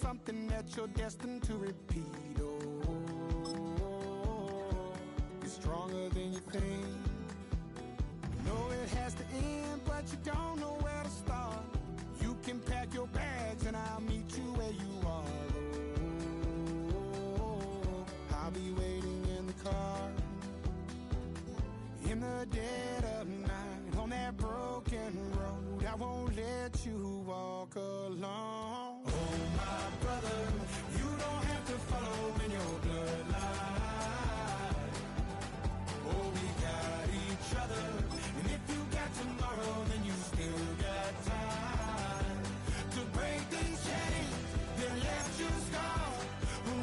something that you're destined to repeat. Oh, it's stronger than you think. You know it has to end, but you don't know where to start. You can pack your bags and I'll meet you where you are. Oh, I'll be waiting in the car in the dead of night on that broken road. I won't let you walk alone. Oh, my brother, you don't have to follow in your bloodline. Oh, we got each other, and if you got tomorrow, then you still got time to break these chains that left you scarred.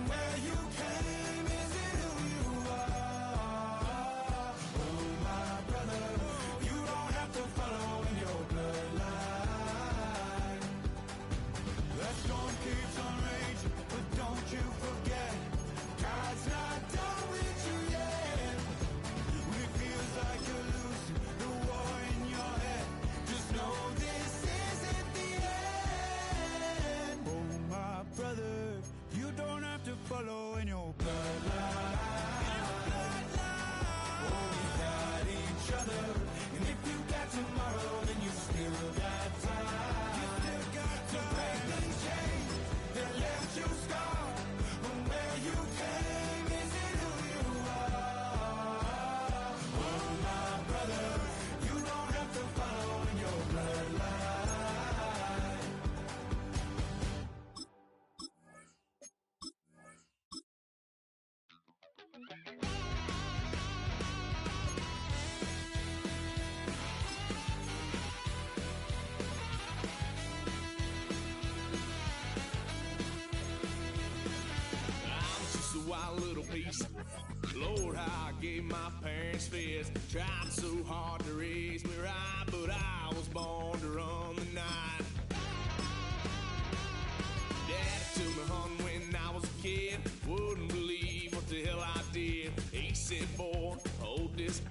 Where you came isn't who you are. Oh, my brother, you don't have to follow in your bloodline. That storm keeps on raging, but don't you forget, God's not done with you yet. When it feels like you're losing the war in your head, just know this isn't the end. Oh, my brother, you don't have to follow in your bloodline. Oh, we got each other, and if you got tomorrow, then you still got time. You still got to break these chains that left you scarred. From where you came isn't who you are. Oh, my brother, you don't have to follow in your bloodline. A wild little piece. Lord, how I gave my parents fits. Tried so hard to raise me right, but I was born to run the night. Daddy took me hunting when I was a kid. Wouldn't believe what the hell I did. He said, boy, hold this.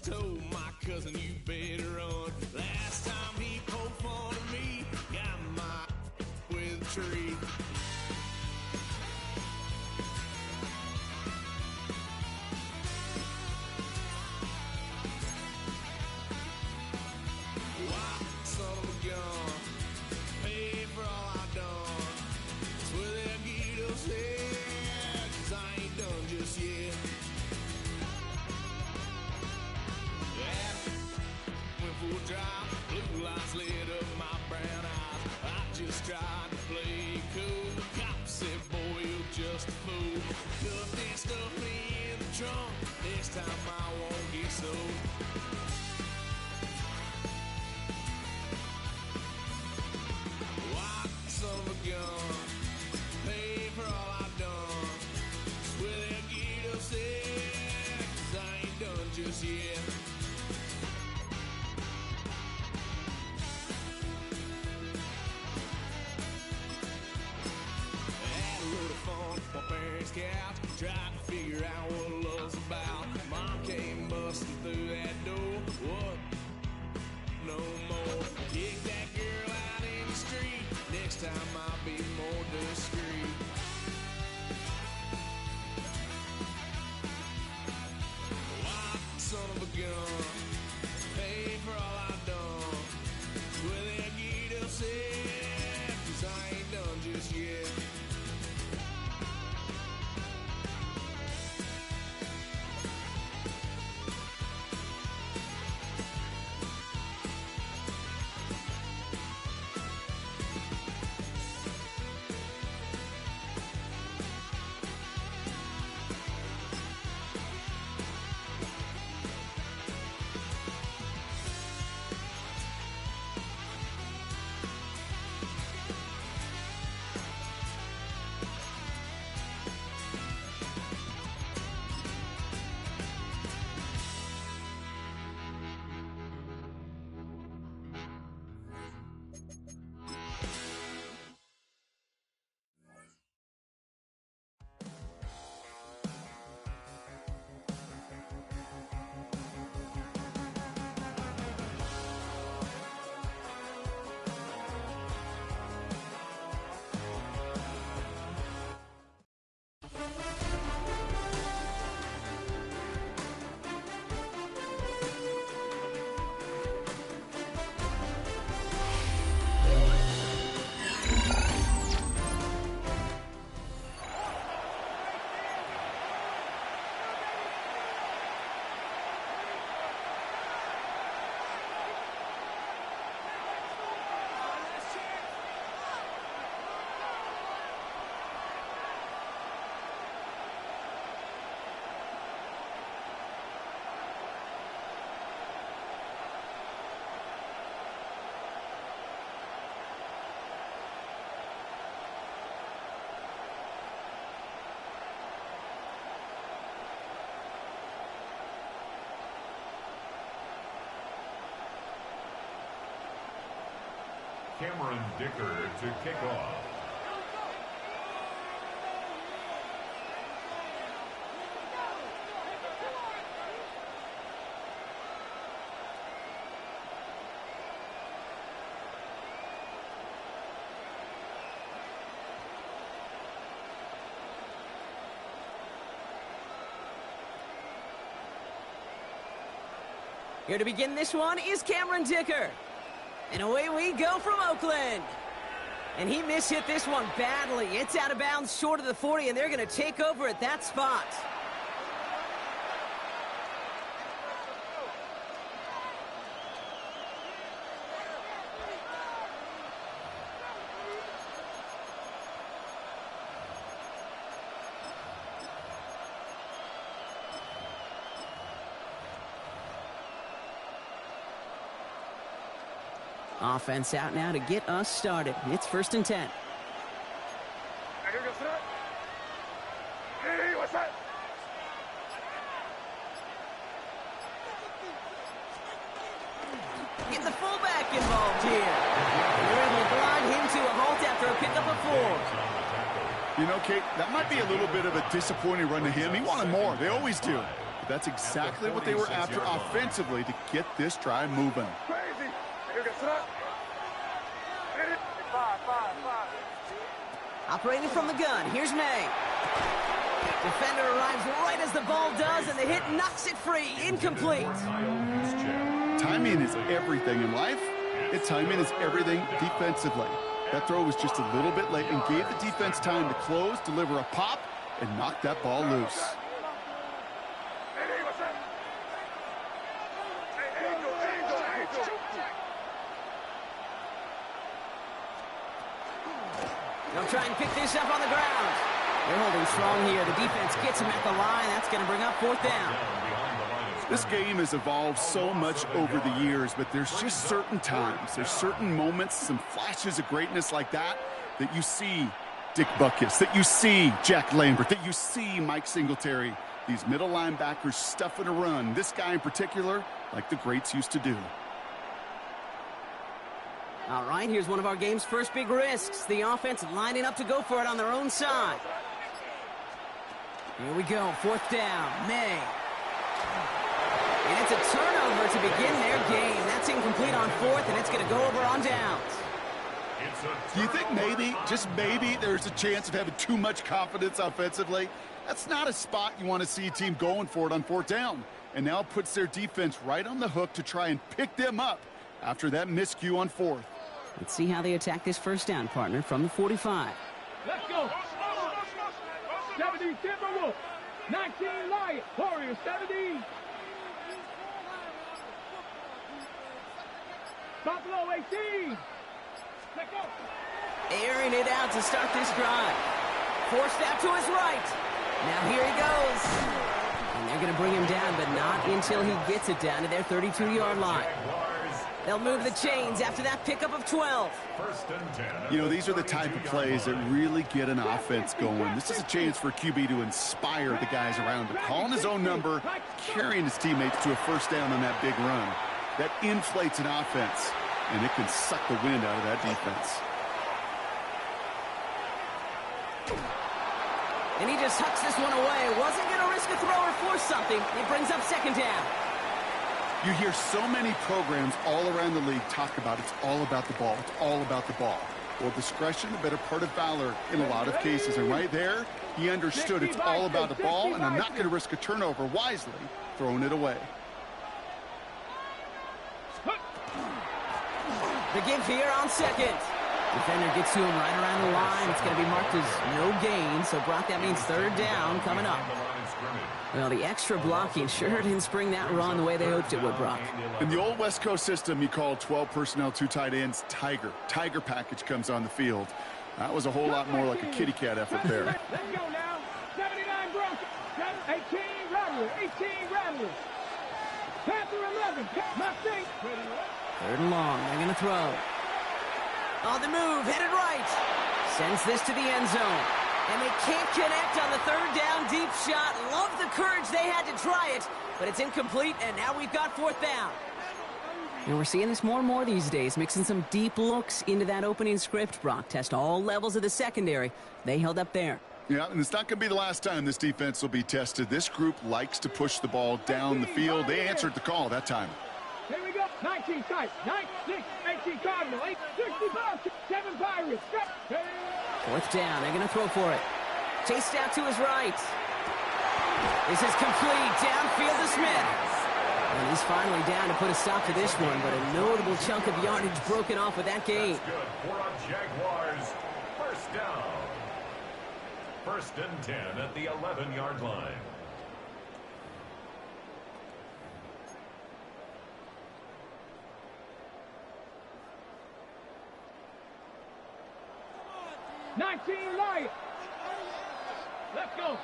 Told my cousin, you better run. Last time he poked fun of me, got my with a tree. Son of a gun, pay for all I done. That's where they'll get us head, 'cause I ain't done just yet. Yeah, went for a drive, blue lights lit up my brown eyes. I just tried to play cool. The cop said, boy, you're just a fool. Cuffed and stuffed me in the trunk. This time I won't get sold. Son of a gun, pay for all I've done. Where they'll get us there, 'cause I ain't done just yet. Had a little fun on my parents' couch, tried to figure out what love's about. Mom came busting through that door. What? No more. Kick that girl out in the street. Next time I'll be more discreet. Wild son of a gun, pay for all I've done. Where they'll get us in, 'cause I ain't done just yet. Cameron Dicker to kick off. Here to begin this one is Cameron Dicker. And away we go from Oakland. And he mishit this one badly. It's out of bounds short of the 40, and they're going to take over at that spot. Offense out now to get us started. It's 1st and 10. Get the fullback involved here. They're able to grind him to a halt after a pickup of 4. You know, Kate, that might be a little bit of a disappointing run to him. He wanted more. They always do. But that's exactly what they were after offensively to get this drive moving. Operating from the gun, here's May. Defender arrives right as the ball does, and the hit knocks it free. Incomplete. Timing is everything in life, and timing is everything defensively. That throw was just a little bit late and gave the defense time to close, deliver a pop, and knock that ball loose. They'll try and pick this up on the ground. They're holding strong here. The defense gets him at the line. That's going to bring up 4th down. This game has evolved so much over the years, but there's just certain times, there's certain moments, some flashes of greatness like that you see Dick Butkus, that you see Jack Lambert, that you see Mike Singletary. These middle linebackers stuffing a run. This guy in particular, like the greats used to do. All right, here's one of our game's first big risks. The offense lining up to go for it on their own side. Here we go, 4th down, May. And it's a turnover to begin their game. That's incomplete on 4th, and it's going to go over on downs. Do you think maybe, just maybe, there's a chance of having too much confidence offensively? That's not a spot you want to see a team going for it on 4th down. And now it puts their defense right on the hook to try and pick them up after that miscue on 4th. Let's see how they attack this 1st down, partner, from the 45. Let's go. 70 Timberwolves. 19 Lions. Warriors 70. Buffalo 18. Let's go. Airing it out to start this drive. Forced out to his right. Now here he goes. And they're going to bring him down, but not until he gets it down to their 32-yard line. They'll move the chains after that pickup of 12. You know, these are the type of plays that really get an offense going. This is a chance for QB to inspire the guys around him. Calling his own number, carrying his teammates to a 1st down on that big run. That inflates an offense, and it can suck the wind out of that defense. And he just hucks this one away. Wasn't going to risk a throw or force something. It brings up 2nd down. You hear so many programs all around the league talk about it's all about the ball. It's all about the ball. Well, discretion, the better part of valor in a lot of cases. And right there, he understood it's all about the ball, and I'm not going to risk a turnover, wisely throwing it away. The give here on 2nd. Defender gets to him right around the line. It's going to be marked as no gain, so Brock, that means 3rd down coming up. Well, the extra blocking sure didn't spring that run the way they hoped it would, Brock. In the old West Coast system, you call 12 personnel, 2 tight ends, Tiger. Tiger package comes on the field. That was a whole lot more like a kitty cat effort there. Let's go now. 79 Broncos. 18 Rattlers. 18 Rattlers. Panther 11. Mustang. 3rd and long. They're going to throw. On the move, headed right. Sends this to the end zone. And they can't connect on the 3rd down deep shot. Love the courage they had to try it, but it's incomplete, and now we've got 4th down. And we're seeing this more and more these days, mixing some deep looks into that opening script, Brock. Test all levels of the secondary. They held up there. Yeah, and it's not going to be the last time this defense will be tested. This group likes to push the ball down the field. They answered the call that time. Here we go. 19 tight. 9, 6, 18 Cardinal. 8, 65, 7 Pirates. Fourth down. They're going to throw for it. Chased out to his right. This is complete. Downfield to Smith. And he's finally down to put a stop to this one, but a notable chunk of yardage broken off with that gain. That's good for a Jaguars first down. First and 10 at the 11-yard line. Lions. Let's go.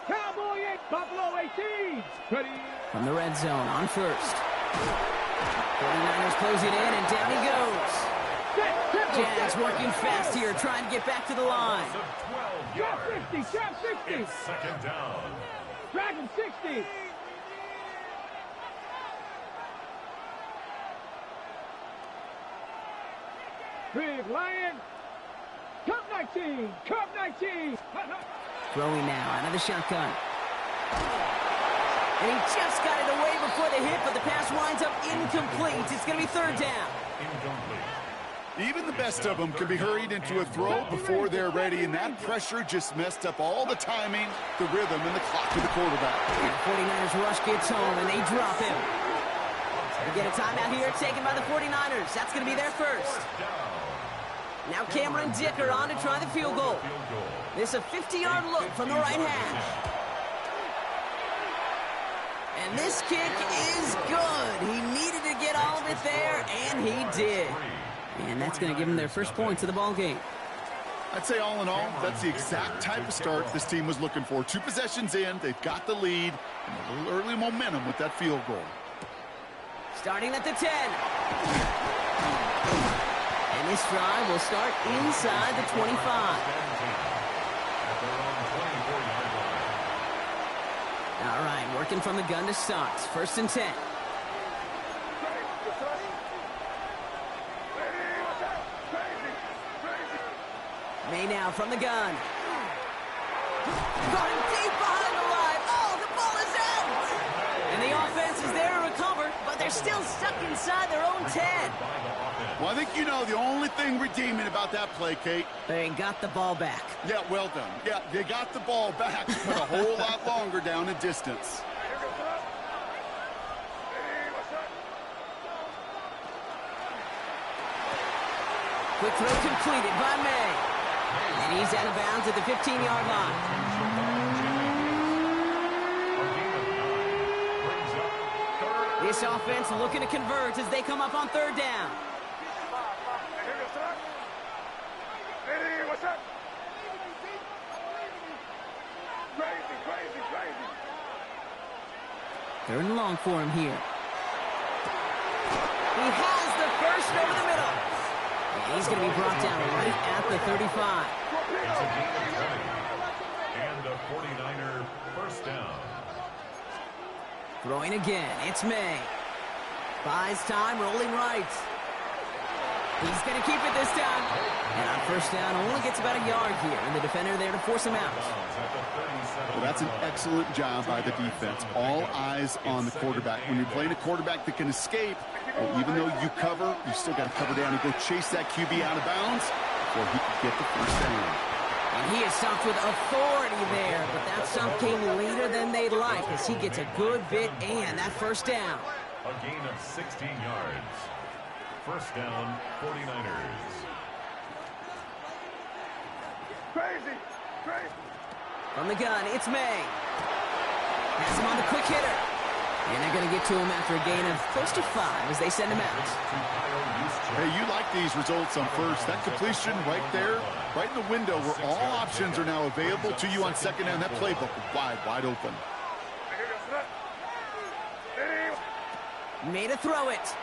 Cowboy 8, Buffalo 18. Ready. From the red zone on first. 49ers close it in, and down he goes. Jags working fast here, trying to get back to the line. Trap 60, trap 60. It's second down. Dragon 60. Big Lion. Cup 19, Cup 19. Throwing now out of the shotgun. And he just got it away before the hit, but the pass winds up incomplete. It's going to be third down. Incomplete. Even the best of them can be hurried into a throw before they're ready, and that pressure just messed up all the timing, the rhythm, and the clock of the quarterback. And the 49ers rush gets home, and they drop him. We get a timeout here taken by the 49ers. That's going to be their first. Now Cameron Dicker on to try the field goal. This a 50-yard look from the right hash. And this kick is good. He needed to get all of it there, and he did. And that's going to give them their first points of the ball game. I'd say all in all, that's the exact type of start this team was looking for. 2 possessions in, they've got the lead, and a little early momentum with that field goal. Starting at the 10. And this drive will start inside the 25. All right, working from the gun to start. First and 10. May now from the gun. Going deep behind the line. Oh, the ball is out! And the offense is there to recover, but they're still stuck inside their own 10. Well, I think you know the only thing redeeming about that play, Kate. They got the ball back. Yeah, well done. Yeah, they got the ball back, but a whole lot longer down in distance. Quick throw completed by May. And he's out of bounds at the 15-yard line. This offense looking to convert as they come up on third down. Third and long for him here. He has the first over the middle. And he's going to be brought down right at the 35. It's a gain of 20. And a 49er first down. Throwing again. It's May. Buys time, rolling right. He's going to keep it this time. And on first down, only gets about a yard here. And the defender there to force him out. Well, that's an excellent job by the defense. All eyes on the quarterback. When you're playing a quarterback that can escape, well, even though you cover, you still got to cover down and go chase that QB out of bounds before he can get the first down. And he is stopped with authority there, but that stop came later than they'd like as he gets a good bit and that first down. A gain of 16 yards. First down, 49ers. Crazy, crazy. From the gun, it's May. Has him on the quick hitter. And they're going to get to him after a gain of close to 5 as they send him out. Hey, you like these results on first. That completion right there, right in the window where all options are now available to you on second down. That playbook wide open. Made a throw it.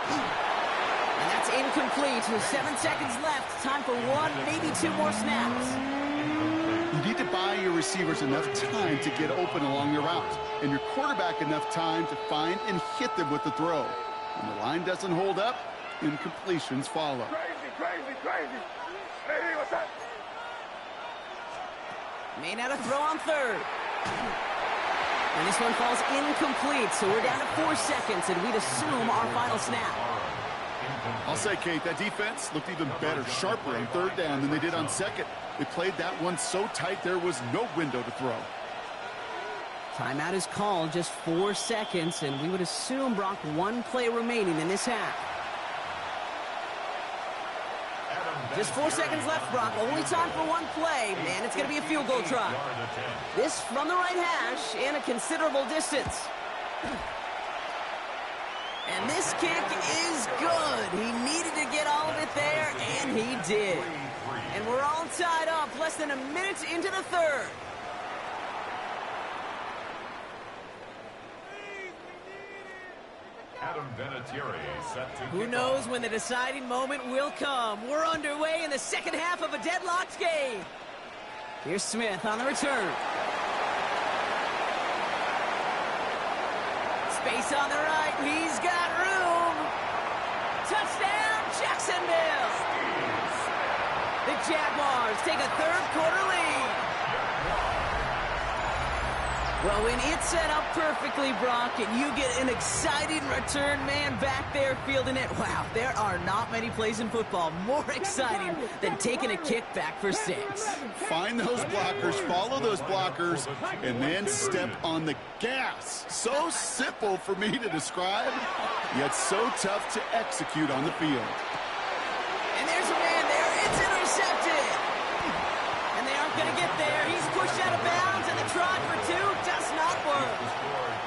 And that's incomplete with 7 seconds left. Time for 1, maybe 2 more snaps. You need to buy your receivers enough time to get open along their route, and your quarterback enough time to find and hit them with the throw. When the line doesn't hold up, incompletions follow. Crazy. Hey, what's up? May not have throw on third. And this one falls incomplete, so we're down to 4 seconds, and we'd assume our final snap. I'll say, Kate, that defense looked even better, sharper on third down than they did on second. They played that one so tight there was no window to throw. Timeout is called, just 4 seconds, and we would assume, Brock, 1 play remaining in this half. Just 4 seconds left, Brock. Only time for 1 play, and it's going to be a field goal try. This from the right hash and a considerable distance. And this kick is good. He needed to get all of it there, and he did. And we're all tied up, less than a minute into the third. Adam Vinatieri set to Who knows when the deciding moment will come. We're underway in the second half of a deadlocked game. Here's Smith on the return. Space on the right. He's got room. Touchdown, Jacksonville. The Jaguars take a third-quarter lead. Well, when it's set up perfectly, Brock, and you get an exciting return man back there fielding it, wow, there are not many plays in football more exciting than taking a kick back for 6. Find those blockers, follow those blockers, and then step on the gas. So simple for me to describe, yet so tough to execute on the field. And there's a man there. It's intercepted. And they aren't going to get there. He's pushed out of bounds, and the try for 2 does not work.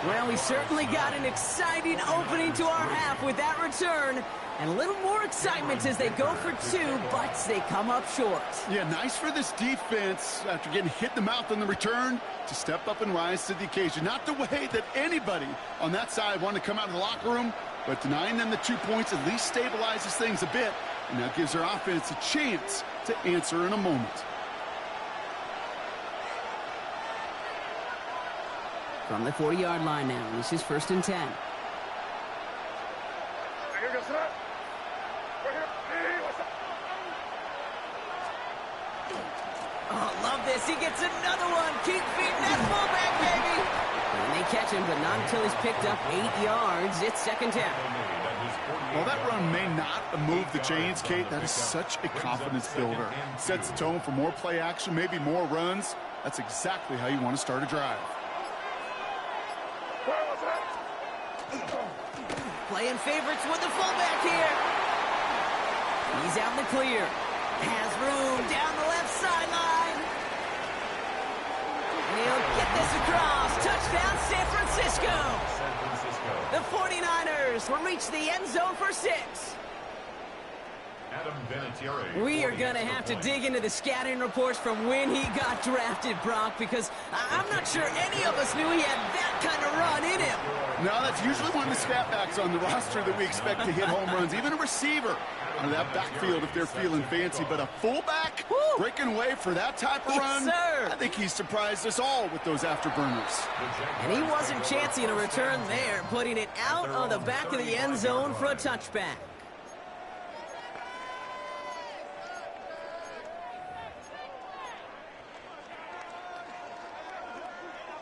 Well, we certainly got an exciting opening to our half with that return. And a little more excitement as they go for 2, but they come up short. Yeah, nice for this defense, after getting hit in the mouth on the return, to step up and rise to the occasion. Not the way that anybody on that side wanted to come out of the locker room, but denying them the 2 points at least stabilizes things a bit, and that gives their offense a chance to answer in a moment. From the 40-yard line now, this is 1st and 10. Oh, love this. He gets another one. Keep feeding that fullback, baby. And they catch him, but not until he's picked up 8 yards. It's 2nd down. While that run may not move the chains, Kate, that is such a confidence builder. Sets the tone for more play action, maybe more runs. That's exactly how you want to start a drive. Playing favorites with the fullback here. He's out in the clear. Has room down the left sideline. And he'll get this across. Touchdown, San Francisco. The 49ers will reach the end zone for 6. Adam Vinatieri. We are going to have to dig into the scouting reports from when he got drafted, Brock, because I'm not sure any of us knew he had that kind of run in him. No, that's usually one of the scat backs on the roster that we expect to hit home runs. Even a receiver out of that backfield if they're feeling fancy. But a fullback breaking away for that type of run, sir. I think he surprised us all with those afterburners. And he wasn't chancing a return there, putting it out on the back of the end zone for a touchback.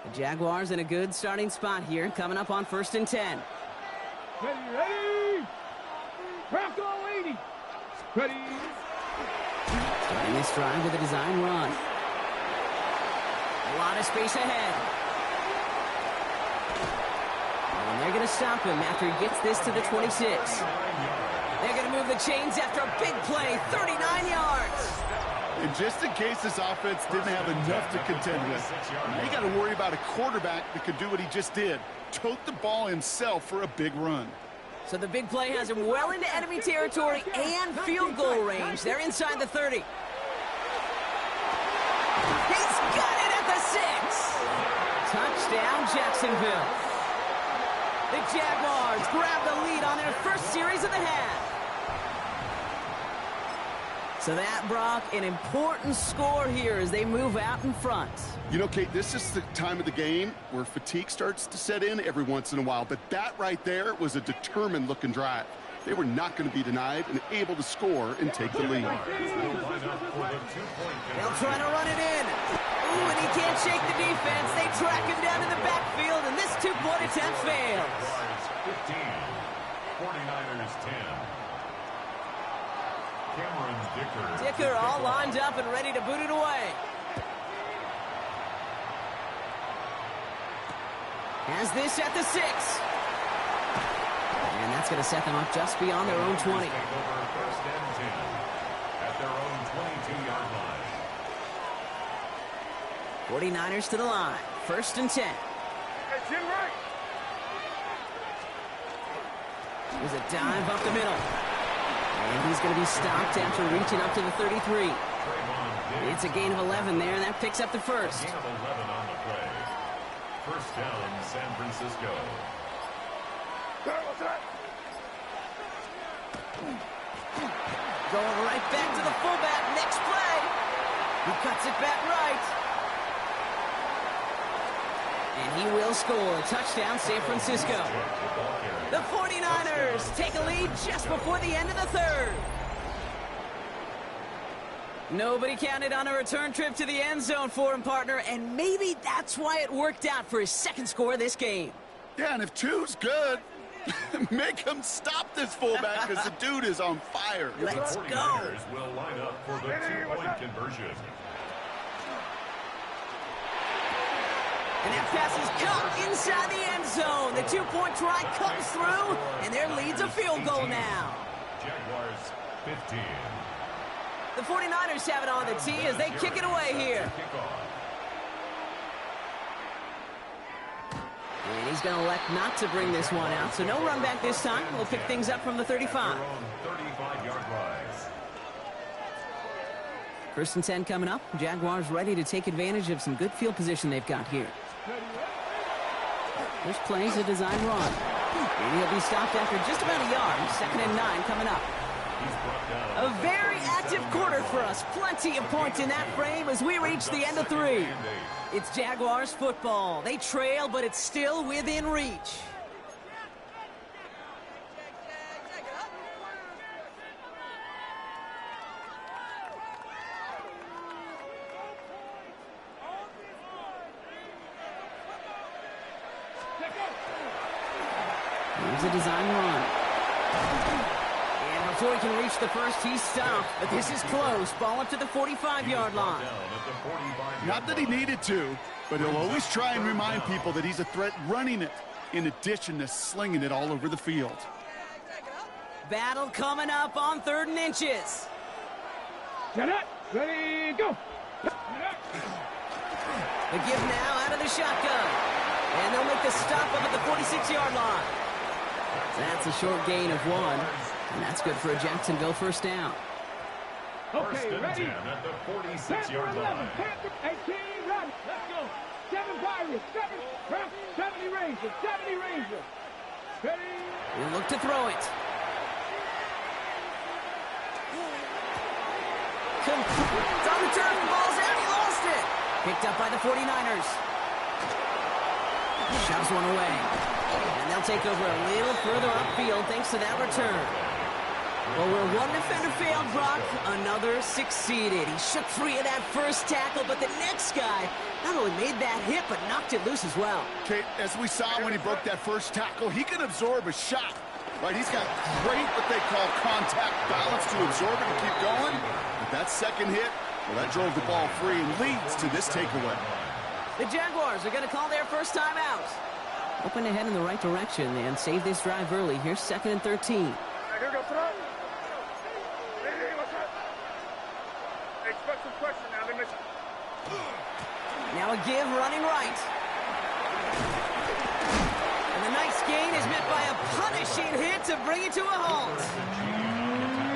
The Jaguars in a good starting spot here, coming up on 1st and 10. Ready. Bronco 80. Ready. Starting this drive with a design run. A lot of space ahead. And they're going to stop him after he gets this to the 26. They're going to move the chains after a big play, 39 yards. And just in case this offense didn't have enough to contend with, now you got to worry about a quarterback that could do what he just did. Tote the ball himself for a big run. So the big play has him well into enemy territory and field goal range. They're inside the 30. He's got it at the 6. Touchdown, Jacksonville. The Jaguars grab the lead on their first series of the half. So that, Brock, an important score here as they move out in front. You know, Kate, this is the time of the game where fatigue starts to set in every once in a while, but that right there was a determined-looking drive. They were not going to be denied and able to score and take the lead. They'll try to run it in. Ooh, and he can't shake the defense. They track him down in the backfield, and this two-point attempt fails. 15, 49ers 10. Cameron Dicker all lined up and ready to boot it away. Has this at the 6. And that's going to set them up just beyond their own 20. Take over first and 10 at their own 22-yard line. 49ers to the line. First and 10. Hey, Jim Wright. There's a dive up the middle. And he's going to be stopped after reaching up to the 33. It's a gain of 11 there, and that picks up the first. Gain of 11 on the play. First down, San Francisco. Going right back to the fullback. Next play. He cuts it back right. And he will score. Touchdown, San Francisco. The 49ers take a lead just before the end of the third. Nobody counted on a return trip to the end zone for him, partner, and maybe that's why it worked out for his second score of this game. Yeah, and if two's good, make him stop this fullback because the dude is on fire. Let's go. 49ers will line up for the two-point conversion. And that pass is caught inside the end zone. The two-point try comes through, and their lead's a field goal now. Jaguars 15. The 49ers have it on the tee as they kick it away here. And he's going to elect not to bring this one out, so no run back this time. We'll pick things up from the 35. 35-yard rise. First and 10 coming up. Jaguars ready to take advantage of some good field position they've got here. This play's a design run. And he'll be stopped after just about a yard. Second and 9 coming up. A very active quarter for us. Plenty of points in that frame as we reach the end of 3. It's Jaguars football. They trail, but it's still within reach. Here's a design run. And before he can reach the first, he's stopped. But this is close. Ball up to the 45-yard line. Not that he needed to, but he'll always try and remind people that he's a threat running it, in addition to slinging it all over the field. Battle coming up on 3rd and inches. Set up. Ready, go. The give now out of the shotgun. And they'll make the stop up at the 46-yard line. That's a short gain of 1. And that's good for a Jacksonville first down. Okay, ready. 10 at the 46-yard line. 18, run. Let's go. 7 Pirates, 70 Rangers, 70 Rangers. Ready. He'll look to throw it. It's on the turn, the ball's out, he lost it. Picked up by the 49ers. Shoves one away. And they'll take over a little further upfield thanks to that return. Well, where one defender failed, Brock, another succeeded. He shook free of that first tackle, but the next guy not only made that hit, but knocked it loose as well. Kate, as we saw when he broke that first tackle, he can absorb a shot. Right, he's got great what they call contact balance to absorb it and keep going. But that second hit, well, that drove the ball free and leads to this takeaway. The Jaguars are going to call their first time out. Hoping to head in the right direction and save this drive early. Here's 2nd and 13. Here go, throw. Hey, what's up? Expect some question now. They miss. Now a give running right. And the nice gain is met by a punishing hit to bring it to a halt.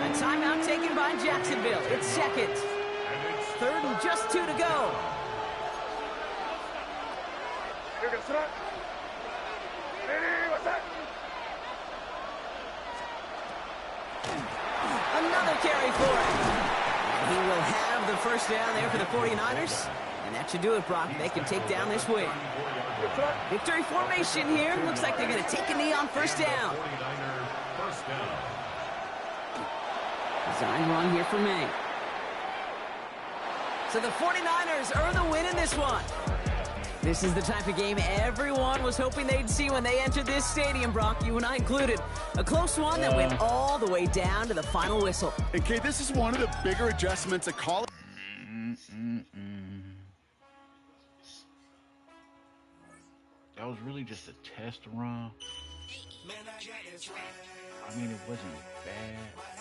A timeout taken by Jacksonville. It's 2nd. 3rd and just 2 to go. Here goes, throw. Hey, what's up? Another carry for it. the first down there for the 49ers. And that should do it, Brock. They can take down this win. Victory formation here. Looks like they're going to take a knee on first down. Design run here for May. So the 49ers earn the win in this one. This is the type of game everyone was hoping they'd see when they entered this stadium, Brock, you and I included. A close one that went all the way down to the final whistle. And, Kay, this is one of the bigger adjustments a call. That was really just a test run. I mean, it wasn't bad.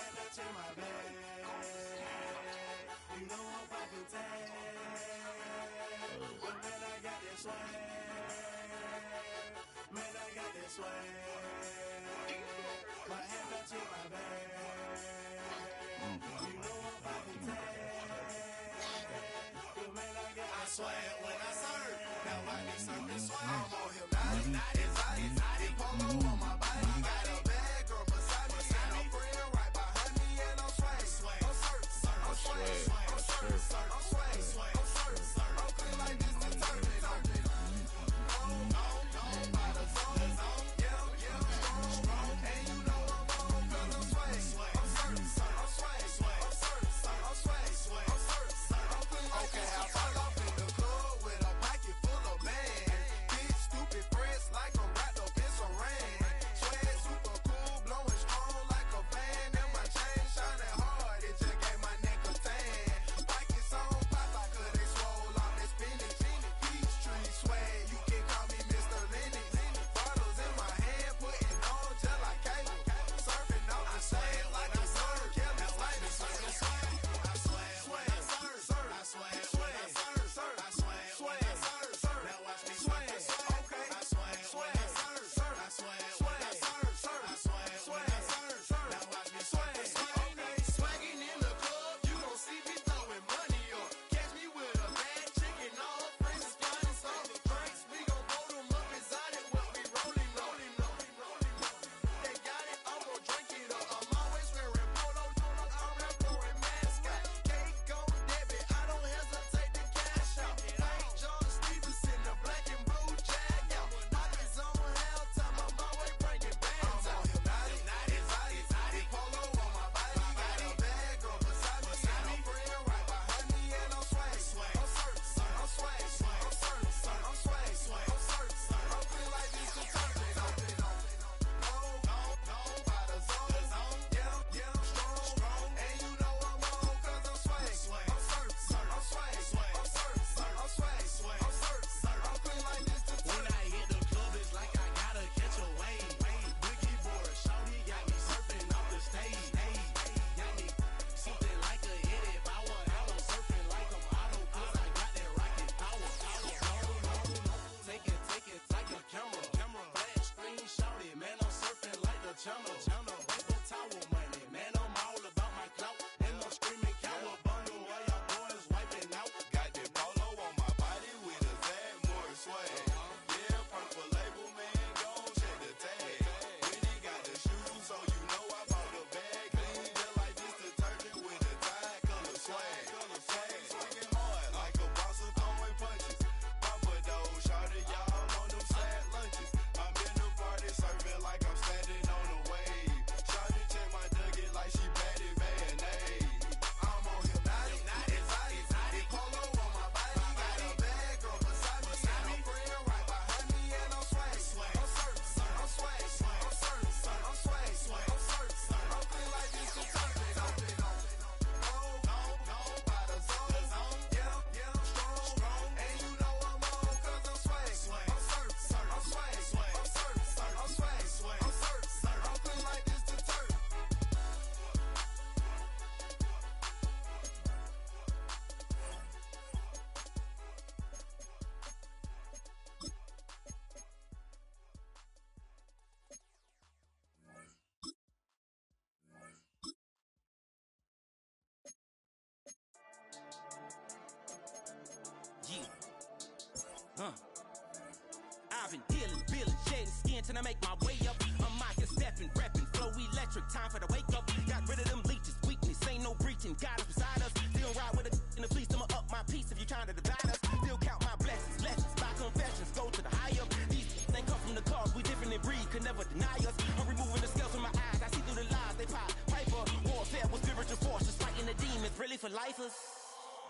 I've been dealing, feeling, shedding skin till I make my way up. I'm mocking, stepping, repping, flow electric, time for the wake up. Got rid of them leeches, weakness, ain't no breaching. Got us beside us, still ride with a in the fleece, I'ma up my piece if you're trying to divide us. Still count my blessings, lessons, by confessions, go to the higher. These ain't come from the cause, we different in breed, could never deny us. I'm removing the scales from my eyes, I see through the lies, they pop. Piper, warfare with spiritual force, just fighting the demons, really for lifers.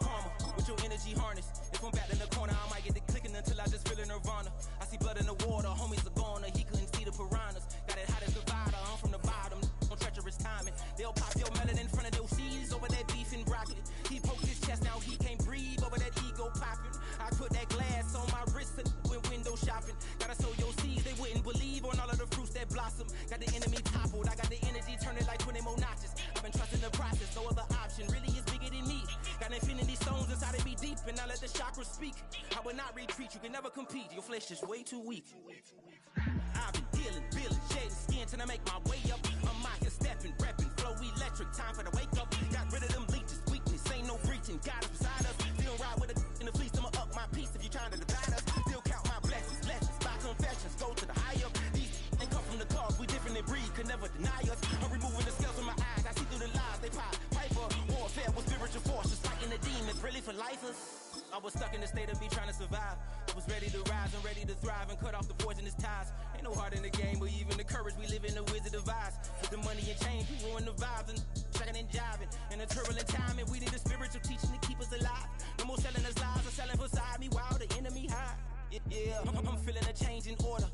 Karma, with your energy harness. If I'm back in the corner, I might get the clicking until I just feel a nirvana. I see blood in the water, homies are gone, he couldn't see the piranhas. Got it hottest divider, I'm from the bottom, on treacherous timing. They'll pop your melon in front of those seeds over that beef and broccoli. He poked his chest, now he can't breathe over that ego popping. I put that glass on my wrist and went window shopping. Gotta sow your seeds, they wouldn't believe on all of the fruits that blossom. Got the enemy toppled, I got the energy turning like 20 more notches. I've been trusting the process, no other option really is bigger than me. Got infinity stones inside of me deep, and I let the chakras speak. I will not retreat, you can never compete, your flesh is way too weak. I've been healing, feeling, shedding skin till I make my way up. I'm mocking, stepping, repping, flow electric, time for the wake up. Got rid of them leeches, weakness, ain't no breaching, God is beside us. Still ride with a in the fleece, I'ma up my piece if you're trying to divide us. Still count my blessings, lessons, by confessions, go to the higher. These ain't come from the cause, we different in breed, could never deny us. I'm removing the scales from my eyes, I see through the lies, they pop. Piper, warfare with spiritual force, just fighting the demons, really for lifers. I was stuck in the state of me trying to survive. I was ready to rise and ready to thrive and cut off the poisonous ties. Ain't no heart in the game, but even the courage we live in the Wizard of Oz. With the money and change, we ruin the vibes and checking and jiving. In a turbulent time, and we need a spiritual teaching to keep us alive. No more selling us lies or selling beside me while the enemy hide. Yeah, I'm feeling a change in order.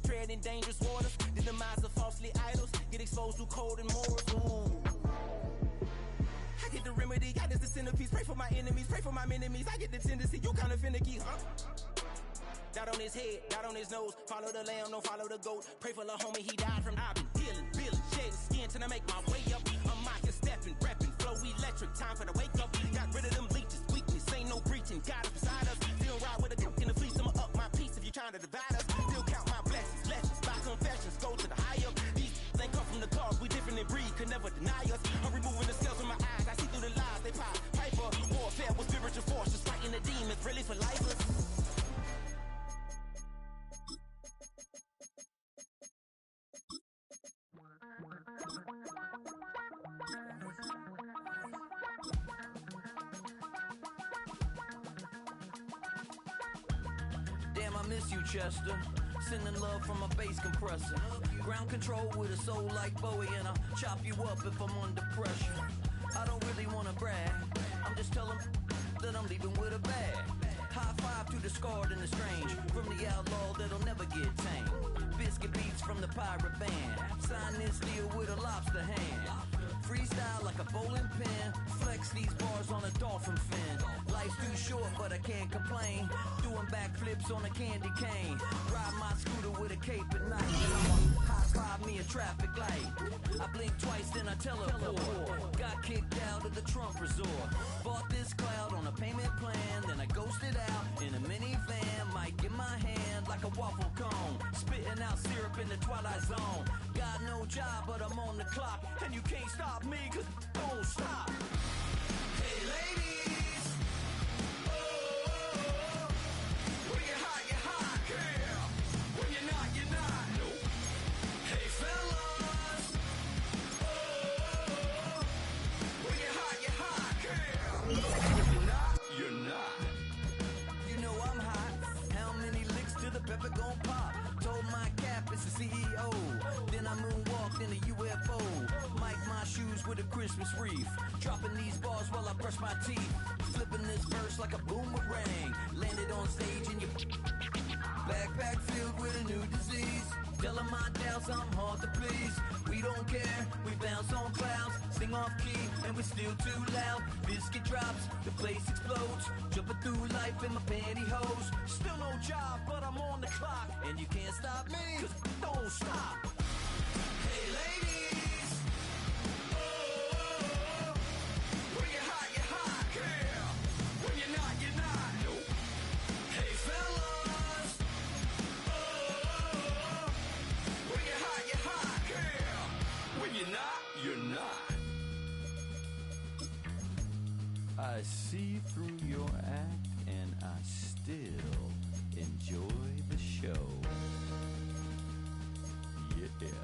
Treading dangerous waters, the demise of falsely idols. Get exposed through cold and morals. Ooh. I get the remedy, God is the centerpiece. Pray for my enemies, pray for my enemies. I get the tendency, you kinda finicky, huh? Dot on his head, dot on his nose. Follow the lamb, don't follow the goat. Pray for the homie, he died from. I've been healing, feeling, shedding skin till I make my way up. I'm mocking, stepping, repping, flow electric, time for the wake up. Got rid of them leeches, weakness, ain't no breaching. God is beside us. Still ride with a cook in the fleece, I'ma up my piece if you're trying to divide us. Still count my blessings, lessons, by confessions, go to the higher. These ain't come from the cause, we different in breed, could never deny us. I'm removing the scales from my eyes, I see through the lies, they pop. Piper, warfare with spiritual force, just fighting the demons, really for lifers. Damn, I miss you, Chester. Sending love from a bass compressor. Ground control with a soul like Bowie, and I'll chop you up if I'm under pressure. I don't really wanna brag, I'm just telling that I'm leaving with a bag. High five to the scarred and the strange, from the outlaw that'll never get tamed. Biscuit beats from the pirate band, sign this deal with a lobster hand. Freestyle like a bowling pin, flex these bars on a dolphin fin. Life's too short, but I can't complain. Doing backflips on a candy cane. Ride my scooter with a cape at night. High five me a traffic light. I blink twice, then I teleport. Got kicked out of the Trump resort. Bought this cloud on a payment plan, then I ghosted out in a minivan. Mic in my hand like a waffle cone. Spitting out syrup in the twilight zone. Got no job, but I'm on the clock, and you can't stop me, cause don't stop. Hey ladies, oh, when you're hot, girl. When you're not, nope. Hey fellas, oh, when you're hot, girl. When you're not. You know I'm hot. How many licks till the pepper gon' pop? Told my cap it's the CEO. Then I moonwalked in a UFO. Mic my shoes with a Christmas wreath. Dropping these bars while I brush my teeth. Flipping this verse like a boomerang. Landed on stage in your backpack filled with a new disease. Tell 'em my doubts, I'm hard to please. We don't care, we bounce on clouds. Sing off key, and we're still too loud. Biscuit drops, the place explodes. Jumping through life in my pantyhose. Still no job, but I'm on the clock. And you can't stop me, cause don't stop. Hey ladies, oh, when you're hot, girl. When you're not, nope. Hey fellas, oh, when you're hot, girl. When you're not. I see through your act, and I still enjoy the show. Yeah.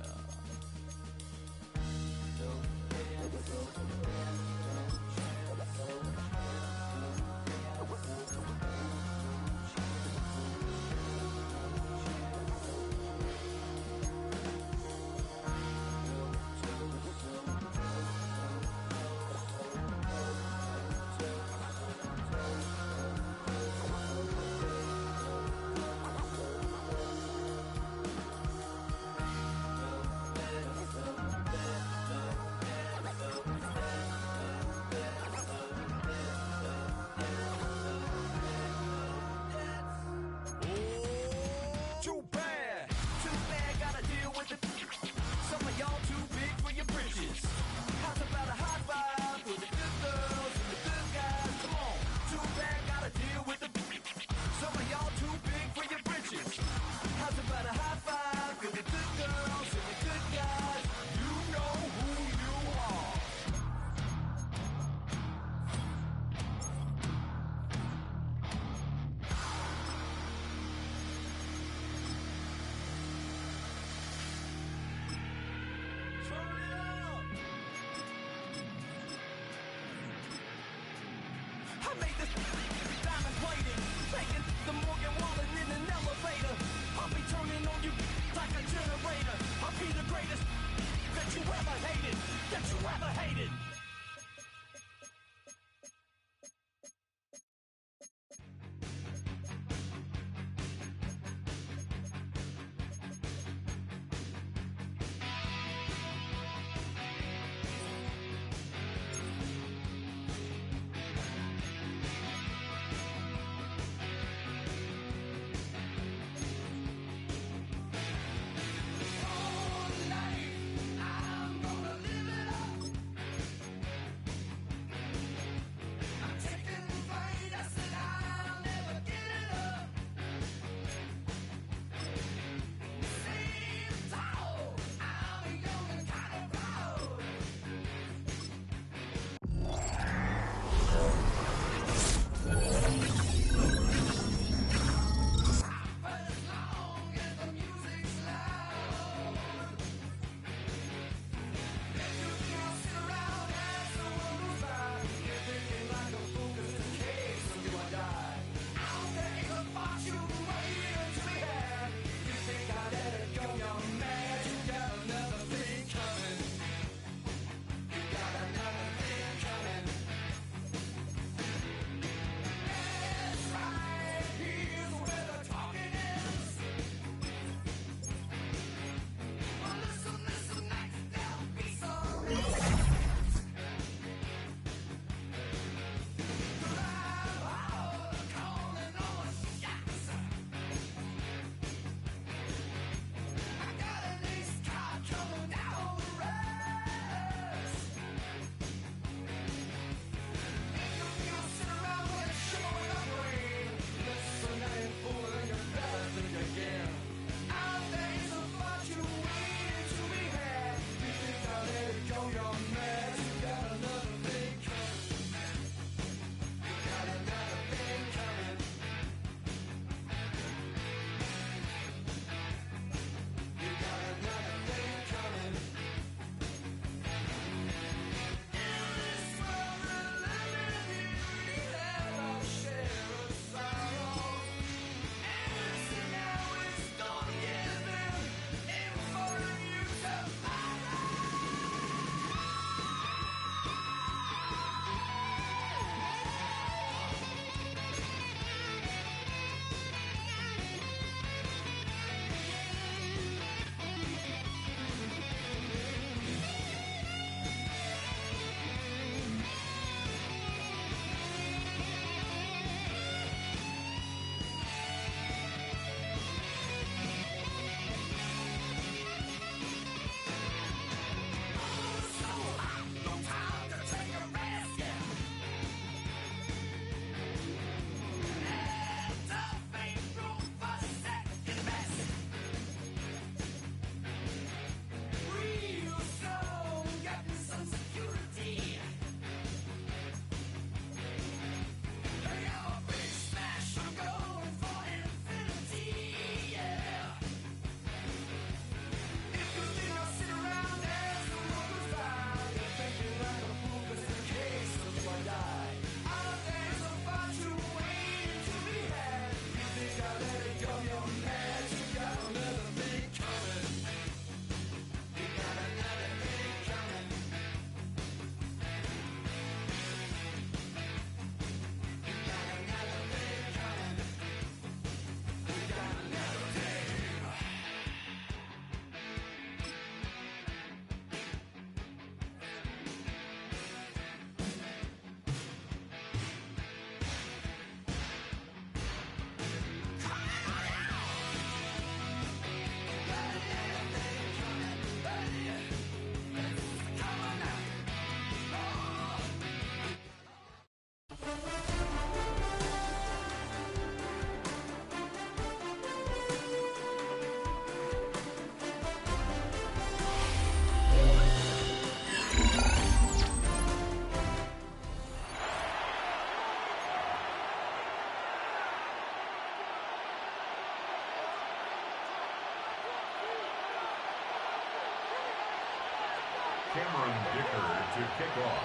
draw.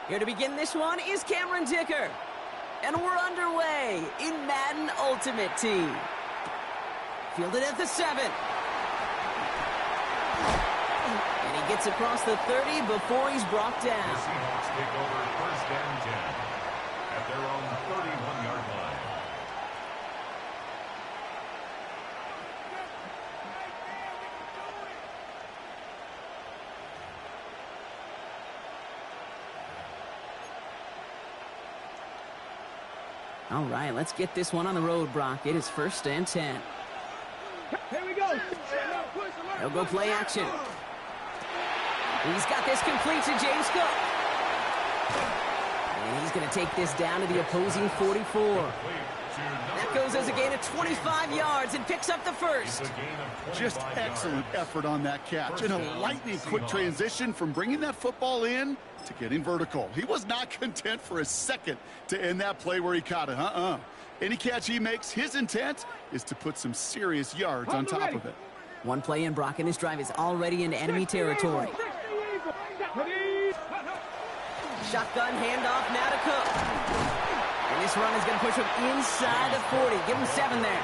Here to begin this one is Cameron Dicker. And we're underway in Madden Ultimate Team. Fielded at the 7. And he gets across the 30 before he's brought down. The Seahawks take over 1st and 10 at their own 31-yard line. All right, let's get this one on the road, Brock. It is 1st and 10. Here we go. They'll go play action. He's got this complete to James Cook. And he's going to take this down to the opposing 44. That goes as a gain of 25 yards and picks up the first. Just excellent effort on that catch. And a lightning quick transition from bringing that football in to getting vertical. He was not content for a second to end that play where he caught it. Any catch he makes, his intent is to put some serious yards on top of it. One play in, Brock, and this drive is already into enemy territory. Shotgun handoff now to Cook. And this run is going to push him inside the 40. Give him 7 there.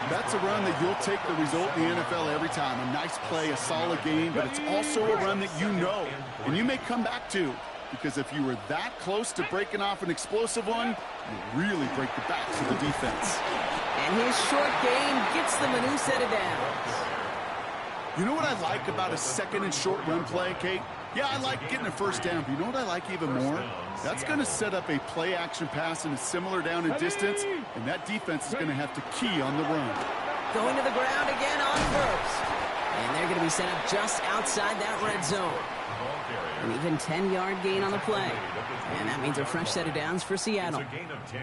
That's a run that you'll take the result in the NFL every time. A nice play, a solid game, but it's also a run that you know and you may come back to, because if you were that close to breaking off an explosive one, you really break the backs of the defense. And his short game gets them a new set of downs. You know what I like about a second and short run play, Kate? Yeah, I like getting a first down, but you know what I like even more? That's going to set up a play-action pass in a similar down and distance, and that defense is going to have to key on the run. Going to the ground again on first. And they're going to be set up just outside that red zone. An even 10-yard gain on the play. And that means a fresh set of downs for Seattle. It's a gain of 10.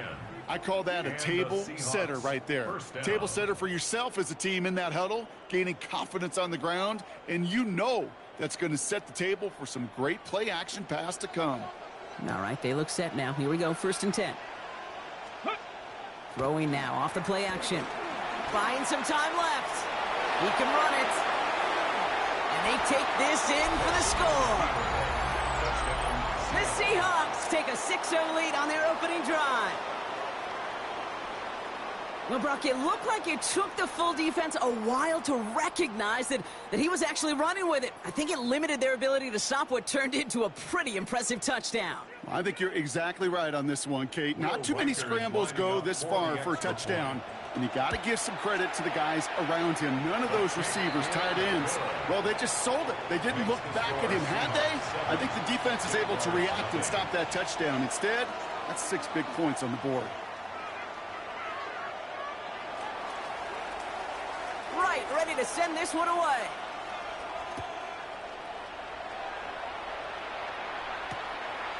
I call that a table setter right there. Table setter for yourself as a team in that huddle, gaining confidence on the ground, and you know that's going to set the table for some great play-action pass to come. All right, they look set now. Here we go, 1st and 10. Throwing now off the play action. Buying some time left. He can run it. And they take this in for the score. The Seahawks take a 6-0 lead on their opening drive. Well, Brock, it looked like it took the full defense a while to recognize that he was actually running with it. I think it limited their ability to stop what turned into a pretty impressive touchdown. I think you're exactly right on this one, Kate. Not too many scrambles go this far for a touchdown, and you got to give some credit to the guys around him. None of those receivers, tight ends, well, they just sold it. They didn't look back at him, had they? I think the defense is able to react and stop that touchdown. Instead, that's 6 big points on the board. Right, ready to send this one away.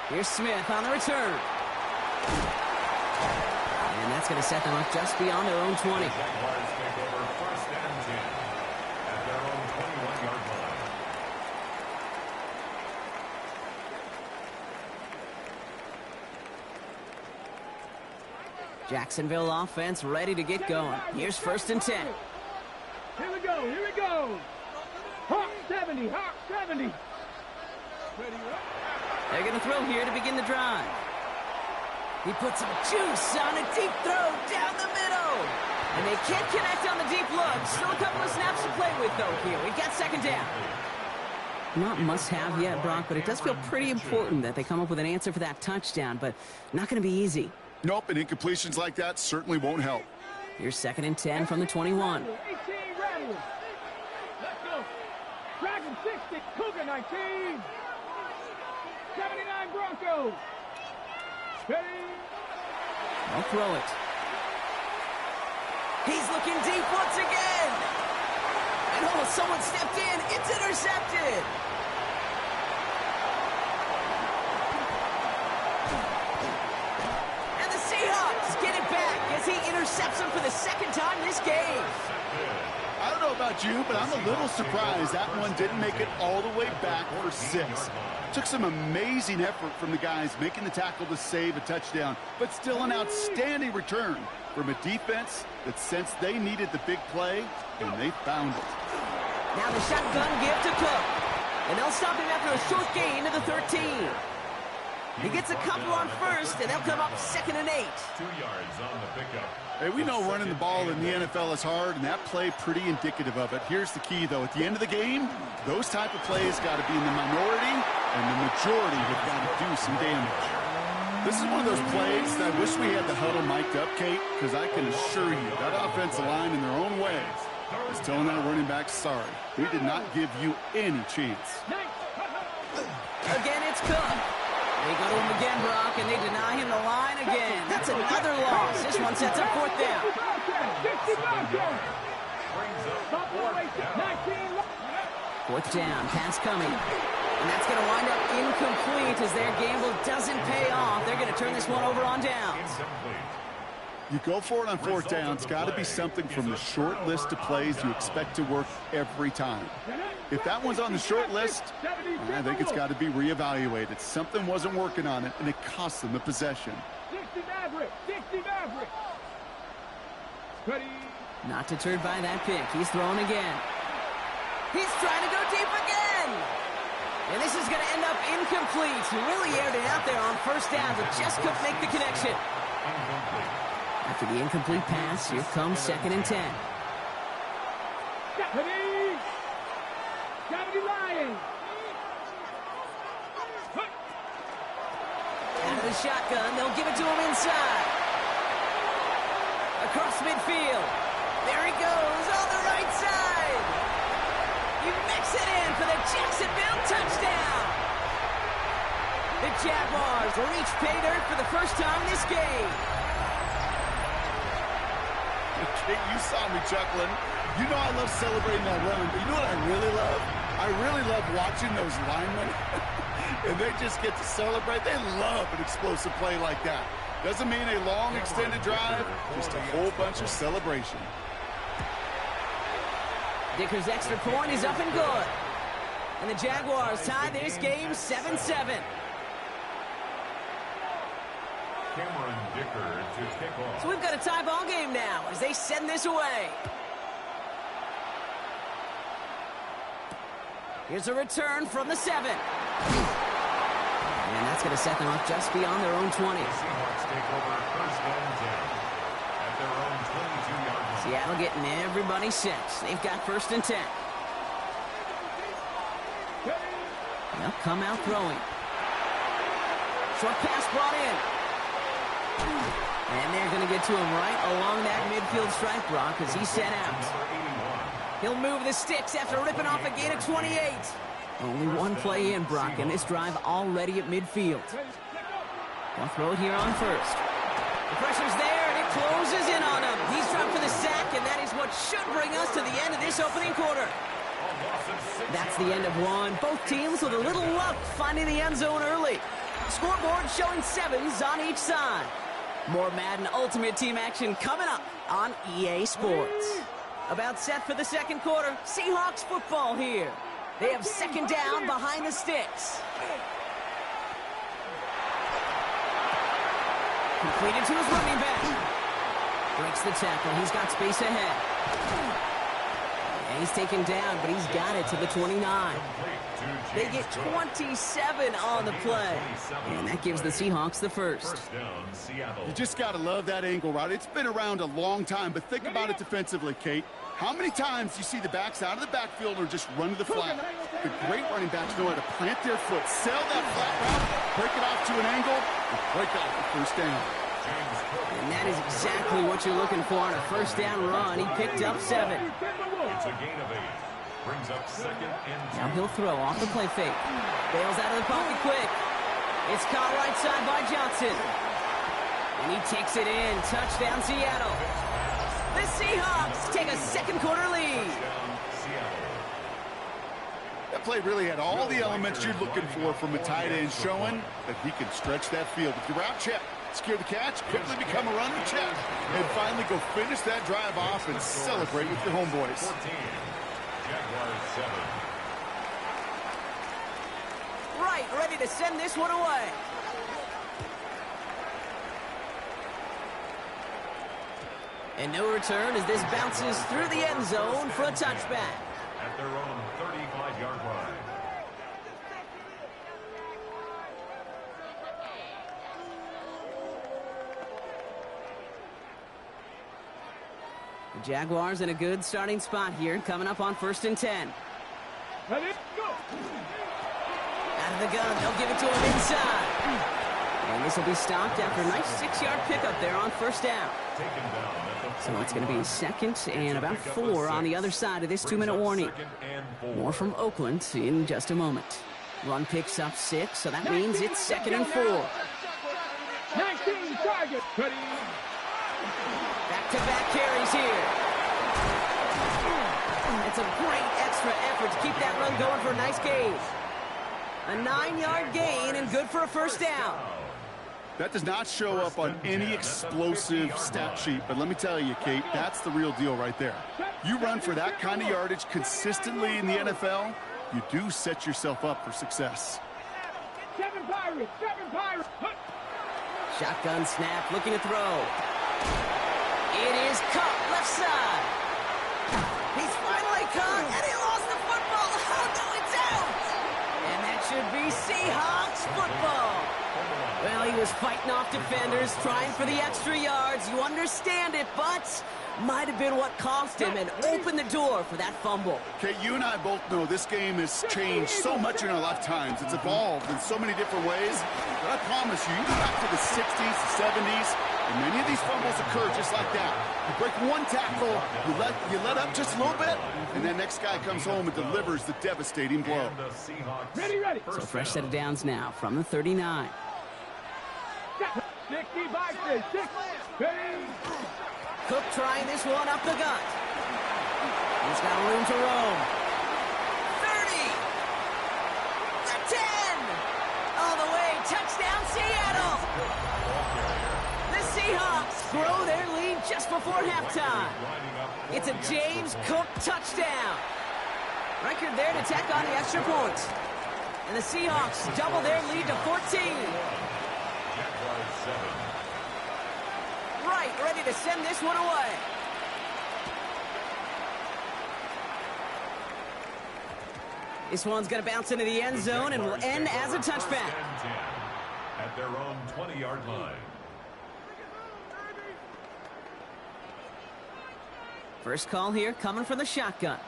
Here's Smith on the return. And that's going to set them up just beyond their own 20. Jaguars take over 1st and 10 at their own 21-yard line. Jacksonville offense ready to get going. Here's 1st and 10. Here we go, here we go. Hawk 70, Hawk 70. They're going to throw here to begin the drive. He puts some juice on a deep throw down the middle. And they can't connect on the deep look. Still a couple of snaps to play with, though, here. We've got 2nd down. Not must-have yet, Brock, but it does feel pretty important that they come up with an answer for that touchdown, but not going to be easy. Nope, and incompletions like that certainly won't help. Here's 2nd and 10 from the 21. 18 Rattlers. Let's go. Dragon 60, Cougar 19. 79 Broncos. Ready. I'll throw it. He's looking deep once again. And oh, someone stepped in. It's intercepted. And the Seahawks get it back as he intercepts him for the 2nd time this game. I don't know about you, but I'm a little surprised that one didn't make it all the way back for 6. Took some amazing effort from the guys making the tackle to save a touchdown, but still an outstanding return from a defense that sensed they needed the big play, and they found it. Now the shotgun give to Cook. And they'll stop him after a short gain to the 13. He gets a couple on first, and they'll come up 2nd and 8. 2 yards on the pickup. Hey, we know running the ball in the NFL is hard, and that play pretty indicative of it. Here's the key, though. At the end of the game, those type of plays got to be in the minority, and the majority have got to do some damage. This is one of those plays that I wish we had the huddle mic'd up, Kate, because I can assure you that offensive line in their own way is telling that running back, sorry, we did not give you any chance. Again, it's Cook. They go to him again, Brock, and they deny him the line again. That's another loss. This one sets up 4th down. Fourth down, pass coming. And that's going to wind up incomplete as their gamble doesn't pay off. They're going to turn this one over on downs. You go for it on 4th down. It's got to be something from the short list of plays you expect to work every time. If that one's on the short list, I think it's got to be reevaluated. Something wasn't working on it, and it cost them the possession. 60 Maverick. Not deterred by that pick. He's throwing again. He's trying to go deep again. And this is going to end up incomplete. He really aired it out there on 1st down, but just couldn't make the connection. After the incomplete pass, here comes 2nd and 10. Lions. Out of the shotgun, they'll give it to him inside. Across midfield. There he goes on the right side. He mix it in for the Jacksonville touchdown. The Jaguars reach pay dirt for the first time this game. Okay, you saw me chuckling. You know I love celebrating that run, but you know what I really love? I really love watching those linemen, and they just get to celebrate. They love an explosive play like that. Doesn't mean a long, extended drive, just a whole bunch of celebration. Dicker's extra point is up and good. And the Jaguars tie this game 7-7. Cameron Dicker to kick off. So we've got a tie ball game now as they send this away. Here's a return from the 7. And that's going to set them up just beyond their own 20. Seahawks take over 1st and 10 at their own 22-yard line. Seattle getting everybody set. They've got 1st and 10. They'll come out throwing. Short pass brought in. And they're going to get to him right along that midfield stripe, Brock, as he's sent out. He'll move the sticks after ripping off a gain of 28. Only one play in, Brock, and this drive already at midfield. They'll throw it here on 1st. The pressure's there, and it closes in on him. He's dropped for the sack, and that is what should bring us to the end of this opening quarter. That's the end of one. Both teams with a little luck finding the end zone early. Scoreboard showing 7s on each side. More Madden Ultimate Team action coming up on EA Sports. About set for the 2nd quarter. Seahawks football here. They have 2nd down behind the sticks. Completed to his running back. Breaks the tackle. He's got space ahead. And he's taken down, but he's got it to the 29. They get 27 on the play. And that gives the Seahawks the 1st. You just got to love that angle route. It's been around a long time, but think about it defensively, Kate. How many times do you see the backs out of the backfield or just run to the flat? The great running backs know how to plant their foot, sell that flat route, break it off to an angle, and break off the 1st down. And that is exactly what you're looking for on a 1st down run. He picked up 7. It's a gain of 8. Brings up 2nd and 2. Now he'll throw off the play fake. Bails out of the pocket quick. It's caught right side by Johnson. And he takes it in. Touchdown, Seattle. The Seahawks take a 2nd quarter lead. That play really had all the elements you're looking for from a tight end, showing that he can stretch that field. With your route check, Secure the catch, quickly become a running check, and finally go finish that drive off and celebrate with your homeboys. 14. Jaguars 7. Right, ready to send this one away. And no return as this bounces through the end zone for a touchback. At their own 35-yard line. The Jaguars in a good starting spot here, coming up on 1st and 10. Ready, go. Out of the gun, they'll give it to him inside. And this will be stopped after a nice 6-yard pickup there on 1st down. Taken down at the So it's going to be 2nd and about 4 on the other side of this 2-minute warning. 2nd and 4. More from Oakland in just a moment. Run picks up 6, so that means it's 2nd and 4. 19 targets. Ready. Back-to-back carries here. It's a great extra effort to keep that run going for a nice gain. A 9-yard gain and good for a 1st down. That does not show up on any explosive stat sheet, but let me tell you, Kate, that's the real deal right there. You run for that kind of yardage consistently in the NFL, you do set yourself up for success. 7 Pirates. 7 Pirates. Shotgun snap, looking to throw. It is caught left side. He's finally caught, and he lost the football. Oh, no, it's out. And that should be Seahawks football. Well, he was fighting off defenders, trying for the extra yards. You understand it, but might have been what cost him and opened the door for that fumble. Kate, you and I both know this game has changed so much in our lifetimes. It's evolved in so many different ways. But I promise you, you go back to the 60s, the 70s, and many of these fumbles occur just like that. You break one tackle, you let up just a little bit, and that next guy comes home and delivers the devastating blow. And the Seahawks Ready. So fresh set of downs now from the 39. 60 by 6. Ready. Cook trying this one up the gut. He's got room to roam. 30. The 10. All the way. Touchdown, Seattle. The Seahawks grow their lead just before halftime. It's a James Cook touchdown. Record there to tack on the extra point. And the Seahawks double their lead to 14. Jaguars 7. Right, ready to send this one away. This one's going to bounce into the end zone and will end as a touchback. 1st and 10 at their own 20-yard line. First call here coming from the shotgun.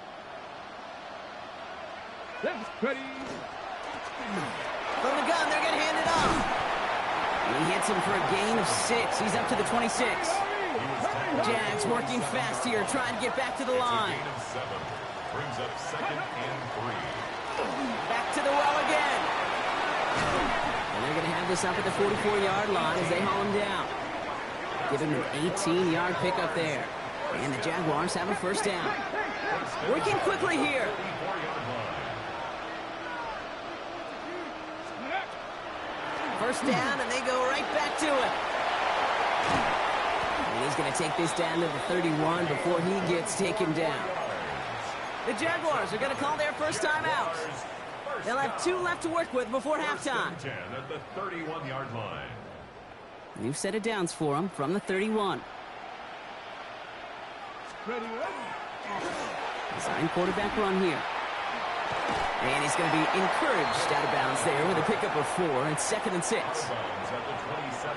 Ready. From the gun, they're going to hand it off. And he hits him for a gain of 6. He's up to the 26. Jags working fast here, trying to get back to the line. Gain of 7. Brings up 2nd and 3. Back to the well again. And they're going to have this up at the 44-yard line as they haul him down. Give him an 18-yard pickup there. And the Jaguars have a 1st down. Working quickly here. 34-yard line. 1st down, and they go right back to it. And he's going to take this down to the 31 before he gets taken down. The Jaguars are going to call their first time out. They'll have 2 left to work with before 1st halftime. and 10 at the 31-yard line. New set of downs for him from the 31. Ready. Design quarterback run here. And he's going to be encouraged out of bounds there with a pickup of 4. It's 2nd and 6.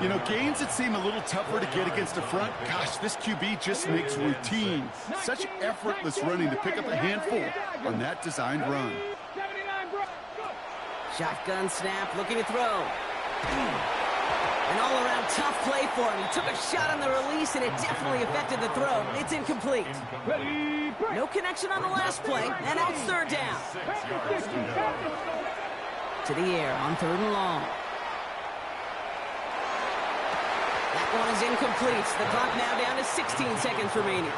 You know, gains that seem a little tougher to get against the front, gosh, this QB just makes routine. Such effortless running to pick up a handful on that designed run. 79 Broncos. Shotgun snap, looking to throw. An all-around tough play for him. He took a shot on the release, and it definitely affected the throw. It's incomplete. Ready. No connection on the last play, and out 3rd down. To the air on 3rd and long. That one is incomplete. The clock now down to 16 seconds remaining.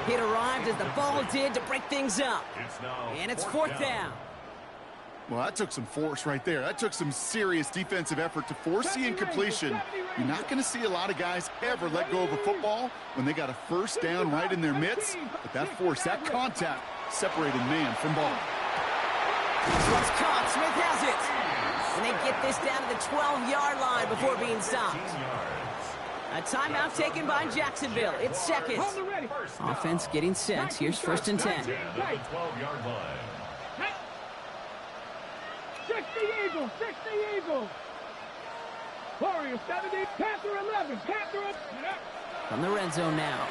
It arrived as the ball did to break things up. And it's 4th down. Well, that took some force right there. That took some serious defensive effort to force the incompletion. You're not going to see a lot of guys ever let go of a football when they got a first down right in their midst. But that force, that contact, separated man from ball. This one's caught. Smith has it. And they get this down to the 12-yard line before being stopped. A timeout taken by Jacksonville. It's seconds. Offense getting set. Here's 1st and 10. 12-yard line. 60 Eagles, 60 Eagles. Warriors 70, Panther 11, Panther 11. From the red zone now.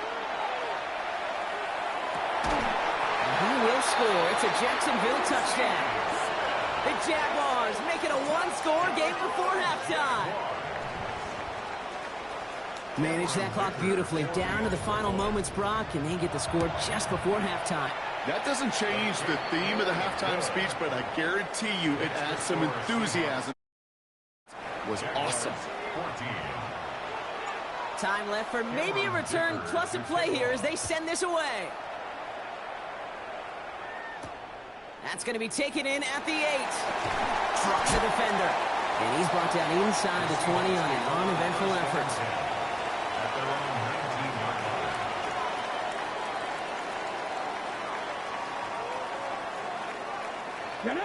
He will score. It's a Jacksonville touchdown. The Jaguars make it a one-score game before halftime. Manage that clock beautifully. Down to the final moments, Brock, and they get the score just before halftime. That doesn't change the theme of the halftime speech, but I guarantee you it adds some enthusiasm. It was awesome. Time left for maybe a return plus a play here as they send this away. That's going to be taken in at the 8. Trucks a defender. And he's brought down inside the 20 on an uneventful effort.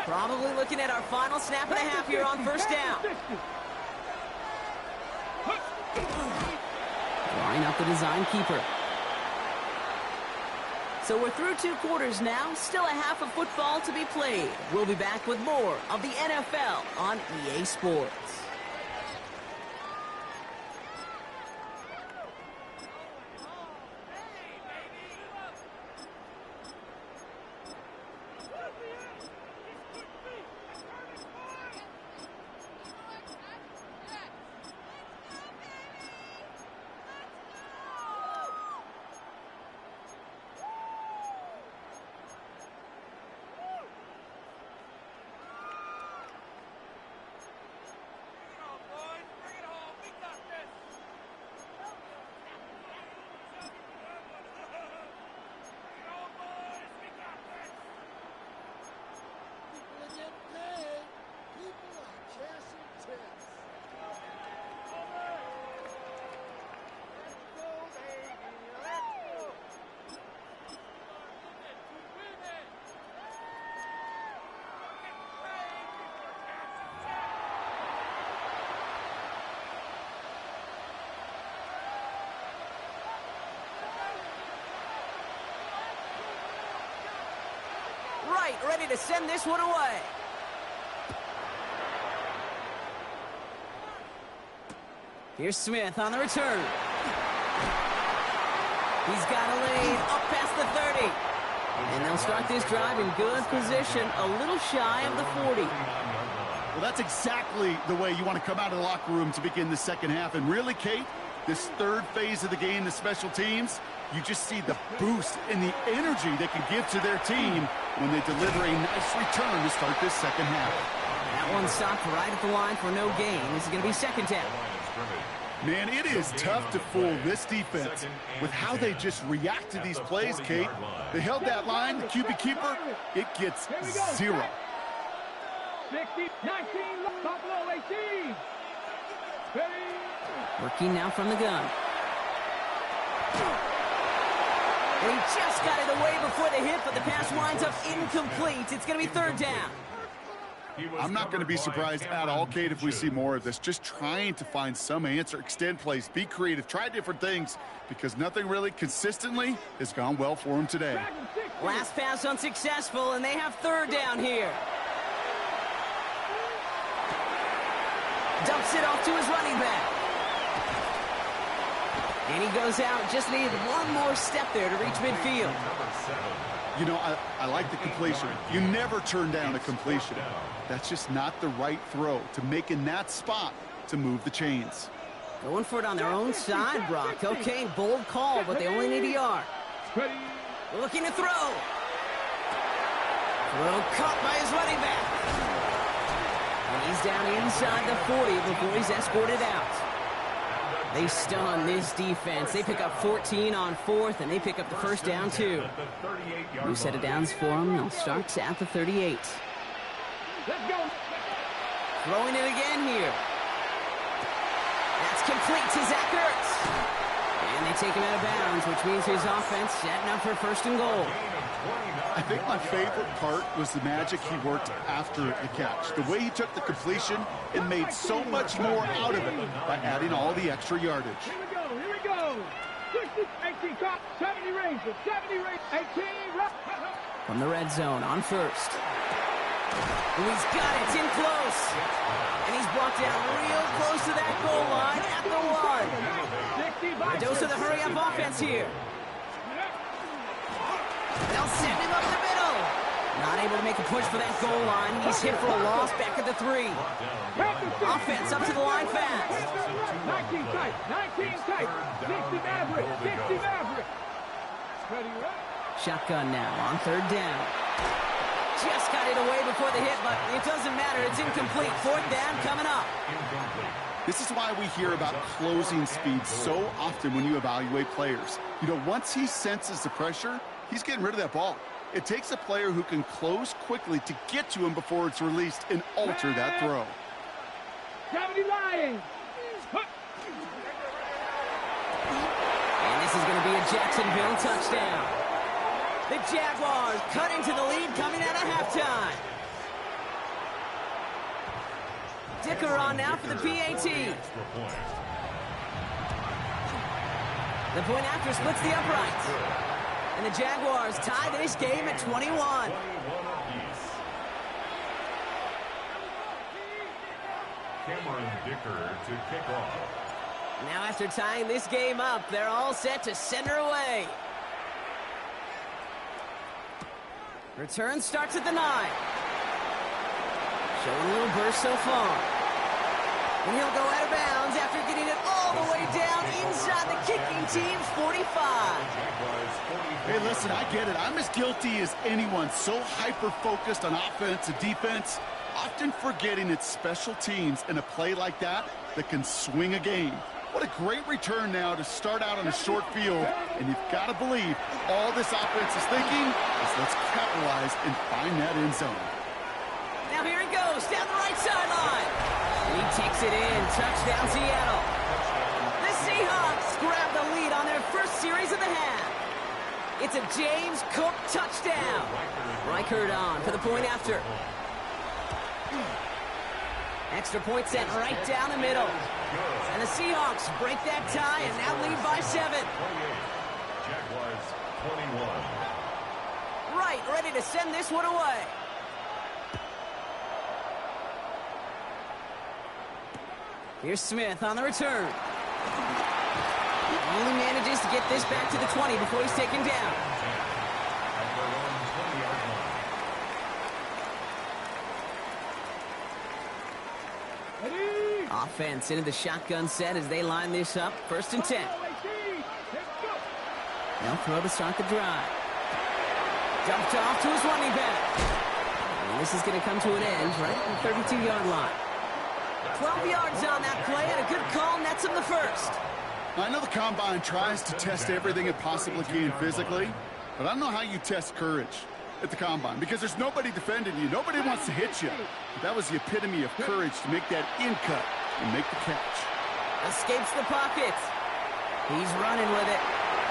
Probably looking at our final snap and a half here on 1st down. Line up the design keeper. So we're through 2 quarters now. Still a half of football to be played. We'll be back with more of the NFL on EA Sports. Right, ready to send this one away. Here's Smith on the return. He's got a lane up past the 30. And they'll start this drive in good position, a little shy of the 40. Well, that's exactly the way you want to come out of the locker room to begin the second half. And really, Kate, this 3rd phase of the game, the special teams, you just see the boost and the energy they can give to their team when they deliver a nice return to start this second half. That one stopped right at the line for no gain. This is going to be 2nd down. Man, it is tough to fool this defense with how they just react to these plays, Kate. They held that line, the QB keeper, it gets 0. 60, 19, Buffalo 18. Working now from the gun. And he just got it away before the hit, but the pass winds up incomplete. It's going to be 3rd down. I'm not going to be surprised at all, Kate, if we see more of this. Just trying to find some answer, extend plays, be creative, try different things, because nothing really consistently has gone well for him today. Last pass unsuccessful, and they have 3rd down here. Dumps it off to his running back. And he goes out, just needed one more step there to reach midfield. You know, I like the completion. You never turn down a completion. That's just not the right throw to make in that spot to move the chains. Going for it on their own side, Brock. Okay, bold call, but they only need a yard. Looking to throw. Throw caught by his running back. And he's down inside the 40 before he's escorted out. They stun this defense. They pick up 14 on 4th, and they pick up the 1st down, too. New set of downs for them. They'll start at the 38. Let's go. Throwing it again here. That's complete to Zach Ertz. And they take him out of bounds, which means his offense setting up for first and goal. I think my favorite part was the magic he worked after the catch. The way he took the completion and made so much more out of it by adding all the extra yardage. Here we go. Here we go. 60, 18, top, 70 Rangers, 70 Rangers, 18, From the red zone on first. Oh, he's got it. It's in close. And he's brought down real close to that goal line at the one. A dose of the hurry-up offense here. They'll send him up the middle. Not able to make a push for that goal line. He's hit for a loss back at the 3. Offense up to the line fast. 19 tight, 19 tight. 60 Maverick, 60 Maverick. Ready, right? Shotgun now on third down. Just got it away before the hit, but it doesn't matter. It's incomplete. Fourth down coming up. This is why we hear about closing speed so often when you evaluate players. You know, once he senses the pressure, he's getting rid of that ball. It takes a player who can close quickly to get to him before it's released and alter that throw. 70 Lions. And this is going to be a Jacksonville touchdown. The Jaguars cut into the lead coming out of halftime. Dicker on now for the PAT. The point after splits the uprights. And the Jaguars tie this game at 21. Cameron Dicker to kick off. Now after tying this game up, they're all set to send her away. Return starts at the 9. Showing a little burst so far. And he'll go out of bounds after getting it all the way down inside the kicking team's 45. Hey, listen, I get it. I'm as guilty as anyone. So hyper-focused on offense and defense, often forgetting it's special teams in a play like that can swing a game. What a great return now to start out on a short field, and you've got to believe all this offense is thinking is let's capitalize and find that end zone. Now here he goes, down the right sideline. He takes it in, touchdown Seattle. The Seahawks grab the lead on their first series of the half. It's a James Cook touchdown. Reichert on for the point after. Extra point sent right down the middle. And the Seahawks break that tie and now lead by 7. Jaguars 21. Right, ready to send this one away. Here's Smith on the return. Only manages to get this back to the 20 before he's taken down. Offense into the shotgun set as they line this up. First and 10. They'll throw to start the drive. Dumped off to his running back. And this is going to come to an end right at the 32-yard line. 12 yards on that play, and a good call nets him the first. I know the Combine tries to test everything it possibly can physically, but I don't know how you test courage at the Combine because there's nobody defending you. Nobody wants to hit you. But that was the epitome of courage to make that in cut and make the catch. Escapes the pocket. He's running with it.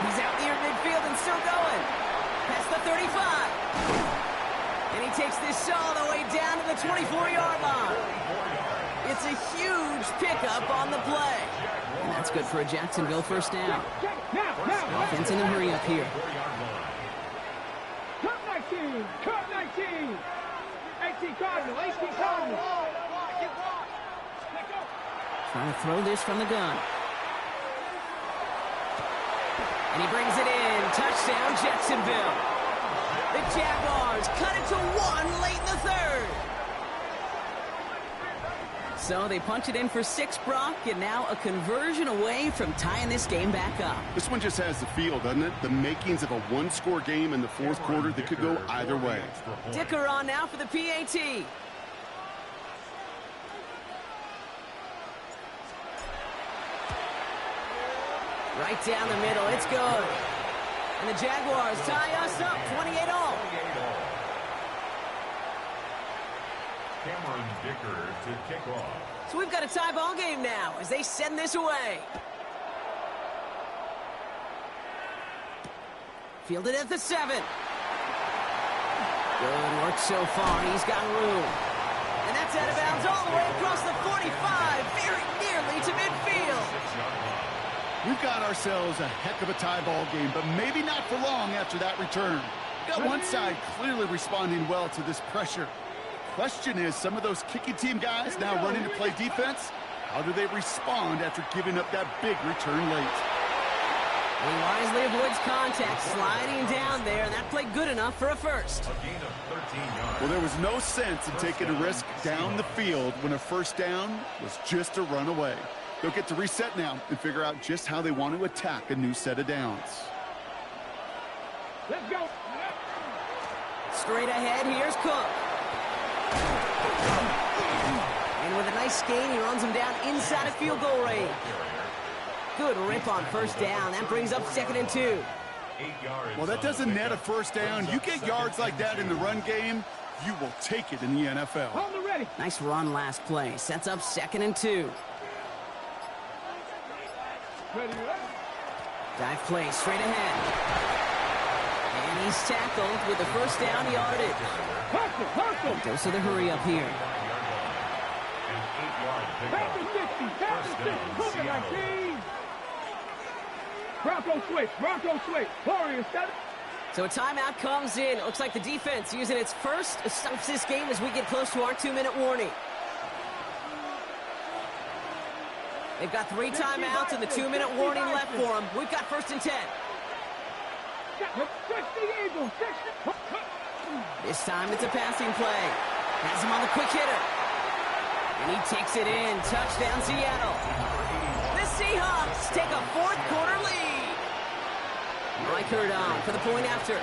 He's out near midfield and still going. Past the 35. And he takes this all the way down to the 24-yard line. It's a huge pickup on the play. And that's good for a Jacksonville first down. Offense in a hurry up here. Cut 19, cut 19. 18 Cardinal, 18 Cardinal. Trying to throw this from the gun. And he brings it in. Touchdown, Jacksonville. The Jaguars cut it to 1 late in the third. So they punch it in for 6, Brock, and now a conversion away from tying this game back up. This one just has the feel, doesn't it? The makings of a one-score game in the fourth quarter that could go either way. Dicker on now for the PAT. Right down the middle, it's good. And the Jaguars tie us up, 28-all. Cameron Dicker to kick off. So we've got a tie ball game now as they send this away. Fielded at the 7. Good work so far. He's got room. And that's out of bounds all the way across the 45, very nearly to midfield. We've got ourselves a heck of a tie ball game, but maybe not for long after that return. Got one side clearly responding well to this pressure. Question is, some of those kicking team guys now running to play defense, how do they respond after giving up that big return late? He wisely avoids contact, sliding down there, and that played good enough for a first. A gain of 13 yards. Well, there was no sense in taking a risk down the field when a first down was just a run away. They'll get to reset now and figure out just how they want to attack a new set of downs. Let's go. Straight ahead, here's Cook. And with a nice gain, he runs him down inside of field goal range. Good rip on first down. That brings up 2nd and 2. 8 yards. Well, that doesn't net a first down. You get yards like that in the run game, you will take it in the NFL. Hold it ready. Nice run last play. Sets up 2nd and 2. Ready. Dive play straight ahead. And he's tackled with the first down yardage. Hustle, hustle. Dose of the hurry up here. An 8-yard Back to pickup. 60. Back to 60. Cooking like cheese. Bronco switch. Bronco switch. Warriors got it. So a timeout comes in. It looks like the defense using its first stops this game as we get close to our 2-minute warning. They've got 3 timeouts and the 2-minute warning left for them. We've got 1st and 10. 60 Eagles. 60. This time it's a passing play. Has him on the quick hitter. And he takes it in. Touchdown, Seattle. The Seahawks take a 4th quarter lead. Mike Hurd on for the point after.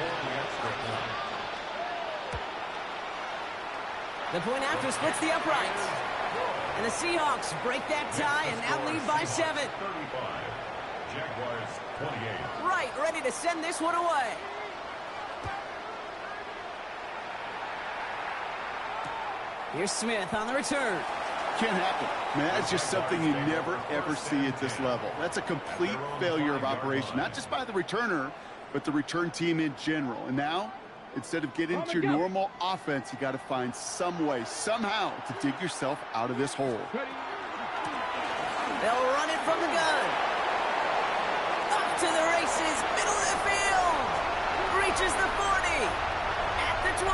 The point after splits the uprights. And the Seahawks break that tie and now lead by 7. 35. Jaguars 28. Right, ready to send this one away. Here's Smith on the return. Can't happen. Man, that's just something you never, ever see at this level. That's a complete failure of operation, not just by the returner, but the return team in general. And now, instead of getting into your normal offense, you got to find some way, somehow, to dig yourself out of this hole. They'll run it from the gun. Up to the races, middle of the field. Reaches the 40. At the 20.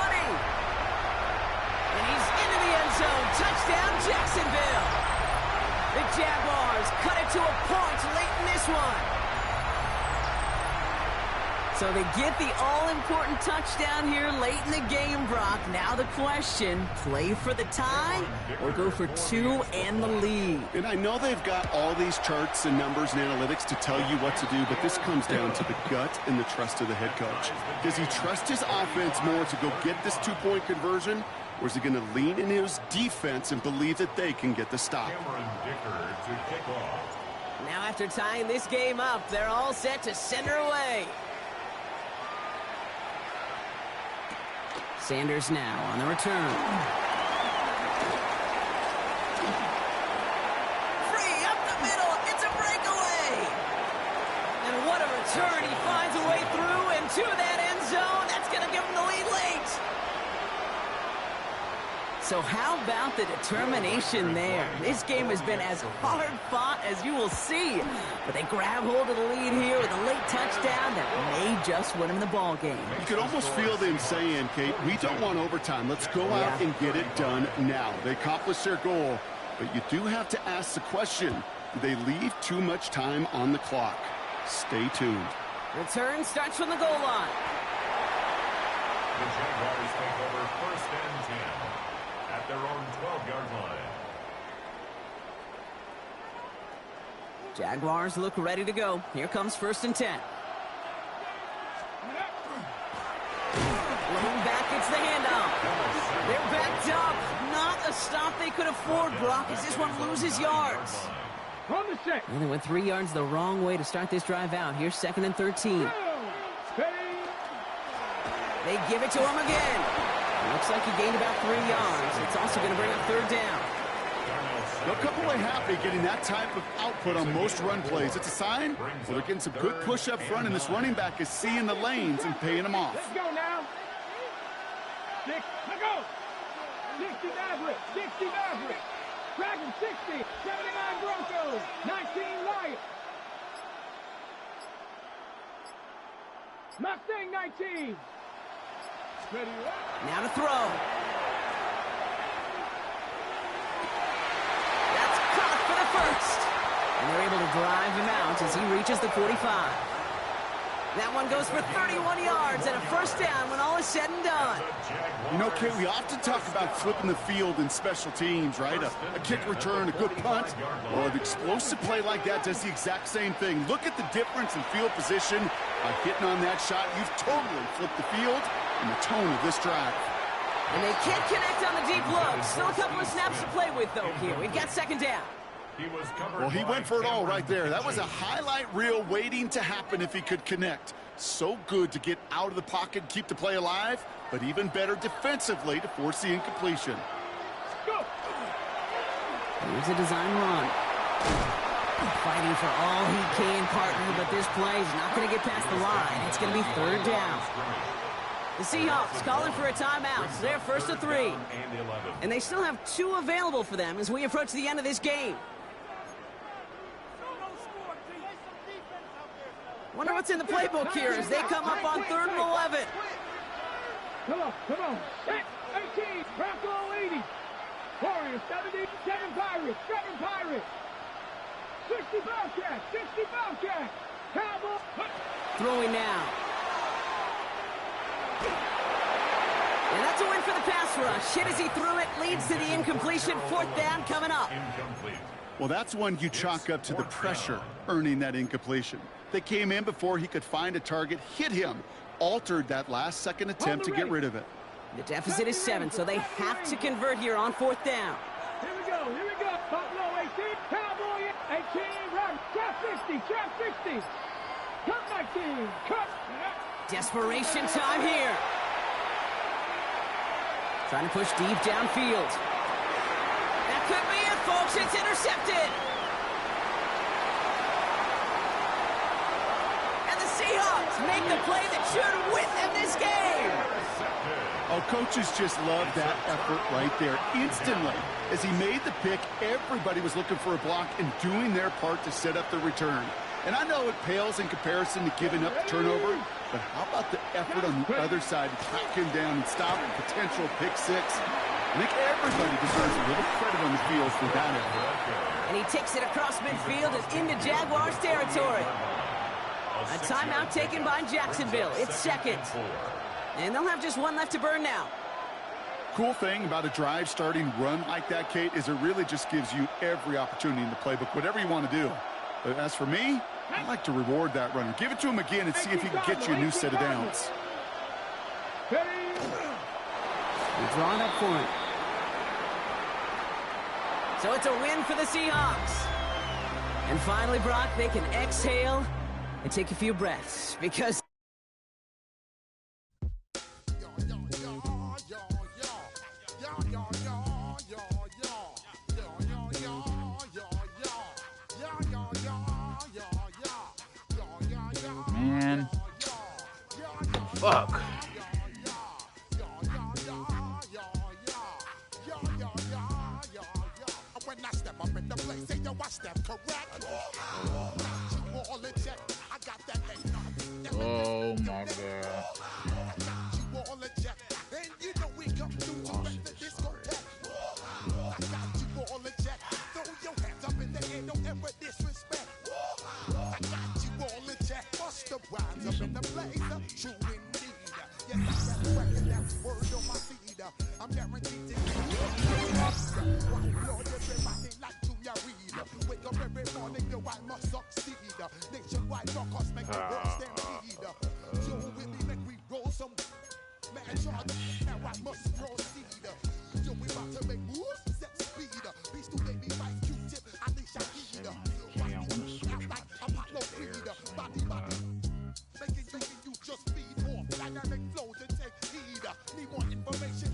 And he's into the end zone. Touchdown, Jacksonville. The Jaguars cut it to a point late in this one. So they get the all-important touchdown here late in the game, Brock. Now the question, play for the tie or go for 2 and the lead? And I know they've got all these charts and numbers and analytics to tell you what to do, but this comes down to the gut and the trust of the head coach. Does he trust his offense more to go get this 2-point conversion, or is he going to lean in his defense and believe that they can get the stop? Cameron Dicker to kick off. Now after tying this game up, they're all set to send her away. Sanders now on the return. Free up the middle. It's a breakaway. And what a return. He finds a way through and to that end zone. That's going to give him the lead late. So how about the determination there? This game has been as hard fought as you will see. But they grab hold of the lead here with a late touchdown that may just win them the ball game. You could almost feel them saying, Kate, we don't want overtime. Let's go out and get it done now. They accomplished their goal, but you do have to ask the question, do they leave too much time on the clock? Stay tuned. Return starts from the goal line. The Jaguars take over 1st and 10 at their own 12-yard line. Jaguars look ready to go. Here comes 1st and 10. Looking back, it's the handoff. They're backed up. Not a stop they could afford, Brock, as this one loses yards. On the set. And they went 3 yards the wrong way to start this drive out. Here's 2nd and 13. They give it to him again. Looks like he gained about 3 yards. It's also going to bring up third down. They'll come away happy getting that type of output on most run plays. It's a sign where they're getting some good push up front, and this running back is seeing the lanes and paying them off. Let's go now. Let's go. 60 Maverick. 60 Maverick. Dragon 60. 79 Broncos. 19 Lions. Mustang 19. Ready up. Now to throw. That's caught for the first. And they're able to drive him out as he reaches the 45. That one goes for 31 yards and a first down when all is said and done. You know, Kate, we often talk about flipping the field in special teams, right? A kick return, a good punt, or an explosive play like that does the exact same thing. Look at the difference in field position. By hitting on that shot, you've totally flipped the field and the tone of this drive. And they can't connect on the deep look. Still a couple of snaps to play with, though, here. We've got second down. Well, he went for it all right there. That was a highlight reel waiting to happen if he could connect. So good to get out of the pocket and keep the play alive, but even better defensively to force the incompletion. Go. Here's a design run. Fighting for all he can, partner, but this play is not going to get past the line. It's going to be third down. The Seahawks calling for a timeout. It's their first of 3. And they still have 2 available for them as we approach the end of this game. Wonder what's in the playbook here as they come up on 3rd and 11. Come on. 18, Bronco 80. Warriors 70, 7 Pirates, 7 Pirates. 60 Bobcats, 60 Bobcats. Cowboy. Throwing now. And that's a win for the pass rush. Hit as he threw it, leads to the incompletion. 4th down coming up. Well, that's one you chalk up to the pressure earning that incompletion. They came in before he could find a target, hit him, altered that last-second attempt to get rid of it. The deficit is 7, so they have to convert here on 4th down. Here we go. Buffalo 18, Cowboy 18, run. Trap 60, trap 60. Cut 19, cut. Desperation time here. Trying to push deep downfield. That could be it, folks. It's intercepted. And the Seahawks make the play that should win them this game. Oh, coaches just love that effort right there. Instantly, as he made the pick, everybody was looking for a block and doing their part to set up the return. And I know it pales in comparison to giving up the turnover, but how about the effort on the other side to track him down and stop a potential pick 6? I think everybody deserves a little credit on the field for that effort. And he takes it across midfield and into Jaguars territory. A timeout taken by Jacksonville. It's 2nd. And they'll have just 1 left to burn now. Cool thing about a drive starting run like that, Kate, is it really just gives you every opportunity in the playbook, whatever you want to do. But as for me, I like to reward that runner. Give it to him again and see if he can get you a new set of downs. They're drawing up for it. So it's a win for the Seahawks. And finally, Brock, they can exhale and take a few breaths because Man. Fuck. When I step up in the place, say yo, I step correct. Oh my god. And you know we come through to wreck the discotheque. I got you all in check. Throw your hands up in the air, don't ever disrespect. I got you all in check. Bust the rhymes up in the place. True indeed. Yes, I got a record that's word on my seed. I'm guaranteed to get Lord, everybody like Junior Reed. Wake up every morning, yo, I must succeed. Nationwide rockers make the world stampede. So with me, make we roll some man charge. Now I must proceed. Yo, we about to make moves, set speed. Beast to baby fight Q-tip, I need Shakira. Apollo Creed, body. Making you just feed off dynamic flows and take heed. Need more information,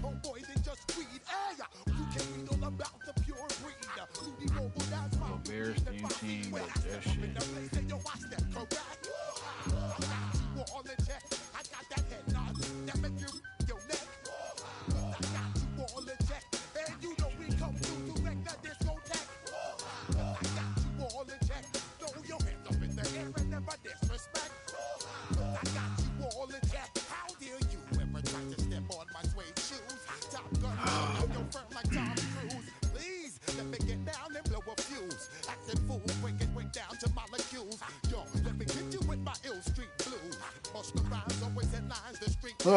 I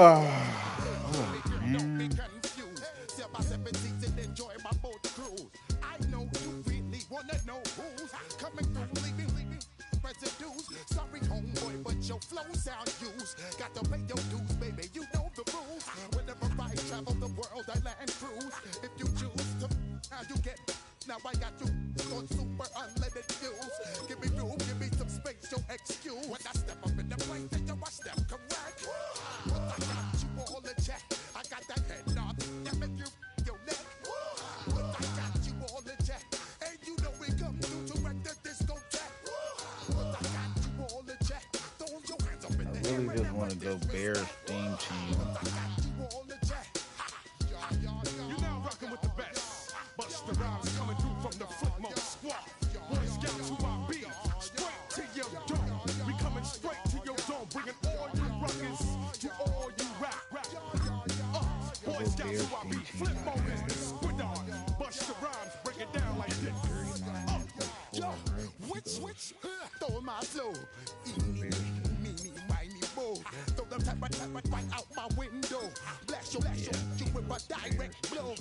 know you really wanna know who's coming through, leaving residues. Sorry, homeboy, but your flow sound used. Got to pay your dues, baby. You know the rules. Whenever I travel the world, I land cruise. If you choose to, how you get. Now I got you on super unleaded fuels. Give me room, give me some space, your excuse. When I step up in the place, then you I step correct. But I got you all in check. I got that head nod that make you your neck. But I got you all in check. And you know we come through to wreck the discotheque. But I got you all in check. Throw your hands up in the air. I really just want to go Bears theme team. You're now rocking with the best. Busta Rhymes coming through from the footmost squad. Boy Scouts who I be. Straight to your dome. We coming straight to your dome. Bringing all you rockers to all you rap. Boy Scouts who I be. Flip mode is the squid on. Busta Rhymes break it down like this. Yo, which, throw my flow. Me, bo. Throw them type right out my window. Blast your you with a direct blow.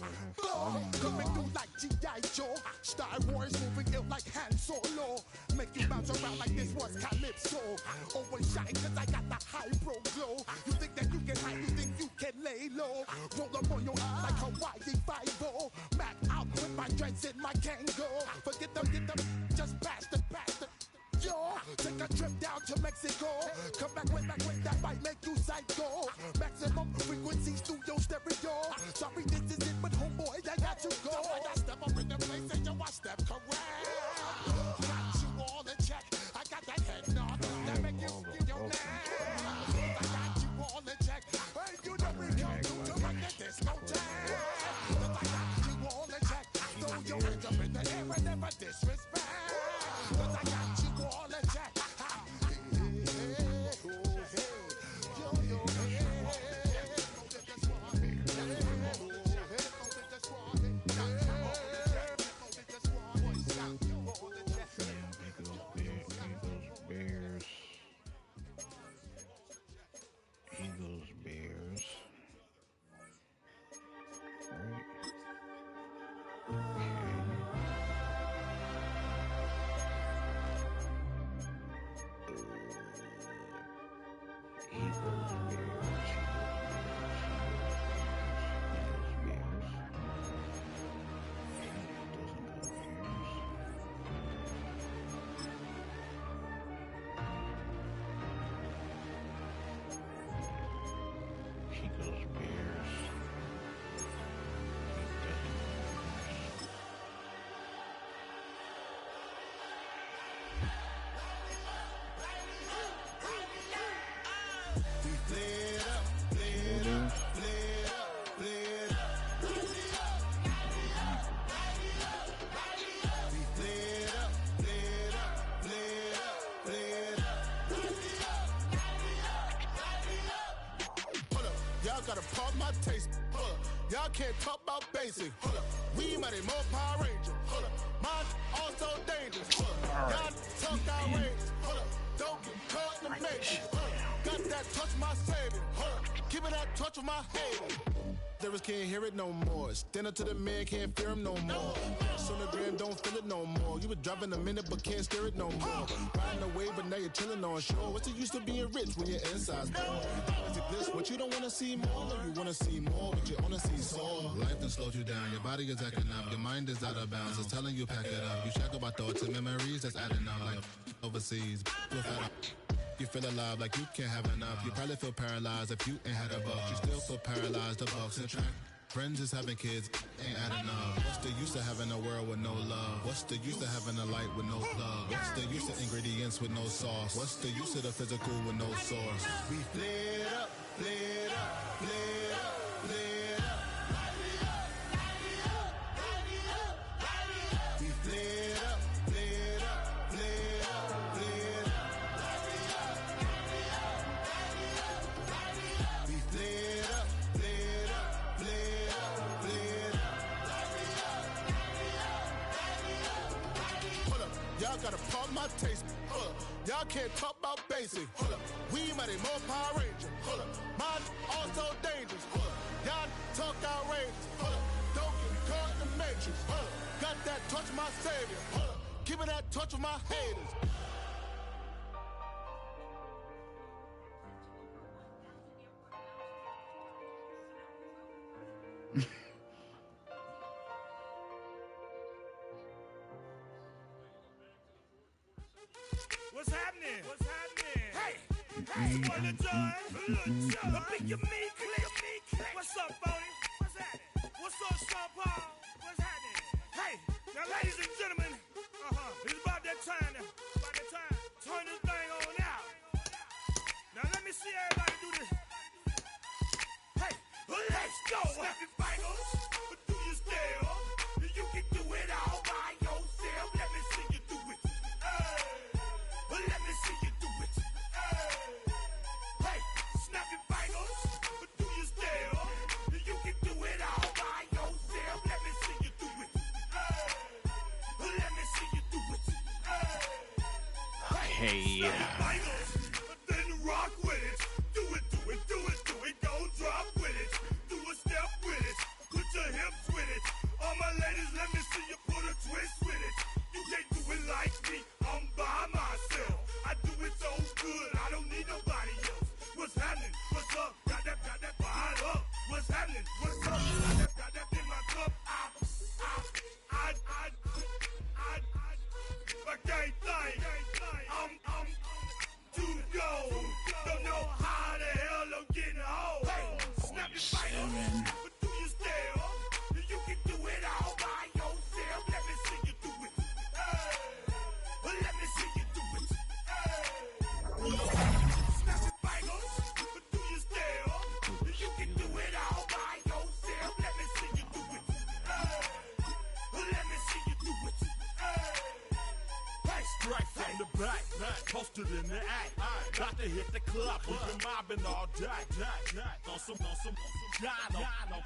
Coming through like G.I. Joe. Star Wars moving ill like Han Solo. Make you bounce around like this was Calypso. Always shine cause I got the high pro glow. You think that you can hide, you think you can lay low. Roll up on your eye like Hawaii 5-0. Mac out with my dreads in my Kango. Forget them, just pass the. Yo, take a trip down to Mexico. Come back with that might make you psycho. Maximum frequencies through your stereo. Sorry, this is it, but homeboy, I got to go. I step up in the place and yo, I step correct. Got you all in check. I got that head nod that make you feel your neck. I got you all in check. Hey, you know we come through to rock the discotheque. I got you all in check. Throw your hands up in the air and never disrespect. I got you all in check. Eagles, Bears. Right. Gotta pump my taste. Hold up. Y'all can't talk about basic. Hold up. We mighty more Power Ranger. Hold up. Mine also dangerous. Hold up. Y'all talk outrageous. Hold up. Don't get caught in the matrix. Got that touch my savior. Hold up. Keep it that touch with my hater. Lyrics can't hear it no more. Stand up to the man, can't fear him no more. Sonogram don't feel it no more. You were driving a minute but can't steer it no more. Riding away but now you're chilling on shore. What's the use of being rich when your inside's poor? Is it this what you don't want to see more? Or you want to see more but you wanna see sore? Life done slowed you down. Your body is acting up. Your mind is out of bounds. It's telling you pack it up. You check about thoughts and memories that's adding up like overseas. You feel alive like you can't have enough. You probably feel paralyzed if you ain't had a buck. You still feel paralyzed, the bucks and track. Friends is having kids, ain't adding up. What's the use of having a world with no love? What's the use of having a light with no plug? What's the use of ingredients with no sauce? What's the use of the physical with no source? We flared up, flared up, flared up, flared up. We flared up, flared up, flared up, flared up. We flared up, flared up, flared up, flared up. Hold up, y'all gotta pump my taste. Hold up, y'all can't talk about basic. Hold up, we mighty more Power Ranger. Hold up, mine all so dangerous. Y'all talk outrageous. Don't get caught in the matrix. Got that touch my savior. Give me that touch with my haters. What's happening? What's happening? Hey, hey, what a joy. Make your me click. What's up, Bodie? What's happening? What's up, Sean Paul? What's happening? Hey, now, ladies and gentlemen, it's about that time. Turn this thing on out. Now, let me see everybody do this. Hey, let's go. Snap your fingers, but do you still? You can do it all by yourself. Let me see you do it. Let me see you do it. Hey, snap your fingers, but do you still? You can do it all by yourself. Let me see you do it. Let me see you do it. Hey, snap your fingers, then rock with it. Do it, do it, do it, do it. Go drop with it. Do a step with it. Put your hips with it. All my ladies, let me see you put a twist with it. You can't do it like me. I'm by myself. I do it so good. I don't need nobody else. What's happening? What's up? Got that fired up. What's happening? What's up? Got that in my cup. I can't think. I'm too go. Don't know how the hell I'm getting home. Hey, snap your fingers, but do you still? You can do it all by yourself. Let me see you do it. Let me see you do it. Snap your fingers, but do you still? You can do it all by yourself. Let me see you do it. Let me see you do it. Hey, straight from the back, posted in the act. Got to hit the club, we've been mobbing all day. On some Jono,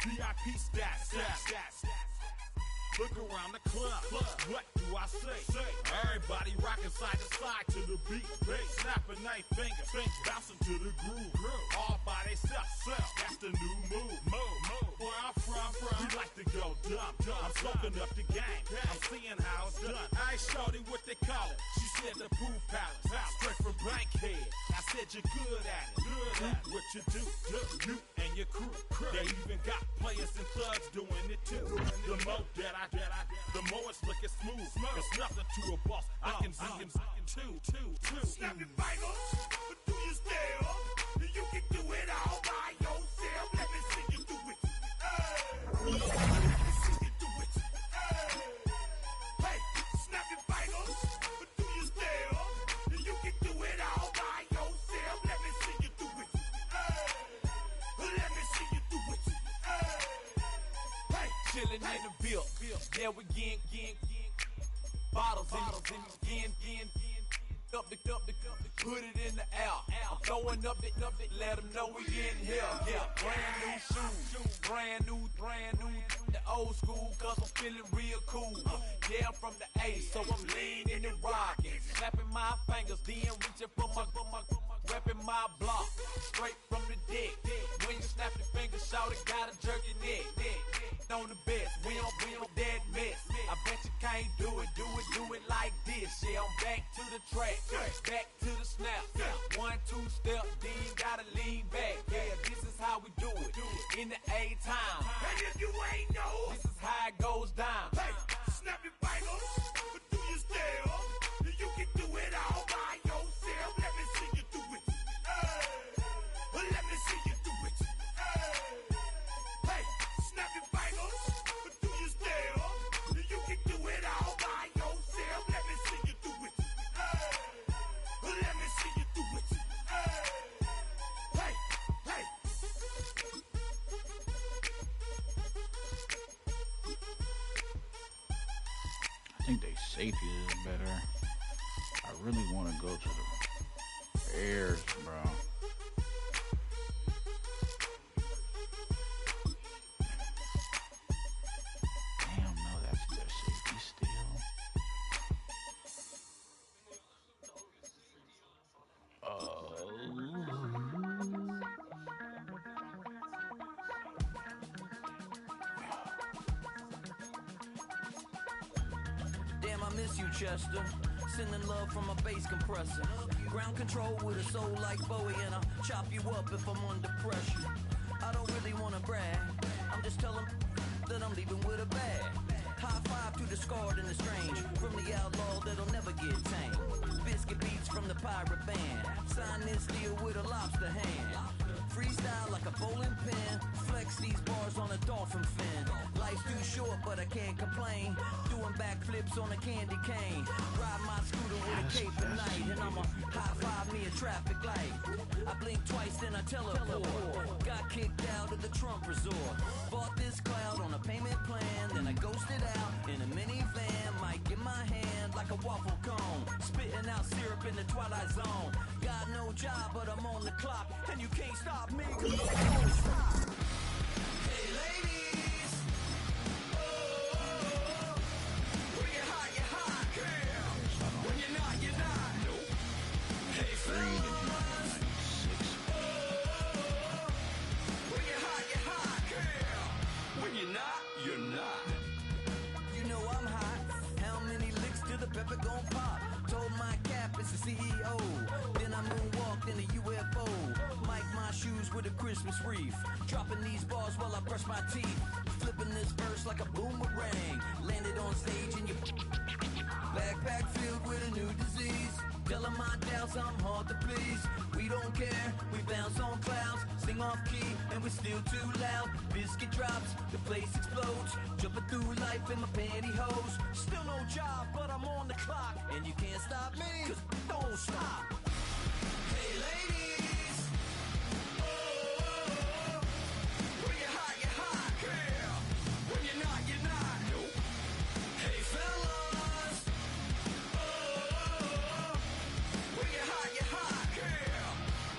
VIP stats. Look around the club. What do I say? Everybody rocking side to side to the beat. Snapping their fingers, bouncing to the groove. All by themselves. That's the new move. Where I'm from, we like to go dumb. I'm soaking up the game. I'm seeing how it's done. I ain't shorty what they call it. She said the pool palace. Straight from Bankhead. I said you're good at it. What you do, you and your crew. They even got players and thugs doing it too. The more that the more it's looking smooth. It's nothing to a boss. I can two. Snap your fingers, but do you still? You can do it all by yourself. Let me see you do it. Let me see you do it. Hey, snap your fingers, but do you still? You can do it all by yourself. Let me see you do it. Let me see you do it. Hey, chillin' in the bill. Yeah, we again. Bottles in again. Up the put it in the air. I'm throwing up the, let them know we in here. Yeah, brand new shoes, brand new. The old school, cause I'm feeling real cool. Yeah, I'm from the A, so I'm leaning and rocking. Snapping my fingers, then reaching for my repping my block. Straight from the dick. When you snap your fingers, shout it, gotta jerk your neck. On the best, we don't dead mess. I bet you can't do it like this. Yeah, I'm back to the track, back to the snap. 1, 2 step, then gotta lean back. Yeah, this is how we do it in the A time. And if you ain't know, this is how it goes down. Hey, snap your fingers, but do you still? You can do it all by yourself. Let me see you do it. Let me see you do it. Hey, snap your fingers, but do you still? You can do it all by yourself. Let me see you do it. Let me see you do it. Hey. I think they safety is better. I really want to go to the Bears, bro. Damn, no, that's their safety still. miss you, Chester. Sending love from a bass compressor. Ground control with a soul like Bowie, and I'll chop you up if I'm under pressure. I don't really wanna brag, I'm just telling that I'm leaving with a bag. High five to the scarred and the strange, from the outlaw that'll never get tamed. Biscuit beats from the pirate band, sign this deal with a lobster hand. Freestyle like a bowling pin, flex these bars on a dolphin fin. Life's too short but I can't complain, doing backflips on a candy cane. Ride my scooter with a cape at night, and I'ma high five me a traffic light. I blink twice then I teleport, got kicked out of the Trump resort. Bought this cloud on a payment plan, then I ghosted out in a minivan. Mic in my hand like a waffle cone, spitting out syrup in the twilight zone. Got no job but I'm on the clock, and you can't stop me 'cause I won't stop. Hey ladies, oh, when you're hot, girl. When you're not, you're not. Hey fellas, oh, when you're hot, girl. When you're not, you're not. You know I'm hot. How many licks till the pepper gon' pop? Told my cap it's the CEO. Then I moonwalked in a UFO. Mic my shoes with a Christmas wreath. Dropping these bars while I brush my teeth. Flipping this verse like a boomerang. Landed on stage in your backpack filled with a new disease. Telling my doubts I'm hard to please. We don't care, we bounce on clouds. Sing off key and we're still too loud. Biscuit drops, the place explodes. Jumping through life in my pantyhose. Still no job, but I'm on the clock. And you can't stop me, 'cause don't stop. Hey ladies, oh, when you're hot, girl. When you're not, you're not. Hey fellas, oh, when you're hot, girl.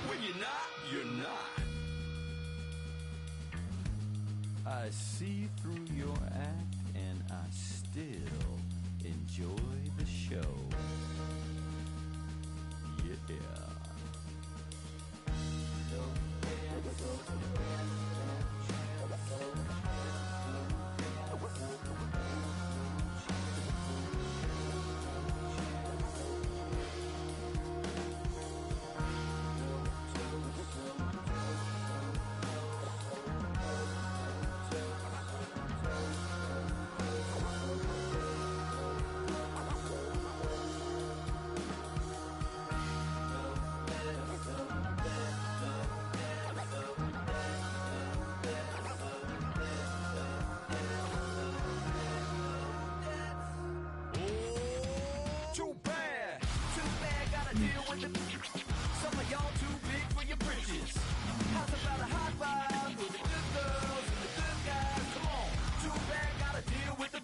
When you're not, you're not. I see through your act and I still enjoy the show. Yeah. Too bad, gotta deal with the. Some of y'all too big for your britches. How's about a high five with the good girls and the good guys? Come on, too bad, gotta deal with the.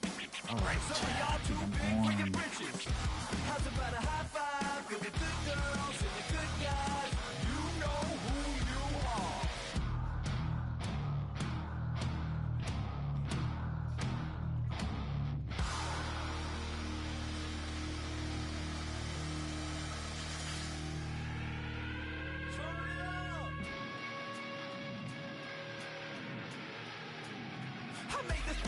Alright, some of y'all too big for your britches. How's about a high five with the good girls and the good guys? You know who you are. I made this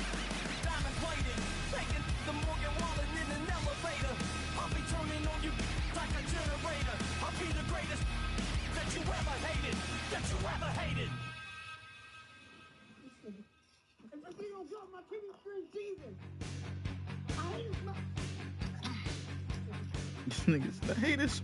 diamond plated, taking the Morgan Wallen in an elevator. I'll be turning on you like a generator. I'll be the greatest that you ever hated, If you don't drop my TV screen, Jesus. I hate my. This nigga's the haters.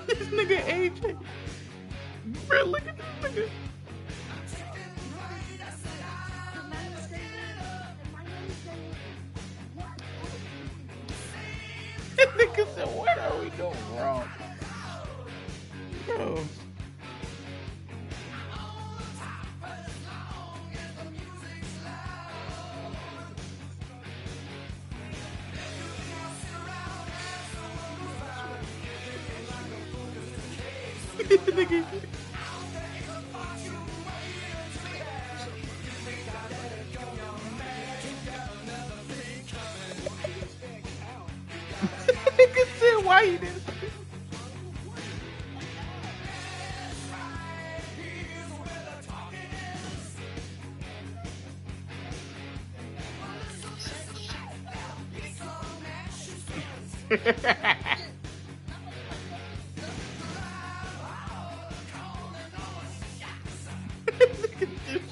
This nigga AJ. Bro, look at this nigga. This nigga said, what are we doing wrong? Bro. Nigga.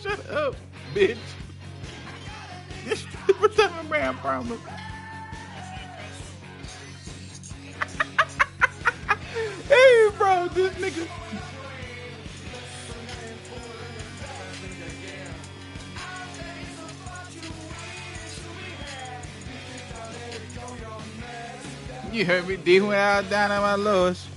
Shut up, bitch. What's that man promise? Hey, bro, this nigga. You heard me D went out down at my lowest.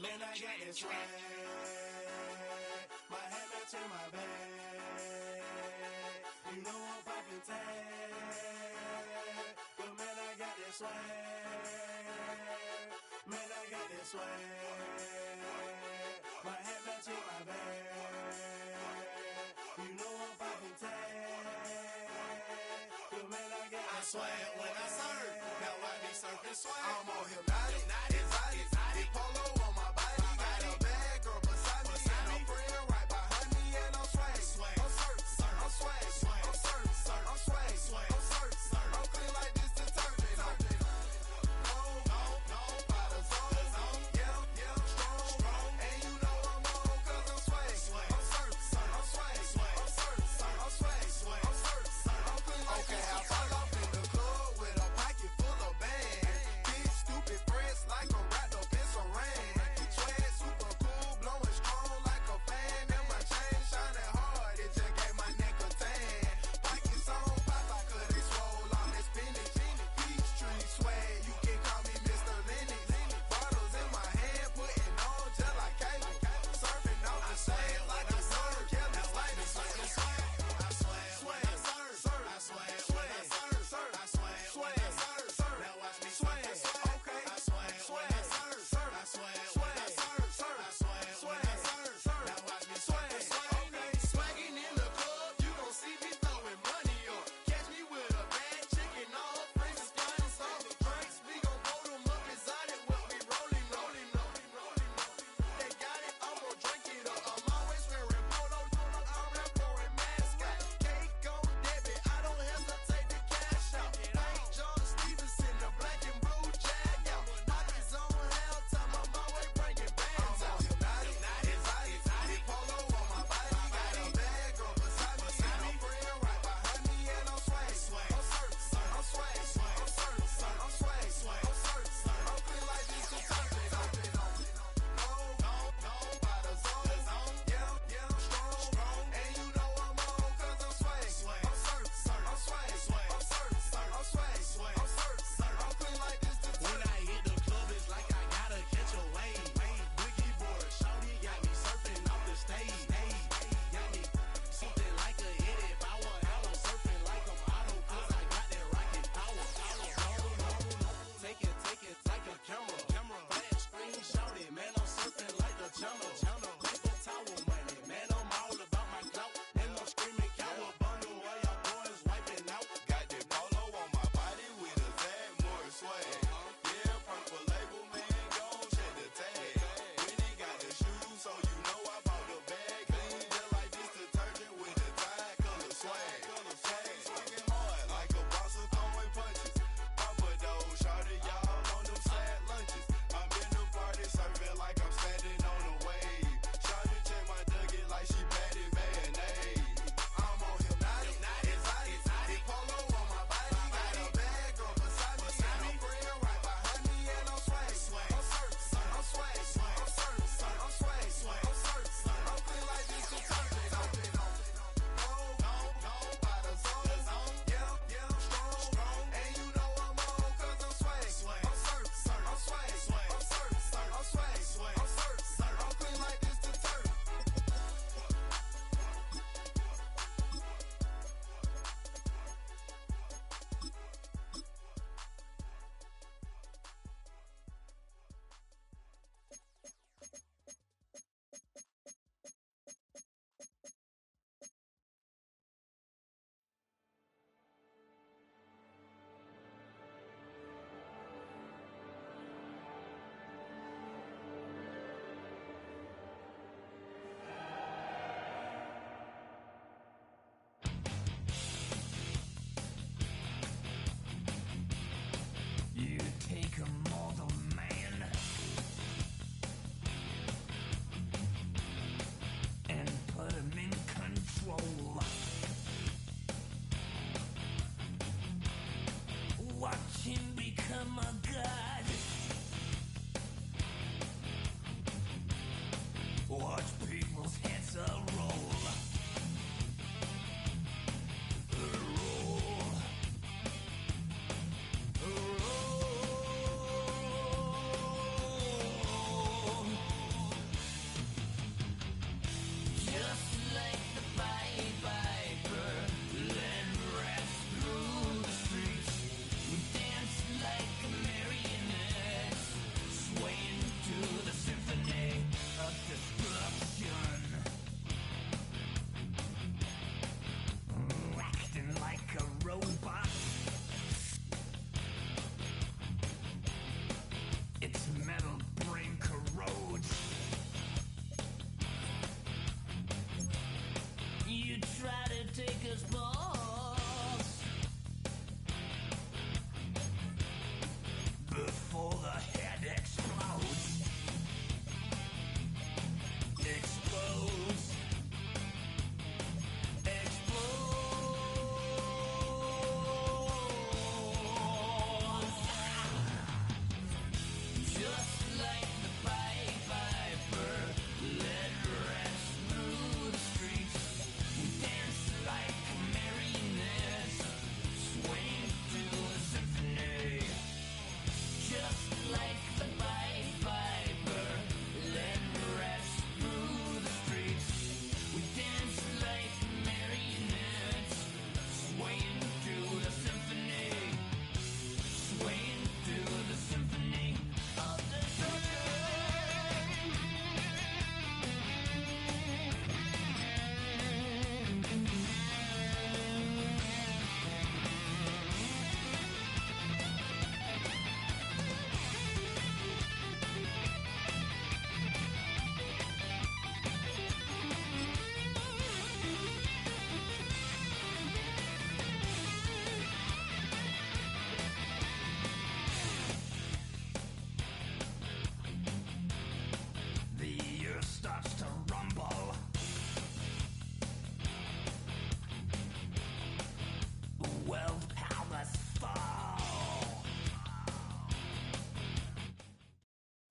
Man, I got this swag. My hat matching my bag. You know I'm poppin' tag. But man, I got this swag. Man, I got this swag. My hat matching my bag. You know I'm poppin' tag. But man, I got this swag when I serve. Now I be surfing swag. I'm on hypnotic, exotic. Polo on my body, got a bad girl beside me, and a friend right behind me, and I'm swag, I'm surf, I'm swag, I'm surf, I'm swag, I'm surf, I'm clean like this detergent. No, by the zone, yeah, strong, and you know I'm on 'cause I'm swag, I'm surf, I'm swag, I'm surf, I'm swag, I'm surf, I'm clean like this. Okay, I fall off in the club with a pocket full of bags, big stupid friends like a rat up in some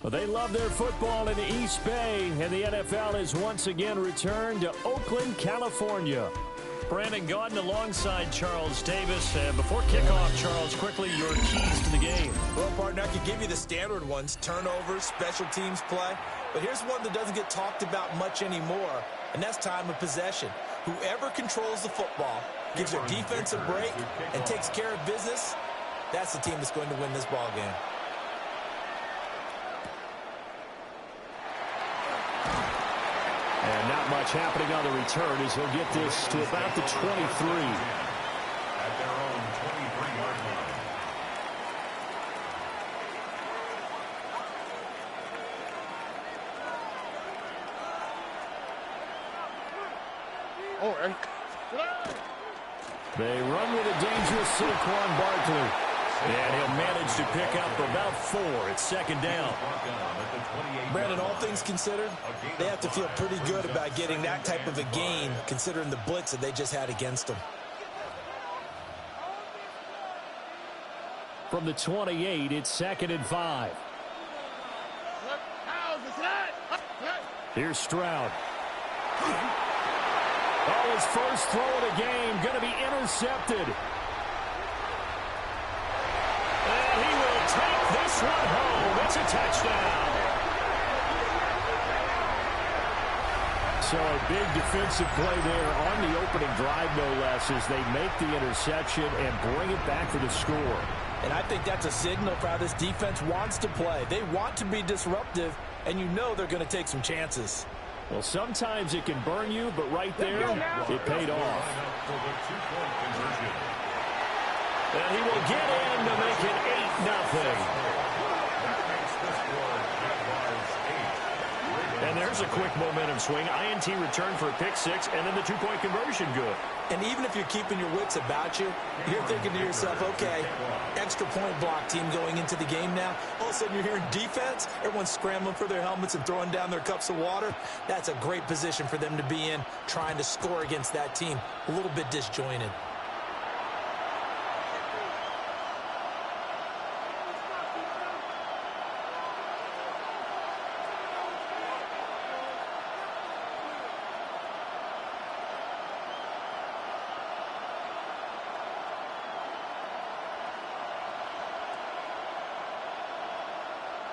Well, they love their football in the East Bay, and the NFL has once again returned to Oakland, California. Brandon Gaudin alongside Charles Davis. And before kickoff, Charles, quickly, your keys to the game. Well, partner, I could give you the standard ones, turnovers, special teams play. But here's one that doesn't get talked about much anymore, and that's time of possession. Whoever controls the football, gives their defense a break, and takes care of business, that's the team that's going to win this ball game. And not much happening on the return as he'll get this to about the 23. At their own 23-yard line. Oh, and they run with a dangerous Saquon Barkley. And he'll manage to pick up about 4 at second down. Brandon, all things considered, they have to feel pretty good about getting that type of a gain, considering the blitz that they just had against them. From the 28, it's 2nd and 5. Here's Stroud. Oh, his first throw of the game going to be intercepted. And he will take this one home. It's a touchdown. So a big defensive play there on the opening drive, no less, as they make the interception and bring it back for the score. And I think that's a signal for how this defense wants to play. They want to be disruptive, and you know they're going to take some chances. Well, sometimes it can burn you, but right there, it paid off. And he will get in to make it 8-0. And there's a quick momentum swing. INT return for a pick 6, and then the 2-point conversion good. And even if you're keeping your wits about you, you're thinking to yourself, okay, extra point block team going into the game now. All of a sudden you're hearing defense. Everyone's scrambling for their helmets and throwing down their cups of water. That's a great position for them to be in, trying to score against that team. A little bit disjointed.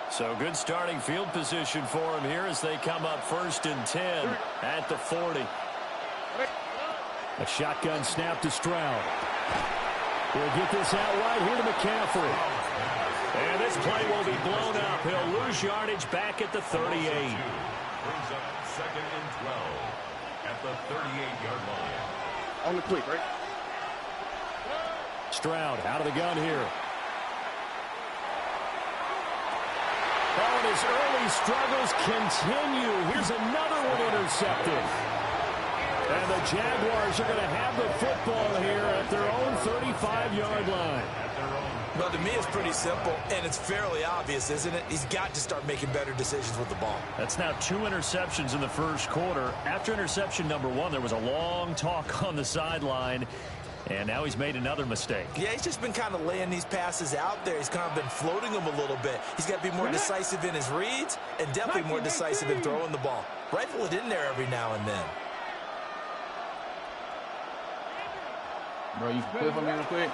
So good starting field position for him here as they come up 1st and 10 at the 40. A shotgun snap to Stroud. He'll get this out right here to McCaffrey. And this play will be blown up. He'll lose yardage back at the 38. Brings up 2nd and 12 at the 38-yard line. on the quick, right? Stroud out of the gun here. Oh, and his early struggles continue. Here's another one intercepted. And the Jaguars are going to have the football here at their own 35-yard line. Well, to me, it's pretty simple, and it's fairly obvious, isn't it? He's got to start making better decisions with the ball. That's now 2 interceptions in the first quarter. After interception number 1, there was a long talk on the sideline. And now he's made another mistake. Yeah, he's just been kind of laying these passes out there. He's kind of been floating them a little bit. He's got to be more decisive in his reads and definitely more decisive in throwing the ball. Rifle it in there every now and then. Bro, you can clip on me real quick.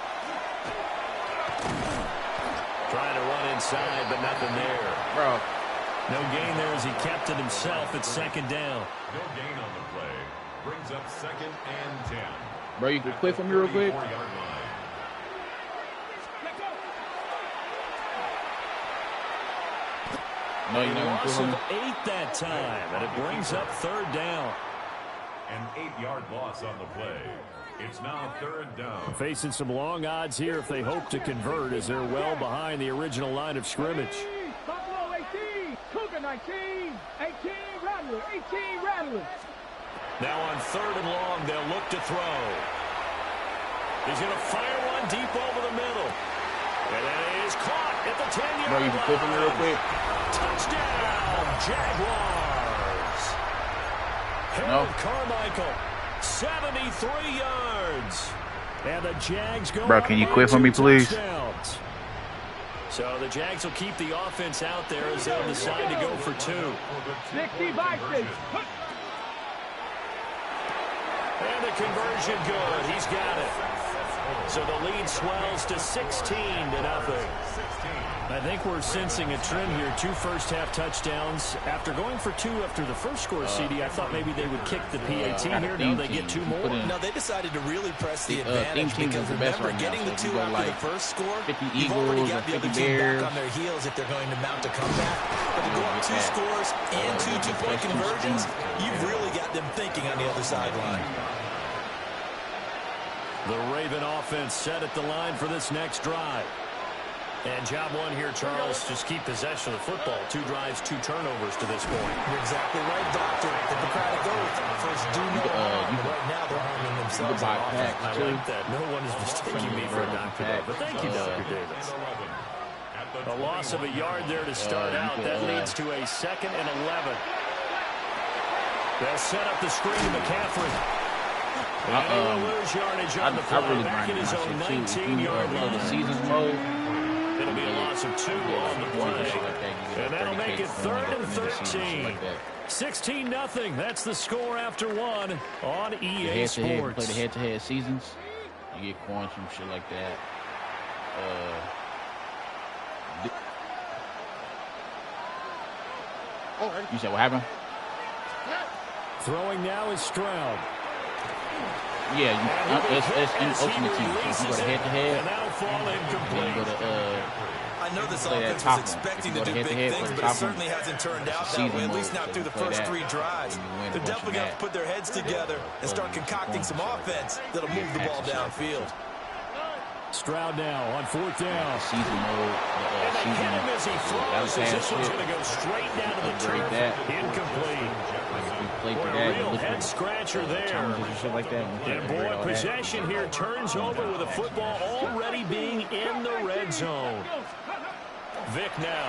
Trying to run inside, but nothing there. Bro. No gain there as he kept it himself at 2nd down. No gain on the play. Brings up 2nd and 10. Bro, you can clip on me real quick. No, you're not Loss going of 8 that time, and it brings up 3rd down. An 8-yard loss on the play. It's now 3rd down. Facing some long odds here if they hope to convert, as they're well behind the original line of scrimmage. Buffalo 18, Cougar 19, 18 Rattler, 18 Rattler. Now on 3rd and long, they'll look to throw. He's going to fire one deep over the middle. And it is caught at the 10-yard line. Bro, you can clip on me real quick. Touchdown, Jaguars. Harold Carmichael, 73 yards. And the Jags go. Bro, can you quit for me, please? So the Jags will keep the offense out there as they'll decide to go for 2. 60 boxes. And the conversion good. He's got it. So the lead swells to 16-0. I think we're sensing a trend here. 2 first-half touchdowns. After going for 2 after the first score, CD, I thought maybe they would kick the PAT here. No, they get 2 more. No, they decided to really press the advantage because remember, getting the 2 after the first score, you've already got the other team back on their heels if they're going to mount a comeback. But to go up 2 scores and 2 two-point conversions, you've really got them thinking on the other sideline. The Raven offense set at the line for this next drive. And job 1 here, Charles, just keep possession of the football. 2 drives, 2 turnovers to this point. You're exactly right, Doctor. The Hippocratic oath. First, do no harm. Right now, they're harming themselves. I like that. No one is mistaking me for a doctor, but thank you, Dr. Davis. A loss of a yard there to start out. That leads to a 2nd and 11. They'll set up the screen to McCaffrey. And he will lose yardage on the play. Back in his own 19-yard line. The season's mode. It'll be a loss of 2 on the play. And that'll make it 3rd and 13. 16-0. That's the score after 1 on EA Sports. Play the head-to-head seasons. You get coins from shit like that. You said what happened? Throwing now is Stroud. Yeah, it's in Ultimate Team. So you go to head-to-head. And that'll fall incomplete. You go to, I know this offense was expecting to do big things, but it certainly hasn't turned out that way, at least not through the first 3 drives. They're definitely going to put their heads together and start concocting some offense that'll move the ball downfield. Stroud now on 4th down. Season mode. And they hit him as he throws. This one's going to go straight down to the turf. Incomplete. A real head-scratcher there. Like that. And boy, possession here turns over with the football already being in the red zone. Vic now.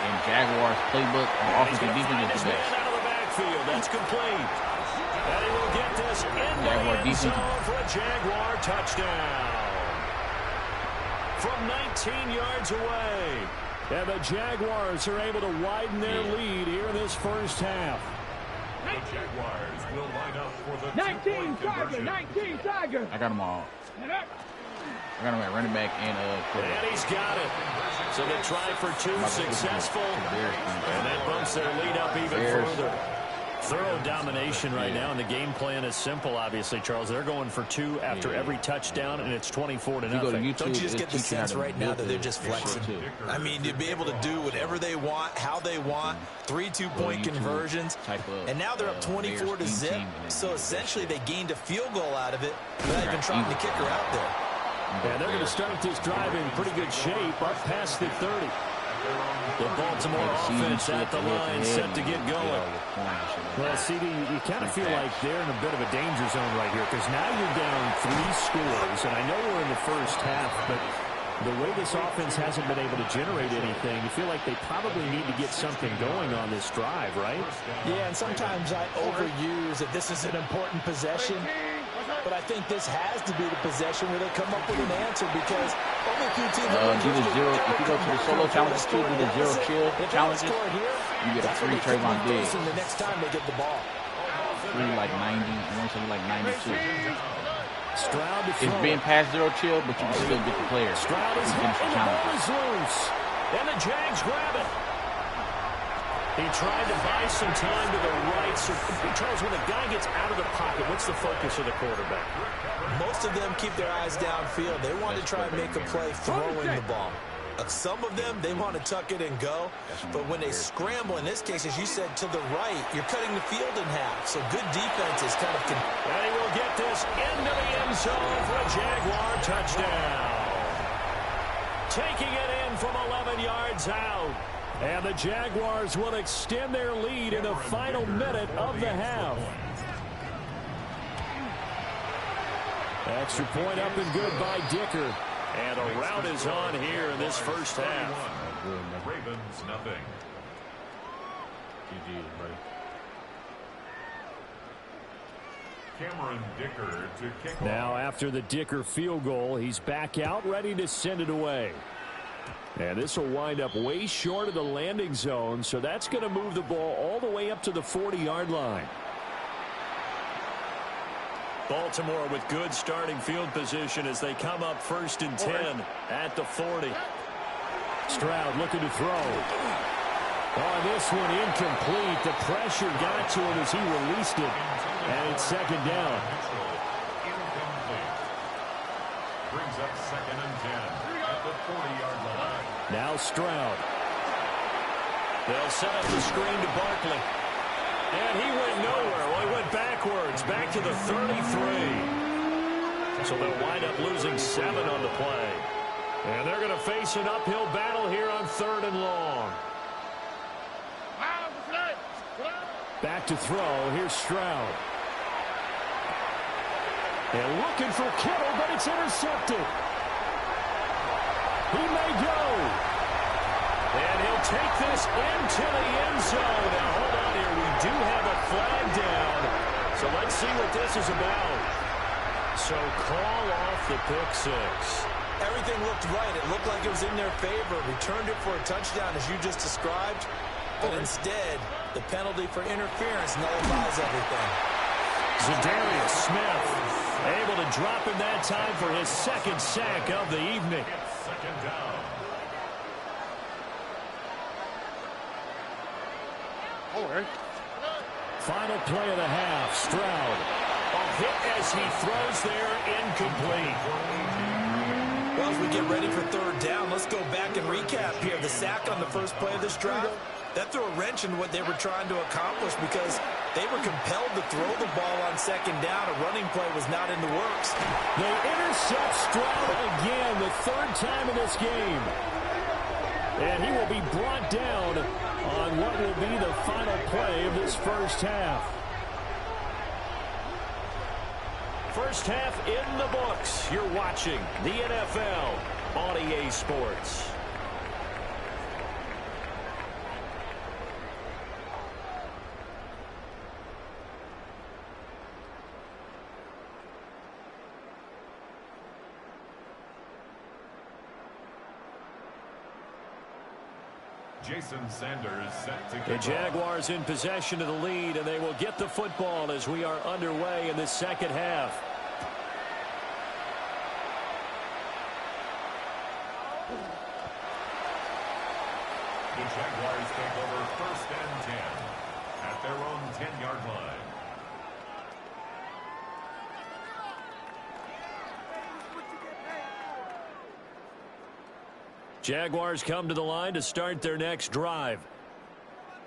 And Jaguars playbook on offense and defense is the best. Out of the backfield. That's complete. And he will get this in the end zone for a Jaguar touchdown. From 19 yards away. And the Jaguars are able to widen their lead here in this first half. The Jaguars will line up for the 19 Tiger, 19 Tiger. I got them all. I got him at running back and and he's got it. So the try for 2 successful. And that bumps their lead up even further. Thorough domination right now, and the game plan is simple, obviously, Charles. They're going for 2 after every touchdown, and it's 24-0. Don't you just get the sense right now that they're just flexing? I mean, to be able to do whatever they want, how they want, 3 two-point conversions, and now they're up 24-0. So essentially, they gained a field goal out of it without even trying to kick her out there. And they're going to start this drive in pretty good shape, up past the 30. The Baltimore offense at the line set to get going. Well, CD, you kind of feel like they're in a bit of a danger zone right here because now you're down 3 scores, and I know we're in the first half, but the way this offense hasn't been able to generate anything, you feel like they probably need to get something going on this drive, right? Yeah, and sometimes I overuse that this is an important possession. But I think this has to be the possession where they come up with an answer because only a few teams do the 0. If you go to the solo challenges too, do the 0 chill challenges, you get a free Trayvon Diggs. The next time they get the ball. Free like 90, I want to say like 92. Stroud it's been past 0 chill, but you can still get the player. Stroud is hit and the ball is loose. And the Jags grab it. He tried to buy some time to the right. So, Charles, when the guy gets out of the pocket, what's the focus of the quarterback? Most of them keep their eyes downfield. They want to try and make a play throwing the ball. Some of them, they want to tuck it and go. But when they scramble, in this case, as you said, to the right, you're cutting the field in half. So good defense is kind of... And he will get this into the end zone for a Jaguar touchdown. Taking it in from 11 yards out. And the Jaguars will extend their lead in the final minute of the half. Extra point up and good by Dicker. And a rout is on here in this first half. Ravens nothing. GG, buddy. Cameron Dicker to kick off. Now after the Dicker field goal, he's back out ready to send it away. And this will wind up way short of the landing zone, so that's going to move the ball all the way up to the 40-yard line. Baltimore with good starting field position as they come up 1st and 10 at the 40. Stroud looking to throw. On this one, incomplete. The pressure got to him as he released it, and it's 2nd down. Brings up 2nd and 10 at the 40-yard line. Now Stroud. They'll set up the screen to Barkley. And he went nowhere. Well, he went backwards, back to the 33. So they'll wind up losing 7 on the play. And they're going to face an uphill battle here on 3rd and long. Back to throw. Here's Stroud. And looking for Kittle, but it's intercepted. He may go. And he'll take this into the end zone. Now, hold on here. We do have a flag down. So let's see what this is about. So call off the pick 6. Everything looked right. It looked like it was in their favor. Returned it for a touchdown, as you just described. But instead, the penalty for interference nullifies everything. Zadarius Smith able to drop him that time for his 2nd sack of the evening. 2nd down. Final play of the half. Stroud. A hit as he throws there, incomplete. Well, as we get ready for 3rd down, let's go back and recap here. The sack on the first play of this drive, that threw a wrench in what they were trying to accomplish because they were compelled to throw the ball on 2nd down. A running play was not in the works. They intercept Stroud again, the 3rd time in this game. And he will be brought down on what will be the final play of this first half. First half in the books. You're watching the NFL on EA Sports. Jason Sanders set to The Jaguars in possession of the lead, and they will get the football as we are underway in the 2nd half. The Jaguars take over 1st and 10 at their own 10-yard line. Jaguars come to the line to start their next drive.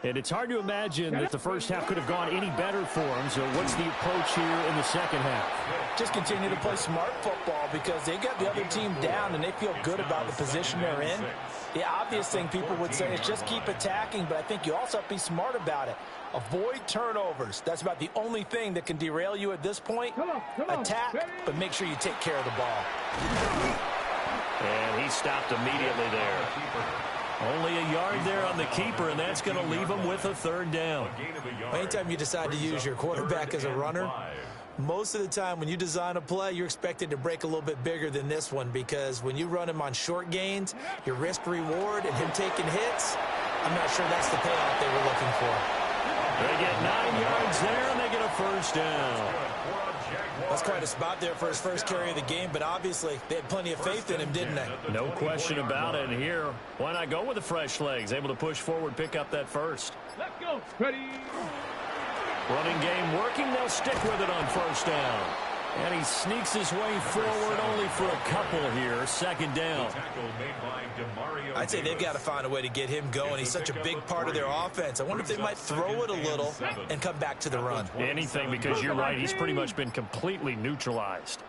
And it's hard to imagine that the first half could have gone any better for them. So what's the approach here in the 2nd half? Just continue to play smart football because they got the other team down and they feel good about the position they're in. The obvious thing people would say is just keep attacking, but I think you also have to be smart about it. Avoid turnovers. That's about the only thing that can derail you at this point. Attack, but make sure you take care of the ball. And he stopped immediately there. Only a yard there on the keeper, and that's going to leave him with a 3rd down. Anytime you decide to use your quarterback as a runner, most of the time when you design a play, you're expected to break a little bit bigger than this one because when you run him on short gains, your risk-reward and him taking hits, I'm not sure that's the payoff they were looking for. They get 9 yards there, and they get a 1st down. That's quite a spot there for his first carry of the game, but obviously they had plenty of faith in him, didn't they? No question about it. And here, why not go with the fresh legs? Able to push forward, pick up that 1st. Let's go. Ready. Running game working. They'll stick with it on 1st down. And he sneaks his way forward only for a couple here. 2nd down. I'd say they've got to find a way to get him going. He's such a big part of their offense. I wonder if they might throw it a little and come back to the run. Anything, because you're right. He's pretty much been completely neutralized.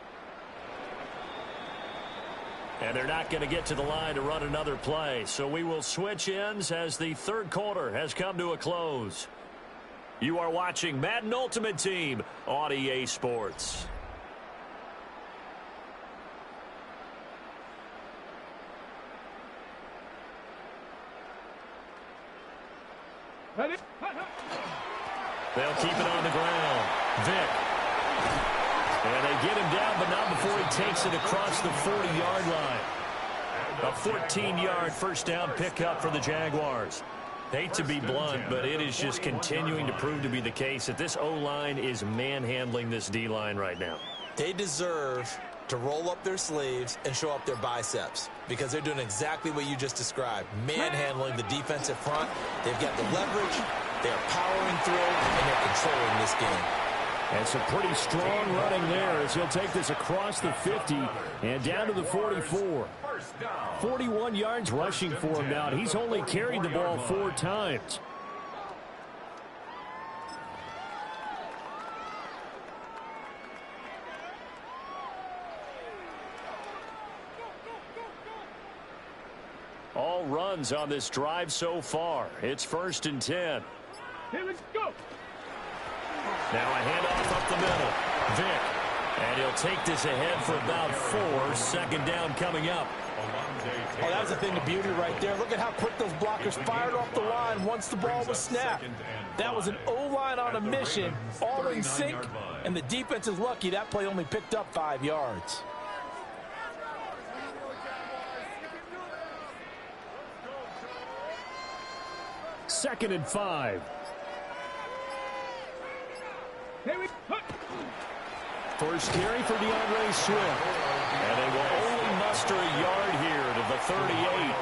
And they're not going to get to the line to run another play. So we will switch ends as the 3rd quarter has come to a close. You are watching Madden Ultimate Team on EA Sports. Ready. They'll keep it on the ground. Vick. And they get him down, but not before he takes it across the 40-yard line. A 14-yard first down pickup for the Jaguars. Hate to be blunt, but it is just continuing to prove to be the case that this O-line is manhandling this D-line right now. They deserve to roll up their sleeves and show up their biceps because they're doing exactly what you just described, manhandling the defensive front. They've got the leverage, they're powering through, and they're controlling this game. And some pretty strong running there as he'll take this across the 50 and down to the 44. 41 yards rushing for him now. He's only carried the ball 4 times. All runs on this drive so far. It's 1st and 10. Here we go. Now a handoff up the middle. Vick. And he'll take this ahead for about 4. 2nd down coming up. Oh, that was a thing of beauty right there. Look at how quick those blockers fired off the line once the ball was snapped. That was an O-line on a mission, all in sync, and the defense is lucky that play only picked up 5 yards. Second and 5. Here we go. First carry for DeAndre Swift. And they will only muster a yard here to the 38.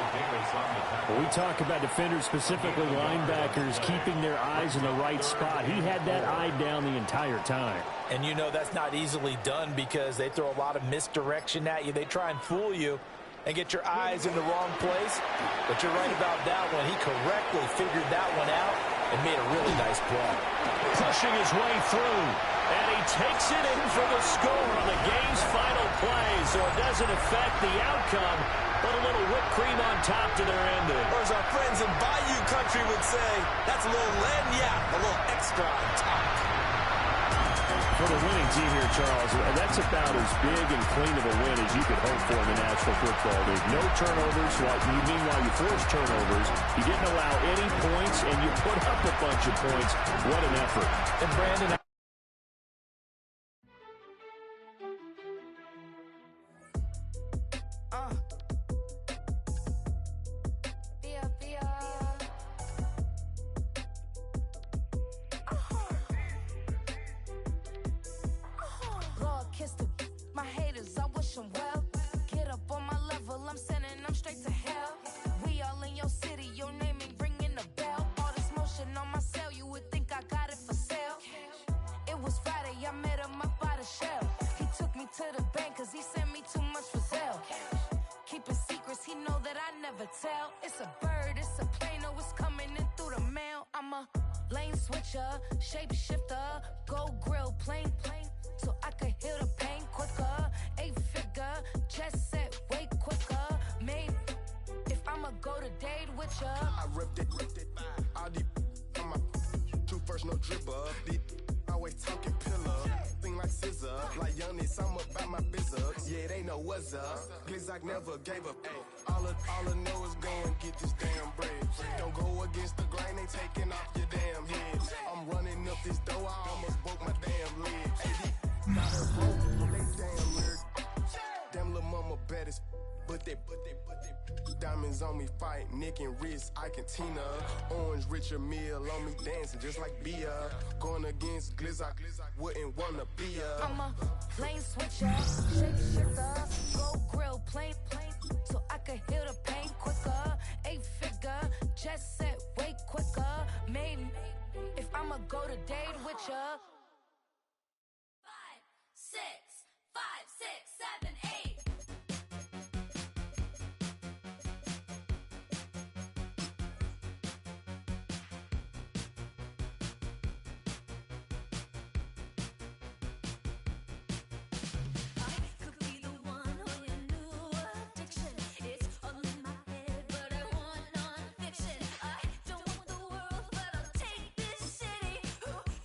When we talk about defenders, specifically linebackers, keeping their eyes in the right spot, he had that eye down the entire time. And you know that's not easily done because they throw a lot of misdirection at you. They try and fool you and get your eyes in the wrong place. But you're right about that one. He correctly figured that one out and made a really nice play. Pushing his way through. And he takes it in for the score on the game's final play. So it doesn't affect the outcome, but a little whipped cream on top to their ending. Or as our friends in Bayou Country would say, that's a little lagniappe, a little extra on top. For the winning team here, Charles, that's about as big and clean of a win as you could hope for in the National Football League. No turnovers. Meanwhile, you force turnovers. You didn't allow any points, and you put up a bunch of points. What an effort. And Brandon, it's a bird, it's a plane, oh, it's coming in through the mail. I'm a lane switcher, shapeshifter, go grill, plane, so I could heal the pain quicker. 8-figure, chest set way quicker. Maybe if I'ma go to date with ya. I ripped it, all these on my true first, no dribble. These always talking pillar, thing like scissor, like youngest, I'm about my business. Yeah, they know what's up. Glizzock never gave up. All I know is go and get this damn bread. Don't go against the grain, they taking off your damn head. I'm running up this door, I almost broke my damn leg. Got her broke, they damn weird. Damn little mama bad as but they diamonds on me fight, neck and wrist, I can Tina. Orange Richard Mill on me dancing just like Bia. Going against Glizzock, wouldn't wanna be a. I'm a lane switcher, shapeshifter, go grill, plane, so I could heal the pain quicker. 8-figure, chest set way quicker. Maybe if I'ma go to date with ya. 5, 6, 5, 6, 7, 8.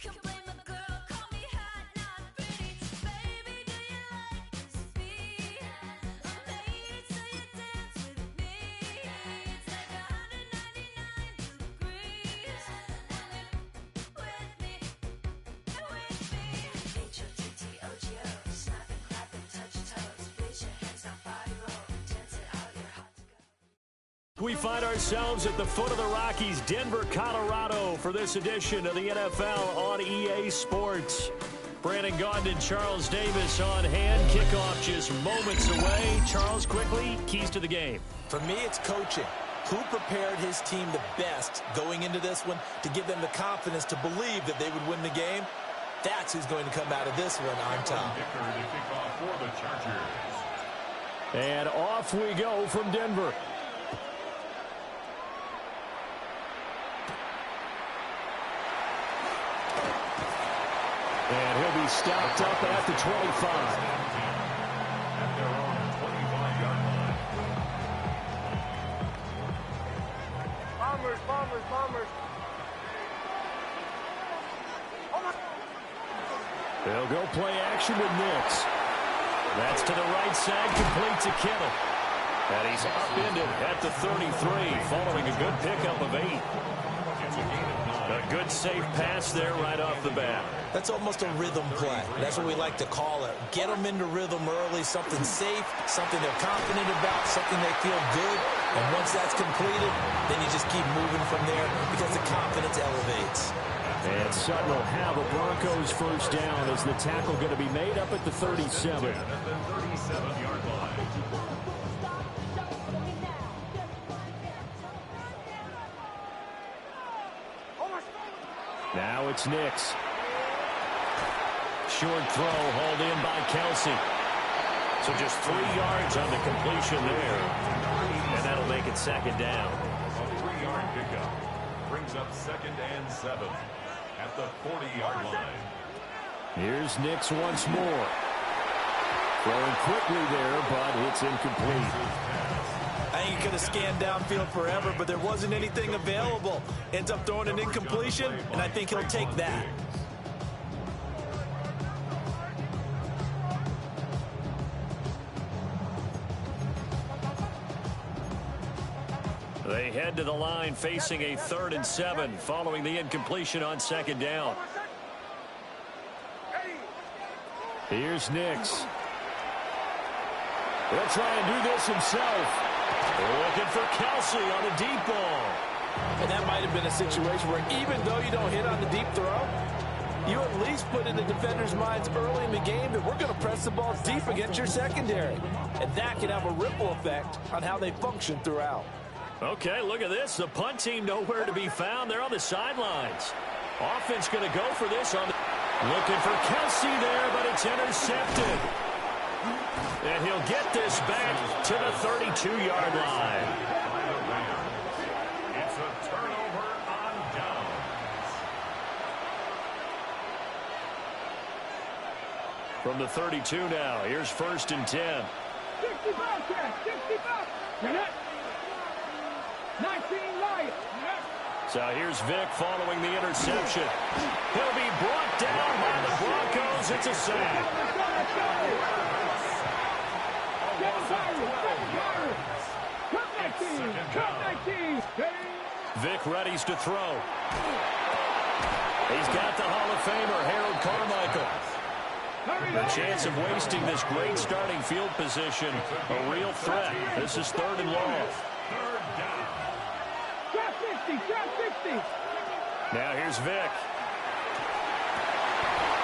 Can blame a girl We find ourselves at the foot of the Rockies, Denver, Colorado, for this edition of the NFL on EA Sports. Brandon Gaudin and Charles Davis on hand. Kickoff just moments away. Charles, quickly, keys to the game. For me, it's coaching. Who prepared his team the best going into this one to give them the confidence to believe that they would win the game? That's who's going to come out of this one on top. And off we go from Denver. And he'll be stopped up at the 25. At their own 25-yard line. Bombers. They'll go play action with Nix. That's to the right side, complete to Kittle. And he's upended at the 33, following a good pickup of 8. A good safe pass there right off the bat. That's almost a rhythm play. That's what we like to call it. Get them into rhythm early, something safe, something they're confident about, something they feel good. And once that's completed, then you just keep moving from there because the confidence elevates. And Sutton will have a Broncos first down as the tackle going to be made up at the 37. At the 37-yard line. Now it's Nix. Short throw hauled in by Kelsey. So just 3 yards on the completion there. And that'll make it second down. A 3-yard pickup brings up 2nd and 7 at the 40-yard line. Here's Nix once more. Throwing quickly there, but it's incomplete. I think he could have scanned downfield forever, but there wasn't anything available. Ends up throwing an incompletion, and I think he'll take that. They head to the line facing a 3rd and 7 following the incompletion on 2nd down. Here's Nix. He'll try and do this himself. Looking for Kelsey on a deep ball. And that might have been a situation where even though you don't hit on the deep throw, you at least put in the defender's minds early in the game that we're going to press the ball deep against your secondary. And that can have a ripple effect on how they function throughout. Okay, look at this. The punt team nowhere to be found. They're on the sidelines. Offense going to go for this on the... Looking for Kelsey there, but it's intercepted. And he'll get this back to the 32-yard line. It's a turnover on downs. From the 32 now, here's 1st and 10. 65, 65. 19 Lions. So here's Vic following the interception. He'll be brought down by the Broncos. It's a sack. Vic readies to throw. He's got the Hall of Famer, Harold Carmichael. The chance of wasting this great starting field position, a real threat. This is 3rd and long. Now here's Vic.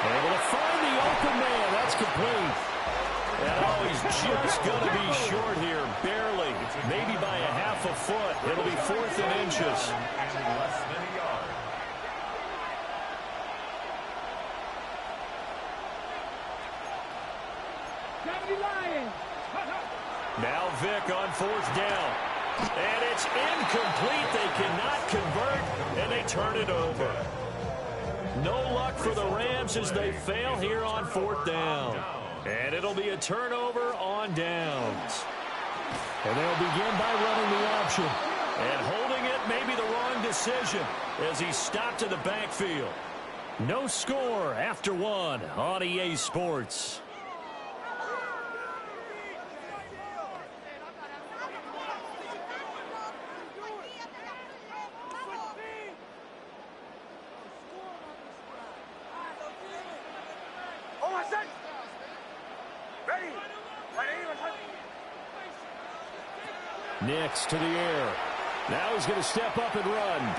Able to find the open man. That's complete. And he's just going to be short here, barely, maybe by a half a foot. It'll be 4th and inches. Less than a yard. Now Vic on 4th down. And it's incomplete. They cannot convert, and they turn it over. No luck for the Rams as they fail here on 4th down. And it'll be a turnover on downs. And they'll begin by running the option. And holding it may be the wrong decision as he's stopped in the backfield. No score after 1 on EA Sports. Nix to the air. Now he's going to step up and run.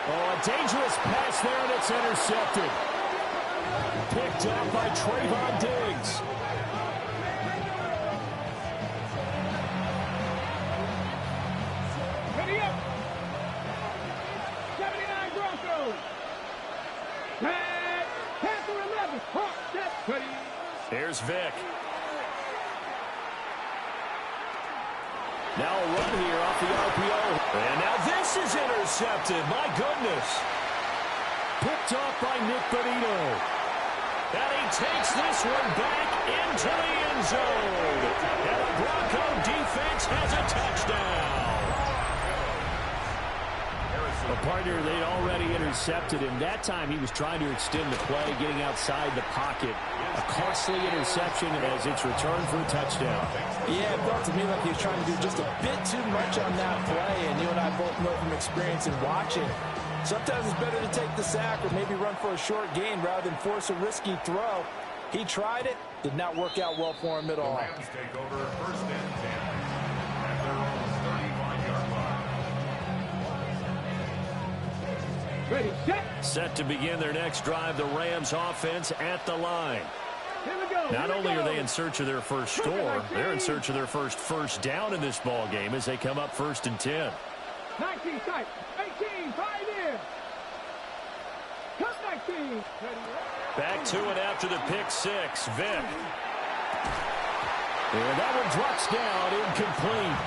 Oh, a dangerous pass there, and it's intercepted. Picked up by Trayvon Diggs. Ready up. 79 Broncos. Panther 11. Hawk, set, ready. Here's Vic. Now a run here off the RPO. And now this is intercepted. My goodness. Picked off by Nick Bonito. And he takes this one back into the end zone. And the Bronco defense has a touchdown. A partner they'd already intercepted him. That time he was trying to extend the play, getting outside the pocket. A costly interception as it's returned for a touchdown. Yeah, it felt to me like he was trying to do just a bit too much on that play, and you and I both know from experience in watching. Sometimes it's better to take the sack or maybe run for a short gain rather than force a risky throw. He tried it, did not work out well for him at all. The Rams take over first and 10 at their own 35-yard line. Ready, set. Set to begin their next drive, the Rams offense at the line. Here we go. Not only are they in search of their first score, they're in search of their first down in this ball game as they come up 1st and 10. 19 tight. 18, 5 in. Cut 19. Back to it after the pick six. Vic. And that one drops down, incomplete.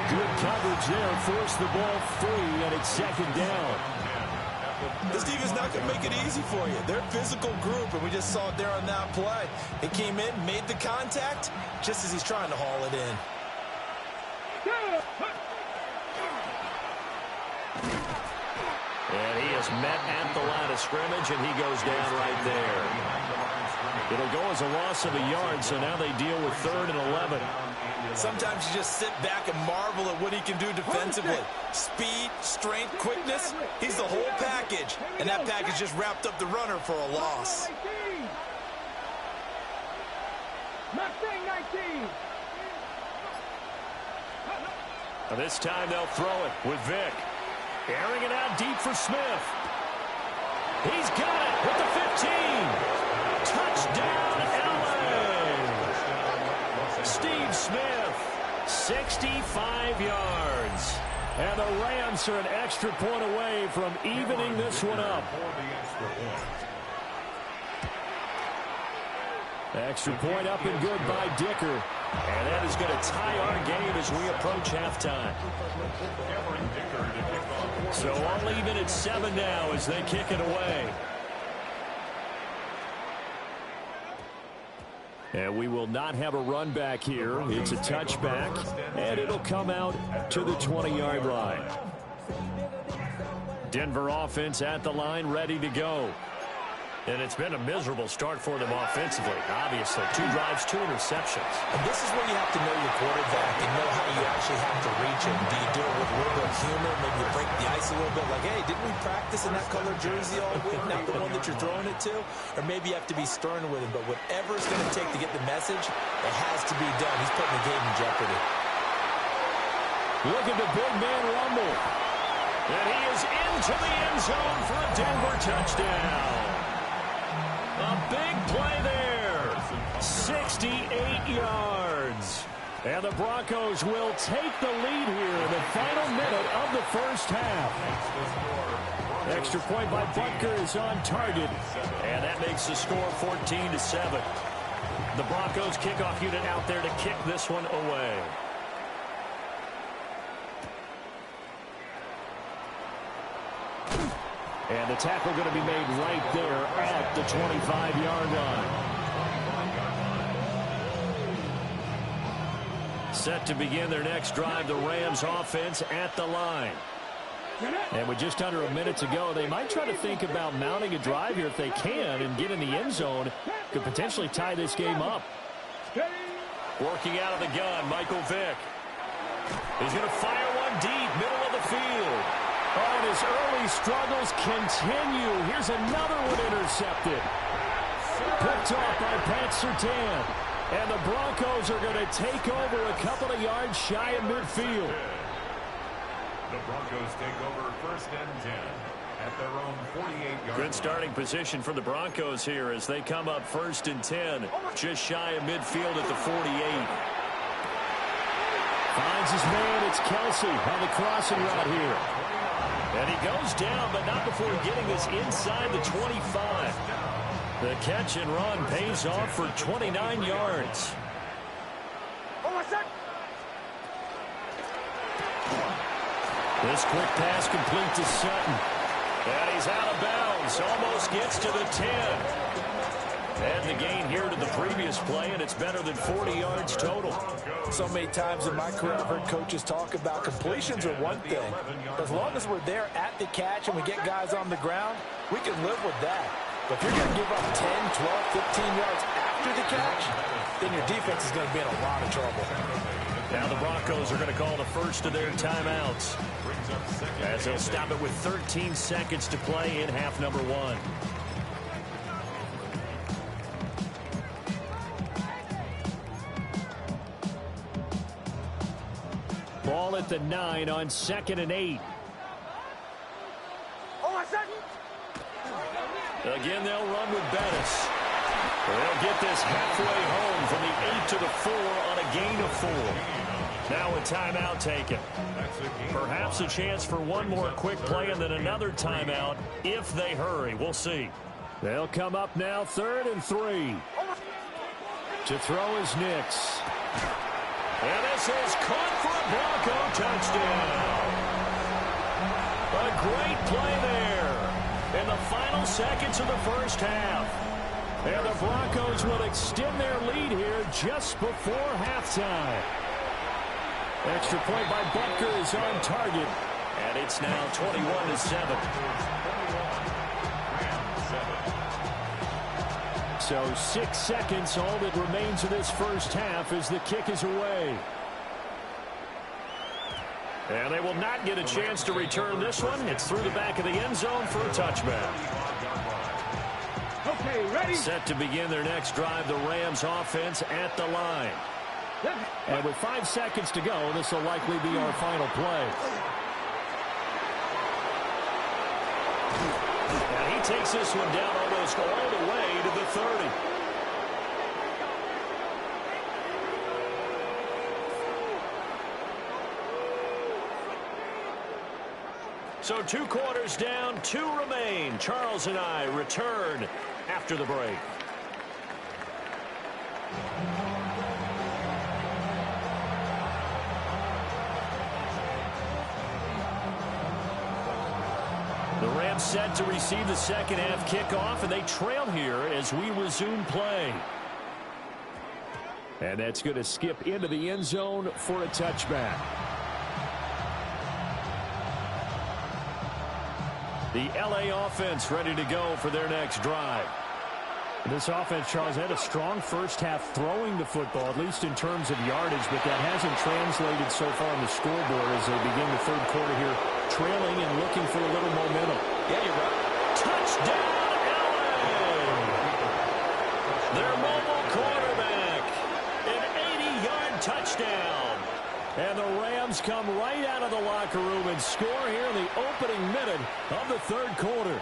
Good coverage there, forced the ball free, and it's 2nd down. This defense not going to make it easy for you. They're a physical group, and we just saw it there on that play. He came in, made the contact, just as he's trying to haul it in. And he is met at the line of scrimmage, and he goes down right there. It'll go as a loss of a yard, so now they deal with 3rd and 11. Sometimes you just sit back and marvel at what he can do defensively. Speed, strength, quickness, he's the whole package. And that package just wrapped up the runner for a loss. Mustang 19. This time they'll throw it with Vic. Airing it out deep for Smith. He's got it with the 15. Touchdown, LA. Steve Smith, 65 yards. And the Rams are an extra point away from evening this one up. Extra point up and good by Dicker. And that is going to tie our game as we approach halftime. So all even at 7 now as they kick it away. And we will not have a run back here. It's a touchback, and it'll come out to the 20-yard line. Denver offense at the line, ready to go. And it's been a miserable start for them offensively, obviously. 2 drives, 2 interceptions. And this is where you have to know your quarterback and know how you actually have to reach him. Do you do it with a little bit of humor? Maybe you break the ice a little bit. Like, hey, didn't we practice in that colored jersey all week? Not the one that you're throwing it to? Or maybe you have to be stern with him. But whatever it's going to take to get the message, it has to be done. He's putting the game in jeopardy. Look at the big man rumble. And he is into the end zone for a Denver touchdown. A big play there. 68 yards. And the Broncos will take the lead here in the final minute of the first half. Extra point by Butker is on target. And that makes the score 14-7. The Broncos kickoff unit out there to kick this one away. And the tackle going to be made right there at the 25-yard line. Set to begin their next drive, the Rams offense at the line. And with just under a minute to go, they might try to think about mounting a drive here if they can and get in the end zone. Could potentially tie this game up. Working out of the gun, Michael Vick. He's going to fire one deep, middle of the field. Oh, and his early struggles continue. Here's another one intercepted. Picked off by Pat Surtain. And the Broncos are going to take over a couple of yards shy of midfield. The Broncos take over 1st and 10 at their own 48-yard line. Good starting position for the Broncos here as they come up 1st and 10, just shy of midfield at the 48. Finds his man. It's Kelsey on the crossing route here. And he goes down, but not before getting this inside the 25. The catch and run pays off for 29 yards. This quick pass complete to Sutton. And he's out of bounds. Almost gets to the 10. And the gain here to the previous play, and it's better than 40 yards total. So many times in my career I've heard coaches talk about completions are one thing. As long as we're there at the catch and we get guys on the ground, we can live with that. But if you're going to give up 10, 12, 15 yards after the catch, then your defense is going to be in a lot of trouble. Now the Broncos are going to call the first of their timeouts, as they'll stop it with 13 seconds to play in half number 1. Ball at the 9 on 2nd and 8. Again, they'll run with Bettis. They'll get this halfway home from the 8 to the 4 on a gain of 4. Now a timeout taken. Perhaps a chance for one more quick play and then another timeout if they hurry. We'll see. They'll come up now 3rd and 3. To throw is Nix. And this is caught for a Bronco touchdown. A great play there in the final seconds of the first half. And the Broncos will extend their lead here just before halftime. Extra point by Butker is on target. And it's now 21-7. So 6 seconds, all that remains of this first half as the kick is away. And they will not get a chance to return this one. It's through the back of the end zone for a touchback. Okay, ready? Set to begin their next drive, the Rams offense at the line. And with 5 seconds to go, this will likely be our final play. And he takes this one down almost all the way to the 30. So 2 quarters down, 2 remain. Charles and I return after the break. The Rams set to receive the second half kickoff, and they trail here as we resume play. And that's going to skip into the end zone for a touchback. The LA offense ready to go for their next drive. This offense, Charles, had a strong first half throwing the football, at least in terms of yardage, but that hasn't translated so far on the scoreboard as they begin the third quarter here, trailing and looking for a little momentum. Yeah, you're right. Touchdown, LA! Their mobile quarterback, an 80-yard touchdown. And the Rams come right out of the locker room and score here in the opening minute of the third quarter.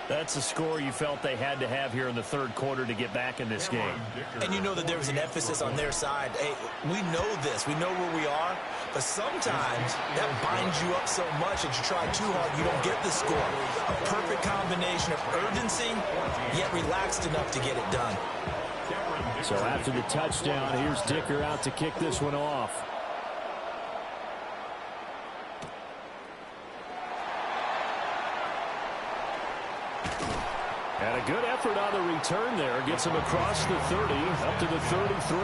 That's a score you felt they had to have here in the third quarter to get back in this game. And you know that there was an emphasis on their side. Hey, we know this. We know where we are. But sometimes that binds you up so much that you try too hard, you don't get the score. A perfect combination of urgency, yet relaxed enough to get it done. So after the touchdown, here's Dicker out to kick this one off. And a good effort on the return there. Gets him across the 30, up to the 33.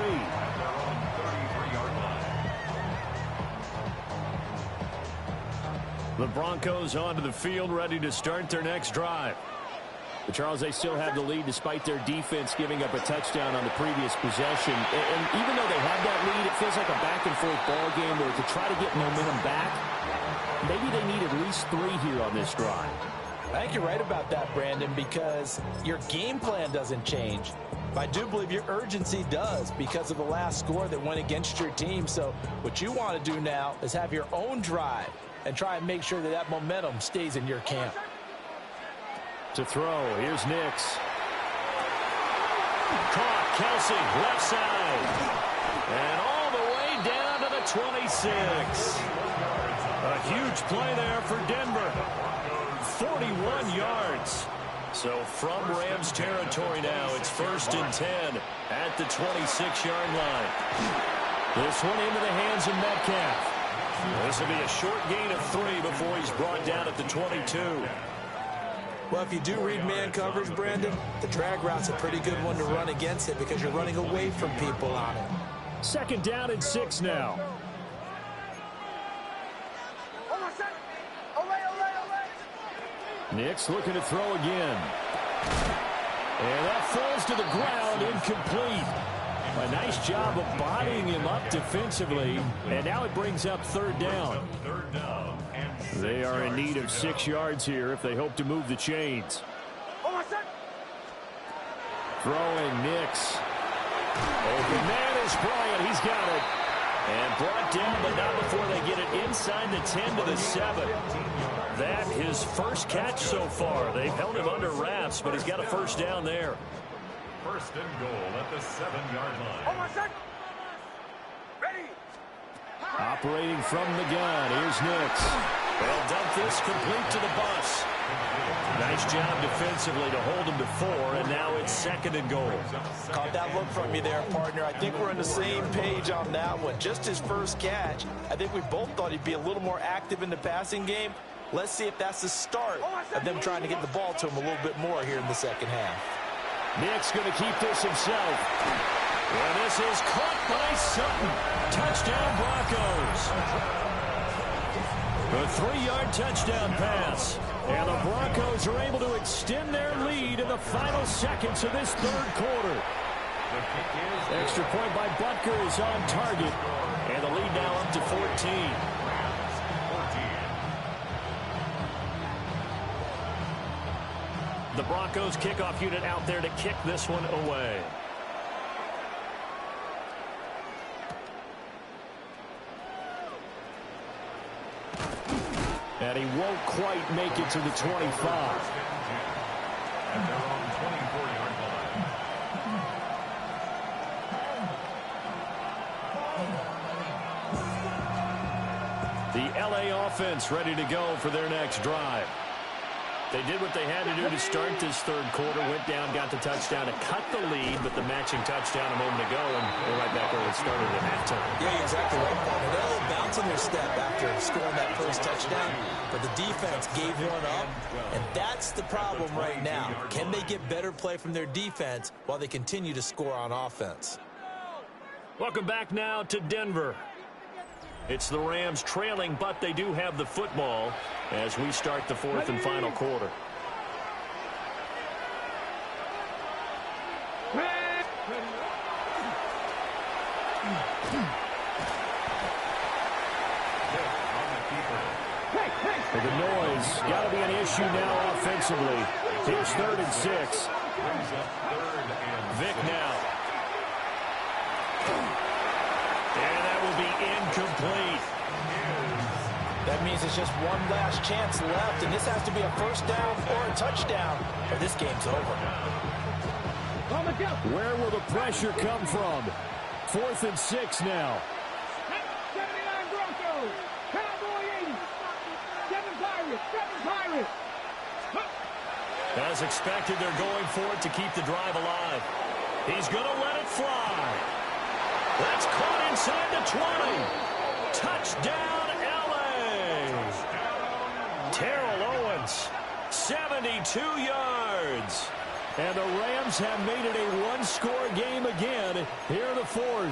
The Broncos onto the field, ready to start their next drive. But Charles, they still have the lead despite their defense giving up a touchdown on the previous possession. And even though they have that lead, it feels like a back-and-forth ball game where to try to get momentum back, maybe they need at least 3 here on this drive. I think you're right about that, Brandon, because your game plan doesn't change. But I do believe your urgency does because of the last score that went against your team. So what you want to do now is have your own drive and try and make sure that that momentum stays in your camp. To throw, here's Nix. Caught, Kelsey, left side. And all the way down to the 26. A huge play there for Denver. 41 yards. So from Rams territory now, it's 1st and 10 at the 26-yard line. This one into the hands of Metcalf. This will be a short gain of 3 before he's brought down at the 22. Well, if you do read man coverage, Brandon, the drag route's a pretty good one to run against it because you're running away from people on it. 2nd down and 6 now. Nix looking to throw again. And that falls to the ground, incomplete. A nice job of bodying him up defensively. And now it brings up 3rd down. They are in need of 6 yards here if they hope to move the chains. Throwing Nix. Open man is Bryant. He's got it. And brought down, but not before they get it inside the 10 to the 7. That his first catch so far. They've held him under wraps, but he's got a 1st down there. 1st and goal at the 7-yard line. Ready. Operating from the gun. Here's Nix. They'll dump this complete to the bus. Nice job defensively to hold him to 4, and now it's 2nd and goal. Caught that look from you there, partner. I think we're on the same page on that one. Just his first catch. I think we both thought he'd be a little more active in the passing game. Let's see if that's the start of them trying to get the ball to him a little bit more here in the 2nd half. Nix going to keep this himself. And this is caught by Sutton. Touchdown, Broncos. A 3-yard touchdown pass. And the Broncos are able to extend their lead in the final seconds of this 3rd quarter. Extra point by Butker is on target. And the lead now up to 14. The Broncos kickoff unit out there to kick this one away. And he won't quite make it to the 25. And they're on 24-yard line. The LA offense ready to go for their next drive. They did what they had to do to start this 3rd quarter. Went down, got the touchdown to cut the lead, but the matching touchdown a moment ago, and they're right back where it started at halftime. Yeah, you're exactly right, partner. They're a little bounce in their step after scoring that first touchdown, but the defense gave one up, and that's the problem right now. Can they get better play from their defense while they continue to score on offense? Welcome back now to Denver. It's the Rams trailing, but they do have the football as we start the 4th and final quarter. For the noise, got to be an issue now offensively. Here's 3rd and 6. Vic now. And that will be incomplete. That means it's just one last chance left, and this has to be a 1st down or a touchdown, or this game's over. Where will the pressure come from? 4th and 6 now. 79 Broncos. Cowboy 80. 7 Pirates. 7 Pirates. As expected, they're going for it to keep the drive alive. He's going to let it fly. That's caught inside the 20. Touchdown, L.A. Terrell Owens, 72 yards. And the Rams have made it a one-score game again here in the 4th.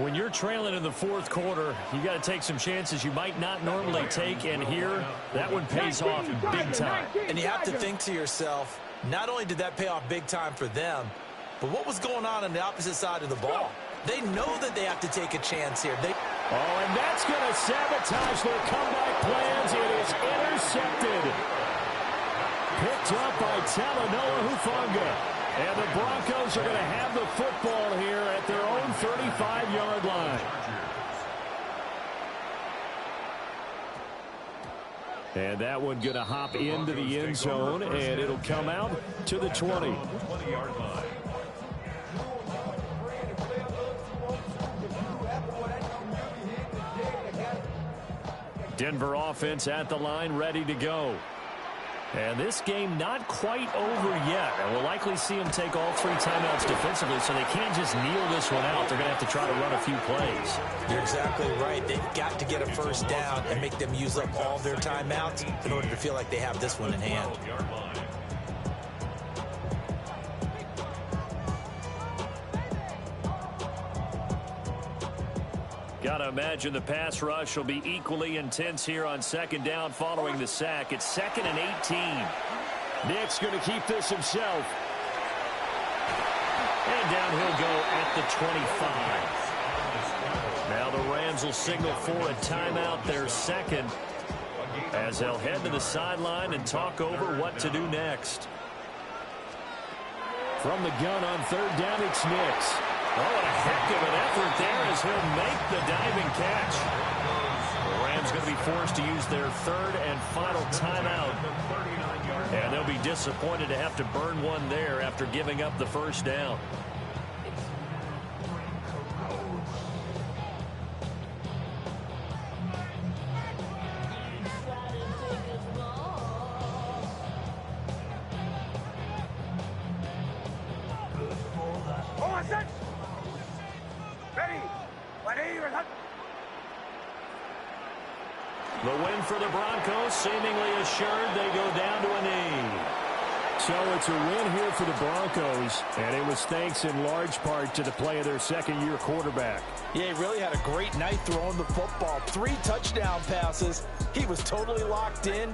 When you're trailing in the 4th quarter, you got to take some chances you might not normally take, and here, that one pays off big time. And you have to think to yourself, not only did that pay off big time for them, but what was going on the opposite side of the ball? They know that they have to take a chance here. Oh, and that's going to sabotage their comeback plans. It is intercepted. Picked up by Talanoa Hufanga. And the Broncos are going to have the football here at their own 35-yard line. And that one going to hop into the end zone, and it'll come out to the 20. 20-yard line. Denver offense at the line, ready to go. And this game not quite over yet. And we'll likely see them take all 3 timeouts defensively, so they can't just kneel this one out. They're going to have to try to run a few plays. You're exactly right. They've got to get a first down and make them use up all their timeouts in order to feel like they have this one in hand. Got to imagine the pass rush will be equally intense here on second down following the sack. It's 2nd and 18. Nick's going to keep this himself. And down he'll go at the 25. Now the Rams will signal for a timeout, their second, as they'll head to the sideline and talk over what to do next. From the gun on 3rd down, it's Nicks. Oh, what a heck of an effort there as he'll make the diving catch. The Rams going to be forced to use their 3rd and final timeout. And they'll be disappointed to have to burn one there after giving up the first down. The win for the Broncos, seemingly assured they go down to a knee. So it's a win here for the Broncos, and it was thanks in large part to the play of their second-year quarterback. Yeah, he really had a great night throwing the football. 3 touchdown passes. He was totally locked in.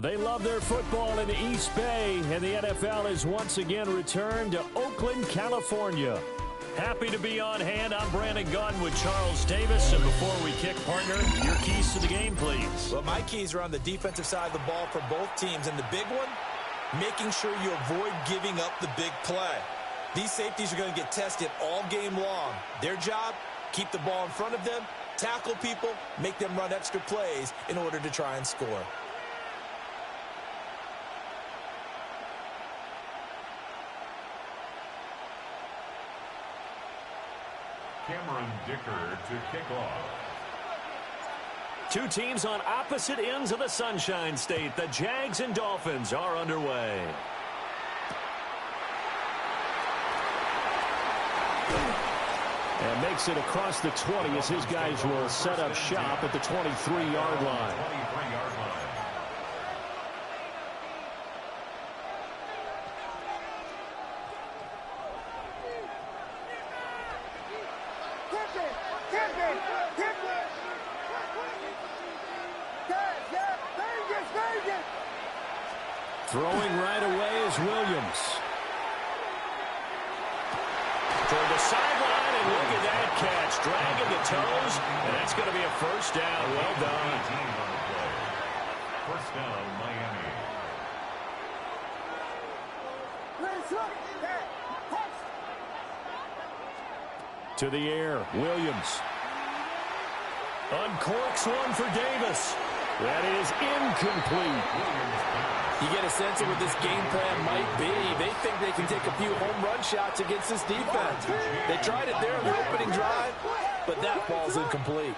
They love their football in the East Bay, and the NFL has once again returned to Oakland, California. Happy to be on hand. I'm Brandon Gaudin with Charles Davis. And before we kick, partner, your keys to the game, please. Well, my keys are on the defensive side of the ball for both teams. And the big one, making sure you avoid giving up the big play. These safeties are going to get tested all game long. Their job, keep the ball in front of them, tackle people, make them run extra plays in order to try and score. Cameron Dicker to kick off. 2 teams on opposite ends of the Sunshine State. The Jags and Dolphins are underway. And makes it across the 20 as his guys will set up shop at the 23-yard line. 23-yard line. Throwing right away is Williams. Toward the sideline, and look at that catch. Dragging the toes, and that's going to be a first down. Well done. First down, Miami. To the air, Williams. Uncorks one for Davis. That is incomplete. You get a sense of what this game plan might be. They think they can take a few home run shots against this defense. They tried it there on the opening drive, but that ball's incomplete.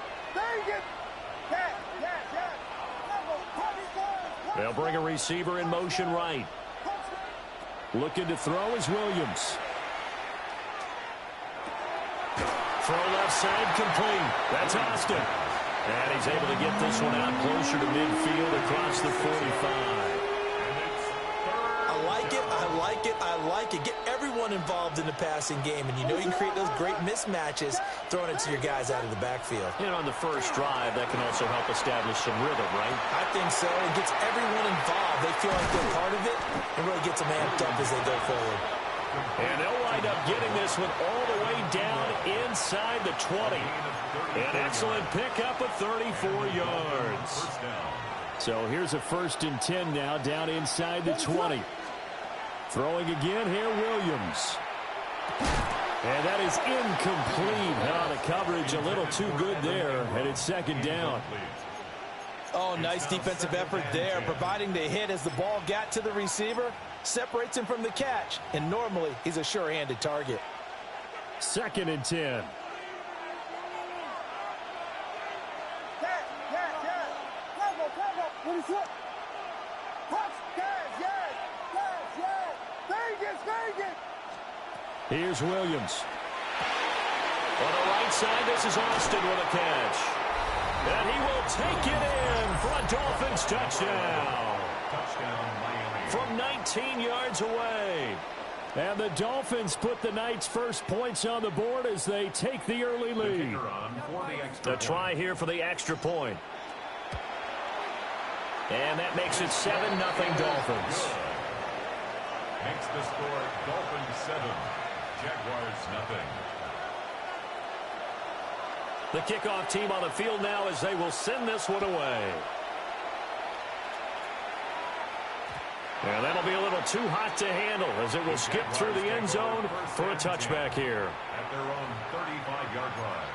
They'll bring a receiver in motion right. Looking to throw is Williams. Throw left side complete. That's Austin. And he's able to get this one out closer to midfield across the 45. I like it, I like it, I like it. Get everyone involved in the passing game, and you know you can create those great mismatches throwing it to your guys out of the backfield. And on the first drive, that can also help establish some rhythm, right? I think so. It gets everyone involved. They feel like they're part of it and really gets them amped up as they go forward. And they'll wind up getting this one all the way down inside the 20. An excellent pickup of 34 yards. So here's a 1st and 10 now down inside the 20. Throwing again here, Williams. And that is incomplete. Now the coverage a little too good there, and it's 2nd down. Oh, nice defensive effort there, providing the hit as the ball got to the receiver, separates him from the catch, and normally he's a sure-handed target. 2nd and 10. Here's Williams. On the right side, this is Austin with a catch. And he will take it in for a Dolphins touchdown. From 19 yards away. And the Dolphins put the Knights' first points on the board as they take the early lead. The try here for the extra point. And that makes it 7-0 Dolphins. Makes the score Dolphins 7, Jaguars 0. The kickoff team on the field now as they will send this one away. And that'll be a little too hot to handle as it will skip through the end zone for a touchback here. At their own 35-yard line.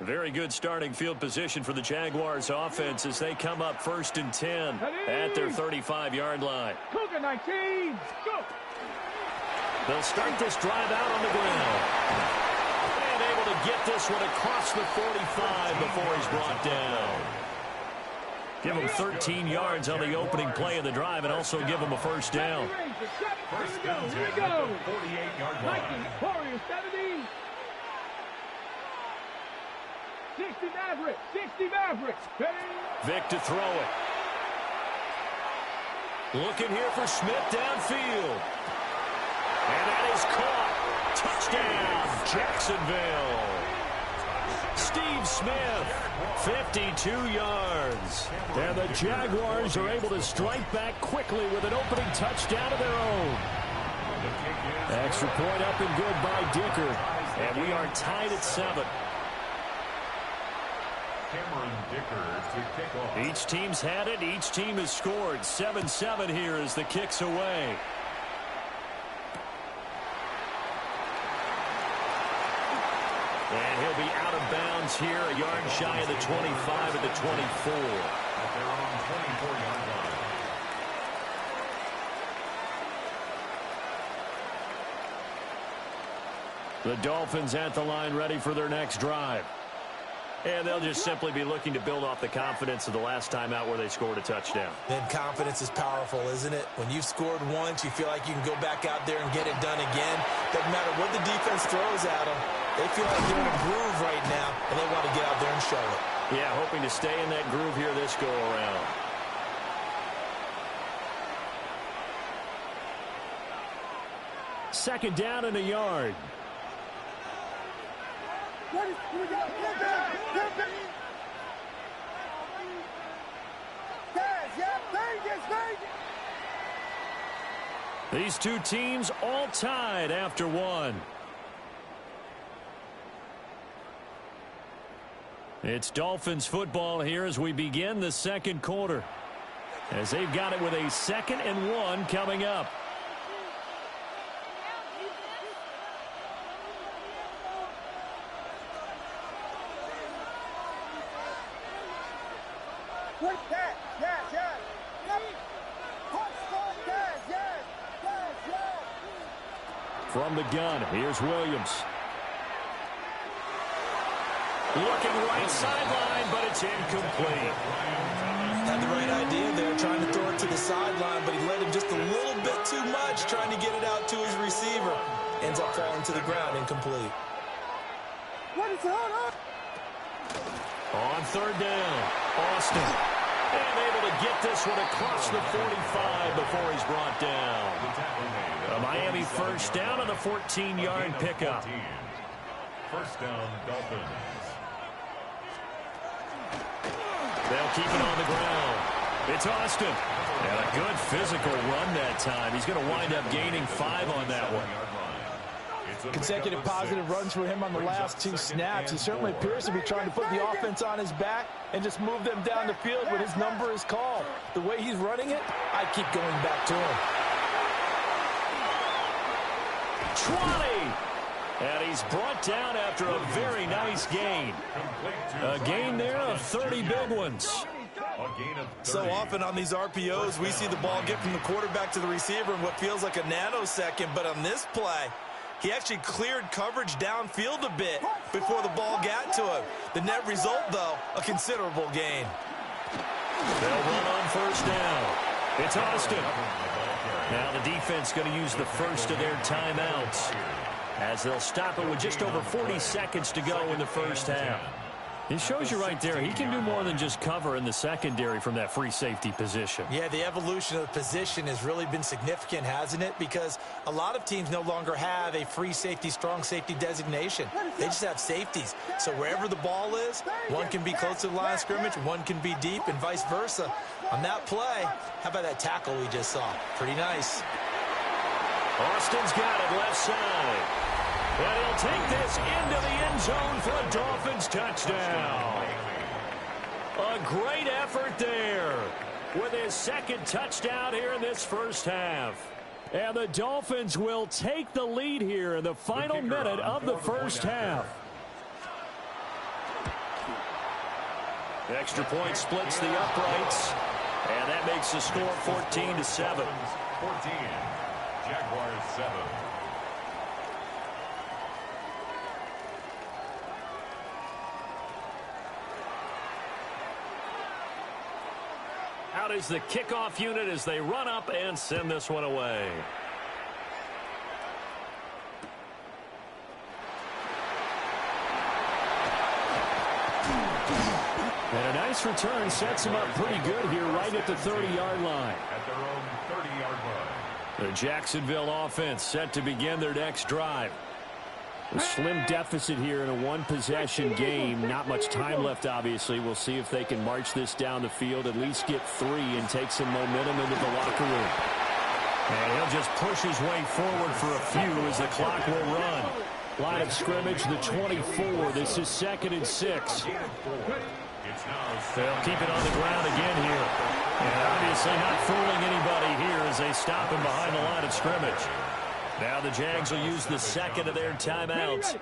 Very good starting field position for the Jaguars offense as they come up 1st and 10 at their 35-yard line. Cougar 19, go! They'll start this drive out on the ground. And able to get this one across the 45 before he's brought down. Give him 13 yards on the opening play of the drive and also give him a 1st down. First and 10 at the 48-yard line. Warriors 70. 60 Mavericks, 60 Mavericks. Vic to throw it. Looking here for Smith downfield. And that is caught. Touchdown, Jacksonville. Steve Smith, 52 yards. And the Jaguars are able to strike back quickly with an opening touchdown of their own. Extra point up and good by Dicker. And we are tied at 7. Cameron Dicker to kick off. Each team's had it. Each team has scored. 7-7 here as the kick's away. And he'll be out of bounds here, a yard shy of the 25 at the 24. At their own 24-yard line. The Dolphins at the line ready for their next drive. And they'll just simply be looking to build off the confidence of the last time out where they scored a touchdown. And confidence is powerful, isn't it? When you've scored once, you feel like you can go back out there and get it done again. Doesn't matter what the defense throws at them. They feel like they're in a groove right now, and they want to get out there and show it. Yeah, hoping to stay in that groove here this go-around. Second down and a yard. These two teams all tied after one. It's Dolphins football here as we begin the second quarter. As they've got it with a 2nd and 1 coming up. From the gun, here's Williams. Looking right sideline, but it's incomplete. Had the right idea there, trying to throw it to the sideline, but he led him just a little bit too much, trying to get it out to his receiver. Ends up falling to the ground, incomplete. On third down, Austin. And able to get this one across the 45 before he's brought down. A Miami first down on the 14-yard pickup. First down, Dolphins. They'll keep it on the ground. It's Austin. And a good physical run that time. He's going to wind up gaining 5 on that one. Consecutive positive runs for him on the last 2 snaps. He certainly appears to be trying to put the offense on his back and just move them down the field when his number is called. The way he's running it, I keep going back to him. 20! And he's brought down after a very nice gain. A gain there of 30 big ones. So often on these RPOs, we see the ball get from the quarterback to the receiver in what feels like a nanosecond. But on this play, he actually cleared coverage downfield a bit before the ball got to him. The net result, though, a considerable gain. They'll run on first down. It's Austin. Now the defense going to use the first of their timeouts, as they'll stop it with just over 40 seconds to go in the first half. It shows you right there, he can do more than just cover in the secondary from that free safety position. Yeah, the evolution of the position has really been significant, hasn't it? Because a lot of teams no longer have a free safety, strong safety designation. They just have safeties. So wherever the ball is, one can be close to the line of scrimmage, one can be deep, and vice versa. On that play, how about that tackle we just saw? Pretty nice. Austin's got it left side. And he'll take this into the end zone for a Dolphins touchdown. A great effort there with his second touchdown here in this first half. And the Dolphins will take the lead here in the final minute of the first half. The extra point splits the uprights, and that makes the score 14-7. 14, Jaguars 7. Out is the kickoff unit as they run up and send this one away. And a nice return sets them up pretty good here right at the 30-yard line. At their own 30-yard line. The Jacksonville offense set to begin their next drive. A slim deficit here in a one-possession game. Not much time left, obviously. We'll see if they can march this down the field, at least get 3 and take some momentum into the locker room. And he'll just push his way forward for a few as the clock will run. Line of scrimmage, the 24. This is 2nd and 6. They'll keep it on the ground again here. And obviously not fooling anybody here as they stop him behind the line of scrimmage. Now the Jags will use the second of their timeouts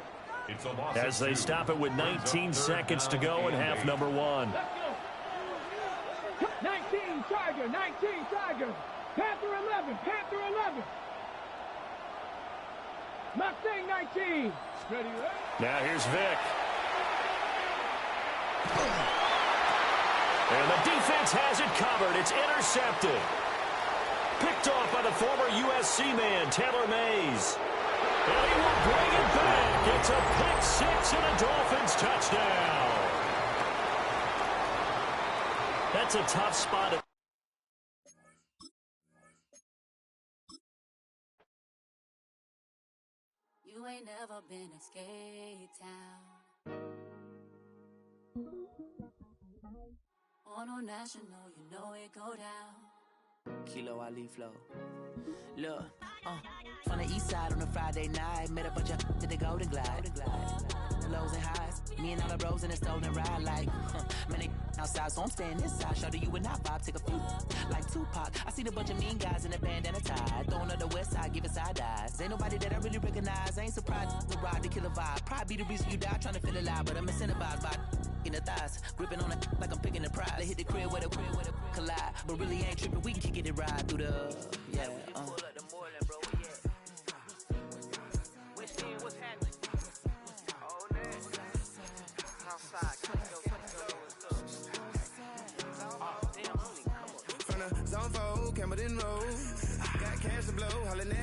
as they stop it with 19 seconds to go in half number 1. 19 Tiger, 19 Tiger. Panther 11, Panther 11. Mustang 19. Ready, ready? Now here's Vic. And the defense has it covered. It's intercepted. Picked off by the former USC man, Taylor Mays. And he will bring it back. It's a pick 6 and a Dolphins touchdown. That's a tough spot. You ain't never been a skate town. On a national, you know it go down. Kilo Ali flow. Look, from the east side on a Friday night, met a bunch of to the Golden Glide. the lows and highs. Me and all the bros in a stolen ride like, man, they outside, so I'm staying inside. Show you and I vibe, take a few like Tupac. I see the bunch of mean guys in a bandana tie, throwing up the west side, giving side eyes. Ain't nobody that I really recognize. I ain't surprised to ride the killer vibe. Probably be the reason you die trying to feel alive, but I'm incentivized by in the thighs, gripping on it like I'm picking the prize. They hit the crib with a collide, but really ain't tripping. We can kick it and ride through the From the zone 4, Campbell Road. Got cash to blow, hollering at